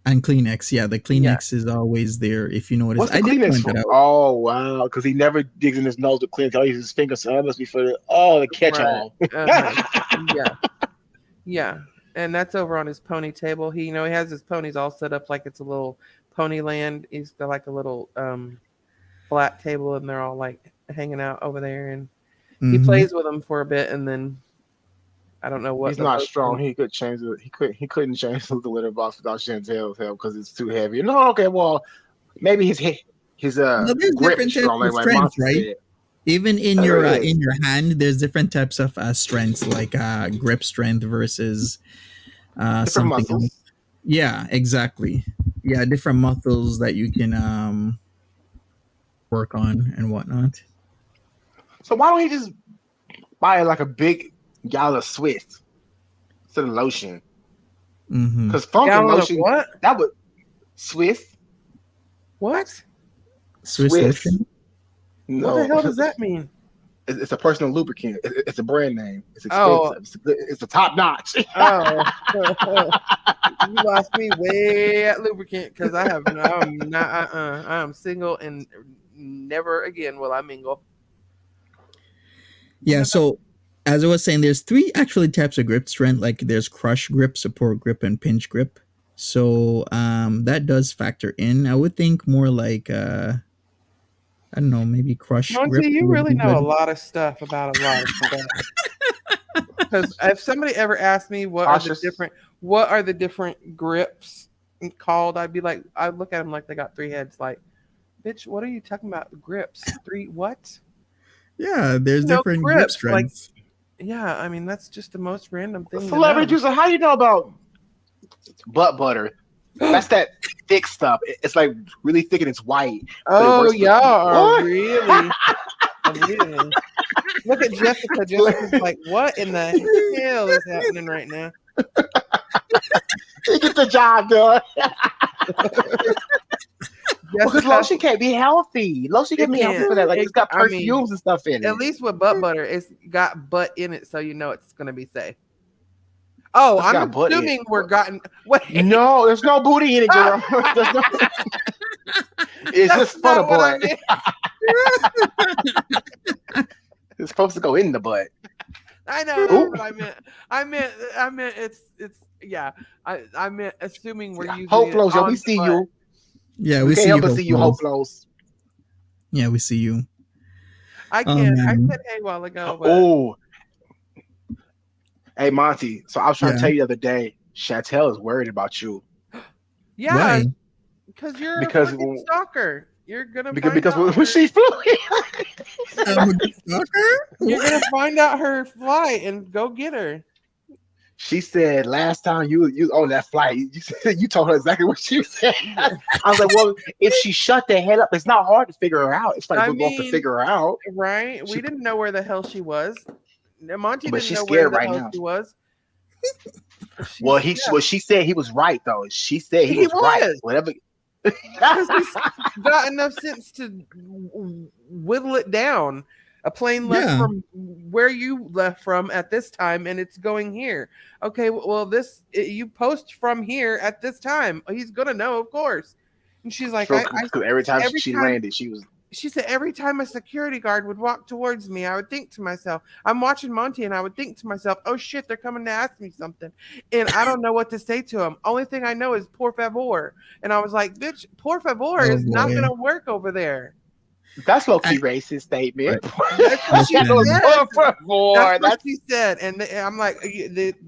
Speaker 2: And Kleenex, yeah, the Kleenex is always there. If you notice,
Speaker 4: What's the
Speaker 2: I did
Speaker 4: Kleenex
Speaker 2: point
Speaker 4: for?
Speaker 2: that out.
Speaker 4: Oh wow, because he never digs in his nose with Kleenex. He uses his fingers, so that must be for the catch-all.
Speaker 3: Yeah, yeah, and that's over on his pony table. He has his ponies all set up like it's a little pony land. He's got like a little flat table, and they're all like hanging out over there, and he plays with them for a bit, and then. I don't know what.
Speaker 4: He's not strong. He could change it. He couldn't change the litter box without Chantel's help because it's too heavy. No, okay, well, maybe his grip is strong, like
Speaker 2: strengths,
Speaker 4: Monty
Speaker 2: right?
Speaker 4: said.
Speaker 2: Even in your hand, there's different types of strengths, like grip strength versus something
Speaker 4: muscles.
Speaker 2: else. Yeah, exactly. Yeah, different muscles that you can work on and whatnot.
Speaker 4: So why don't he just buy like a big gallon of Swiss instead of lotion? Because Funkin' lotion,
Speaker 3: what?
Speaker 4: that would Swiss.
Speaker 3: What?
Speaker 2: Swiss lotion?
Speaker 4: No.
Speaker 3: What the hell does that mean?
Speaker 4: It's a personal lubricant. It's a brand name. It's expensive. It's a top notch.
Speaker 3: Oh, you lost me way at lubricant because I am single and never again will I mingle.
Speaker 2: Yeah. So as I was saying, there's 3 actually types of grip strength. Like there's crush grip, support grip, and pinch grip. So that does factor in. I would think more like I don't know, maybe crush
Speaker 3: Monty,
Speaker 2: grip.
Speaker 3: you really know a lot of stuff about a lot of stuff. Because if somebody ever asked me what are the different grips called, I'd look at them like they got 3 heads. Like, bitch, what are you talking about? Grips? 3 what?
Speaker 2: Yeah, there's different grip strengths.
Speaker 3: Yeah, I mean that's just the most random thing.
Speaker 4: Celebrity juicer, how do you know about butt butter? That's that thick stuff. It's like really thick and it's white.
Speaker 3: Oh, y'all are really. Look at Jessica. Jessica's like, what in the hell is happening right now?
Speaker 4: Get the job done. Because lotion can't be healthy. Lotion can't be healthy for that. Like it's got perfumes and stuff in it.
Speaker 3: At least with butt butter, it's got butt in it, so you know it's gonna be safe. Oh, I'm assuming we're gotten. Wait.
Speaker 4: No, there's no booty in it, girl. It's just for the butt. It's supposed to go in the butt.
Speaker 3: I know that's what I meant. I meant it's yeah. I meant assuming we're using
Speaker 4: Hope flows, yo, we see you.
Speaker 2: Yeah, we
Speaker 4: can't
Speaker 2: see
Speaker 4: help
Speaker 2: you.
Speaker 4: But see you, Hope flows.
Speaker 2: Yeah, we see you.
Speaker 3: I can't. I said hey a while ago. But...
Speaker 4: Oh. Hey Monty, so I was trying to tell you the other day, Chantel is worried about you.
Speaker 3: Yeah, because you're a fucking stalker. You're gonna
Speaker 4: because when she flew,
Speaker 2: I'm a stalker.
Speaker 3: You're gonna find out her flight and go get her.
Speaker 4: She said last time you on that flight, you told her exactly what she said. I was like, well, if she shut the head up, it's not hard to figure her out. It's like we're going to figure her out,
Speaker 3: right? We didn't know where the hell she was. Monty
Speaker 4: but
Speaker 3: didn't
Speaker 4: she's
Speaker 3: know
Speaker 4: scared
Speaker 3: where the
Speaker 4: right
Speaker 3: hell
Speaker 4: now.
Speaker 3: she was.
Speaker 4: Well, she said he was right though. She said he was right. Whatever.
Speaker 3: Because he's got enough sense to whittle it down. A plane left from where you left from at this time, and it's going here. Okay, well, you post from here at this time. He's gonna know, of course. And she's like,
Speaker 4: every time she landed,
Speaker 3: she said every time a security guard would walk towards me, I would think to myself, I'm watching Monty, and I would think to myself, oh shit, they're coming to ask me something, and I don't know what to say to them. Only thing I know is por favor, and I was like, bitch, por favor is not gonna work over there.
Speaker 4: That's low-key racist statement.
Speaker 3: That's what she said. That's what she said. And I'm like,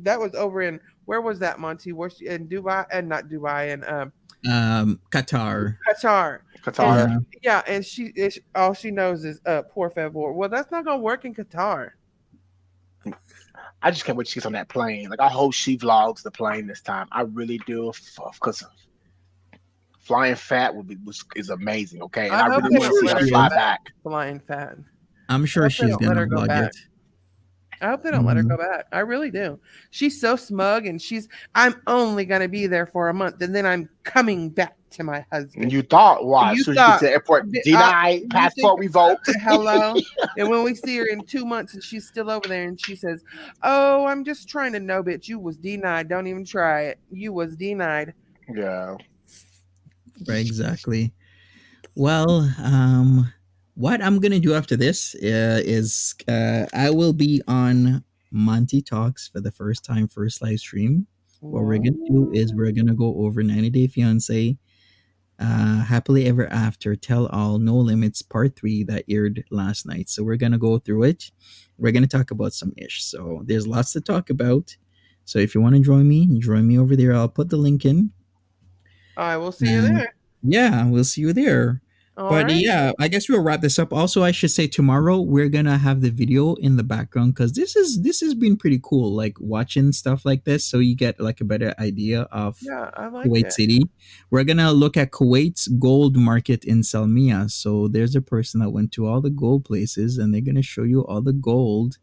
Speaker 3: that was over in, where was that, Monty? Where she in Dubai? And not Dubai, and
Speaker 2: Qatar.
Speaker 3: Qatar.
Speaker 4: Qatar.
Speaker 3: And and all she knows is por favor. Well, that's not gonna work in Qatar.
Speaker 4: I just can't wait to see on that plane. Like I hope she vlogs the plane this time. I really do, because flying fat is amazing. Okay, and
Speaker 3: I
Speaker 4: I
Speaker 3: hope
Speaker 4: really
Speaker 3: they
Speaker 4: want to
Speaker 3: don't
Speaker 4: see
Speaker 3: let
Speaker 4: her
Speaker 3: her
Speaker 4: fly
Speaker 3: go
Speaker 4: back.
Speaker 3: Flying fat.
Speaker 2: I'm sure
Speaker 3: hope they
Speaker 2: she's
Speaker 3: don't let
Speaker 2: gonna
Speaker 3: her go
Speaker 2: vlog
Speaker 3: back.
Speaker 2: it.
Speaker 3: I hope they don't let her
Speaker 2: Mhm.
Speaker 3: go back. I really do. She's so smug, and I'm only gonna be there for a month, and then I'm coming back to my
Speaker 4: And
Speaker 3: husband.
Speaker 4: you thought, why? As
Speaker 3: You
Speaker 4: soon as you get
Speaker 3: thought
Speaker 4: to the airport, denied,
Speaker 3: you think
Speaker 4: passport revoked.
Speaker 3: hello? And when we see her in 2 months and she's still over there and she says, "Oh, I'm just trying to know, bitch, you was denied. Don't even try it. You was denied."
Speaker 4: Yeah.
Speaker 2: Right, exactly. Well, what I'm gonna do after this is I will be on Monty Talks for the first time, first live stream. What we're gonna do is we're gonna go over 90 Day Fiance, Happily Ever After, Tell All, No Limits, Part 3 that aired last night. So we're gonna go through it. We're gonna talk about some ish. So there's lots to talk about. So if you want to join me over there. I'll put the link in.
Speaker 3: I will see you
Speaker 2: And
Speaker 3: there.
Speaker 2: yeah, we'll see you there.
Speaker 3: All
Speaker 2: But
Speaker 3: right.
Speaker 2: yeah, I guess we'll wrap this up. Also, I should say tomorrow we're gonna have the video in the background because this has been pretty cool. Like watching stuff like this, so you get like a better idea of
Speaker 3: Yeah, I like
Speaker 2: Kuwait
Speaker 3: it.
Speaker 2: City. We're gonna look at Kuwait's gold market in Salmiya. So there's a person that went to all the gold places, and they're gonna show you all the gold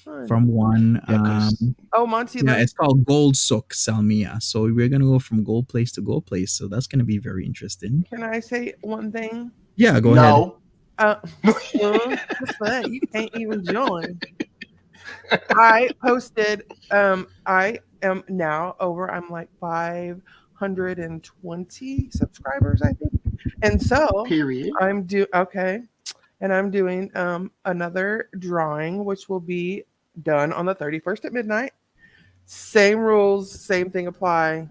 Speaker 3: Fun.
Speaker 2: from one.
Speaker 4: Yeah, 'cause
Speaker 3: Oh, Monty,
Speaker 2: Yeah, it's called Gold Souk Salmiya. So we're gonna go from gold place to gold place. So that's gonna be very interesting.
Speaker 3: can I say one thing?
Speaker 2: Yeah, go ahead.
Speaker 4: no.
Speaker 3: What's that? You can't even join. I posted. I am now over. I'm like 520 subscribers, I think, and so
Speaker 4: Period.
Speaker 3: I'm doing another drawing, which will be done on the 31st at midnight. Same rules, same thing apply.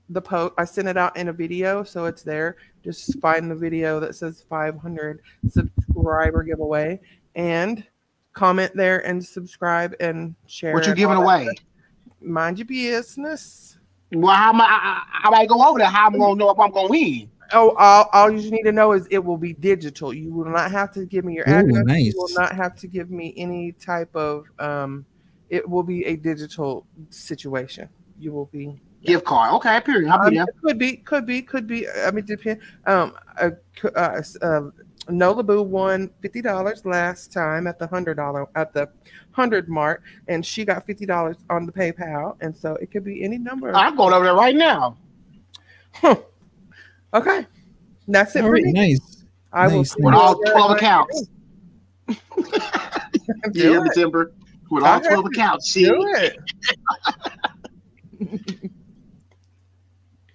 Speaker 3: The post, I sent it out in a video, so it's there. Just find the video that says 500 subscriber giveaway and comment there and subscribe and share.
Speaker 4: What you
Speaker 3: and all
Speaker 4: giving
Speaker 3: that
Speaker 4: away?
Speaker 3: stuff. Mind your business.
Speaker 4: Well, how am I go over there? How I'm gonna know if I'm gonna win?
Speaker 3: Oh, all you need to know is it will be digital. You will not have to give me your
Speaker 2: Ooh,
Speaker 3: address.
Speaker 2: nice.
Speaker 3: You will not have to give me any type of it will be a digital situation. You will be
Speaker 4: Gift card. Okay, period. I'll be there.
Speaker 3: could be. I mean, depend. Nola Boo won $50 last time at the $100 mark, and she got $50 on the PayPal, and so it could be any number.
Speaker 4: I'm going over there right now.
Speaker 3: Okay, that's it
Speaker 2: All
Speaker 3: for
Speaker 2: right,
Speaker 3: me.
Speaker 2: nice.
Speaker 3: I will
Speaker 2: Nice,
Speaker 3: see
Speaker 4: With
Speaker 3: you
Speaker 4: all
Speaker 3: over there
Speaker 4: 12
Speaker 3: on
Speaker 4: accounts.
Speaker 3: Do
Speaker 4: You hear me,
Speaker 3: it.
Speaker 4: Timber? With all
Speaker 3: Okay.
Speaker 4: 12 accounts. See,
Speaker 3: Do it.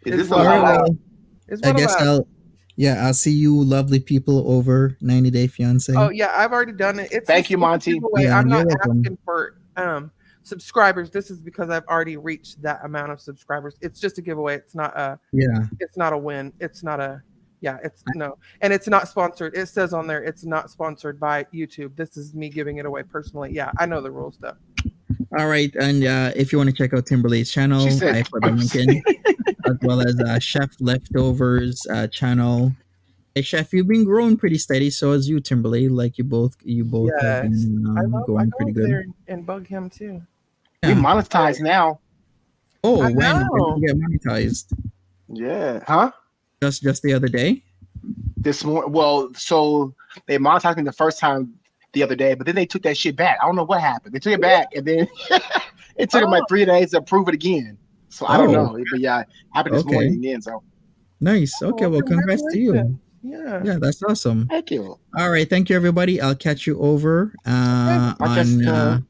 Speaker 4: is this
Speaker 3: It's
Speaker 4: a
Speaker 2: All right,
Speaker 4: lot?
Speaker 2: well,
Speaker 3: It's
Speaker 2: I
Speaker 3: what
Speaker 2: guess
Speaker 3: about?
Speaker 2: I'll see you lovely people over 90 Day Fiance.
Speaker 3: Oh yeah, I've already done it. It's
Speaker 4: Thank you,
Speaker 3: it's a
Speaker 4: Monty.
Speaker 3: giveaway.
Speaker 2: Yeah,
Speaker 3: I'm
Speaker 2: you're
Speaker 3: not
Speaker 2: welcome.
Speaker 3: asking for subscribers. This is because I've already reached that amount of subscribers. It's just a giveaway. It's not a
Speaker 2: Yeah.
Speaker 3: win. It's not a it's no. And it's not sponsored. It says on there it's not sponsored by YouTube. This is me giving it away personally. Yeah, I know the rules though.
Speaker 2: All right, and if you want to check out Timberlake's channel,
Speaker 4: She said,
Speaker 2: I put the link in, as well as Chef Leftovers channel. Hey, Chef, you've been growing pretty steady. So as you, Timberlake. Like you both have
Speaker 3: Yes.
Speaker 2: been
Speaker 3: I
Speaker 2: going
Speaker 3: go
Speaker 2: pretty
Speaker 3: over
Speaker 2: good.
Speaker 3: there and bug him too.
Speaker 4: we
Speaker 2: Yeah.
Speaker 4: monetize now.
Speaker 2: Oh,
Speaker 3: I
Speaker 2: when did
Speaker 3: know.
Speaker 2: you get monetized?
Speaker 4: Yeah. Huh?
Speaker 2: Just the other day.
Speaker 4: This morning. Well, so they monetized me the first time the other day, but then they took that shit back. I don't know what happened. They took it back, and then it took them like 3 days to approve it again. So I don't
Speaker 2: Oh.
Speaker 4: know. But yeah, it happened this
Speaker 2: Okay.
Speaker 4: morning again. So
Speaker 2: Nice. Okay. Well, congrats to you.
Speaker 3: Congratulations. Yeah.
Speaker 2: Yeah, that's awesome.
Speaker 4: thank you.
Speaker 2: All right. Thank you, everybody. I'll catch you over
Speaker 4: Bye,
Speaker 2: on
Speaker 4: Jessica.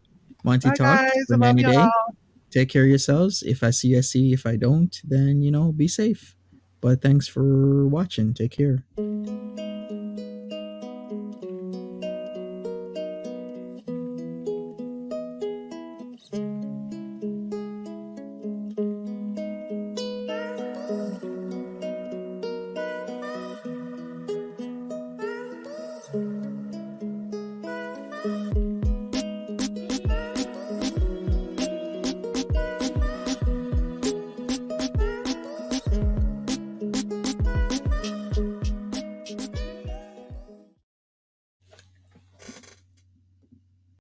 Speaker 2: Monty
Speaker 3: Bye
Speaker 2: Talk
Speaker 3: guys.
Speaker 2: for
Speaker 3: I love
Speaker 2: 90 Day.
Speaker 3: y'all.
Speaker 2: Take care of yourselves. If I see, I see. If I don't, then be safe. But thanks for watching. Take care.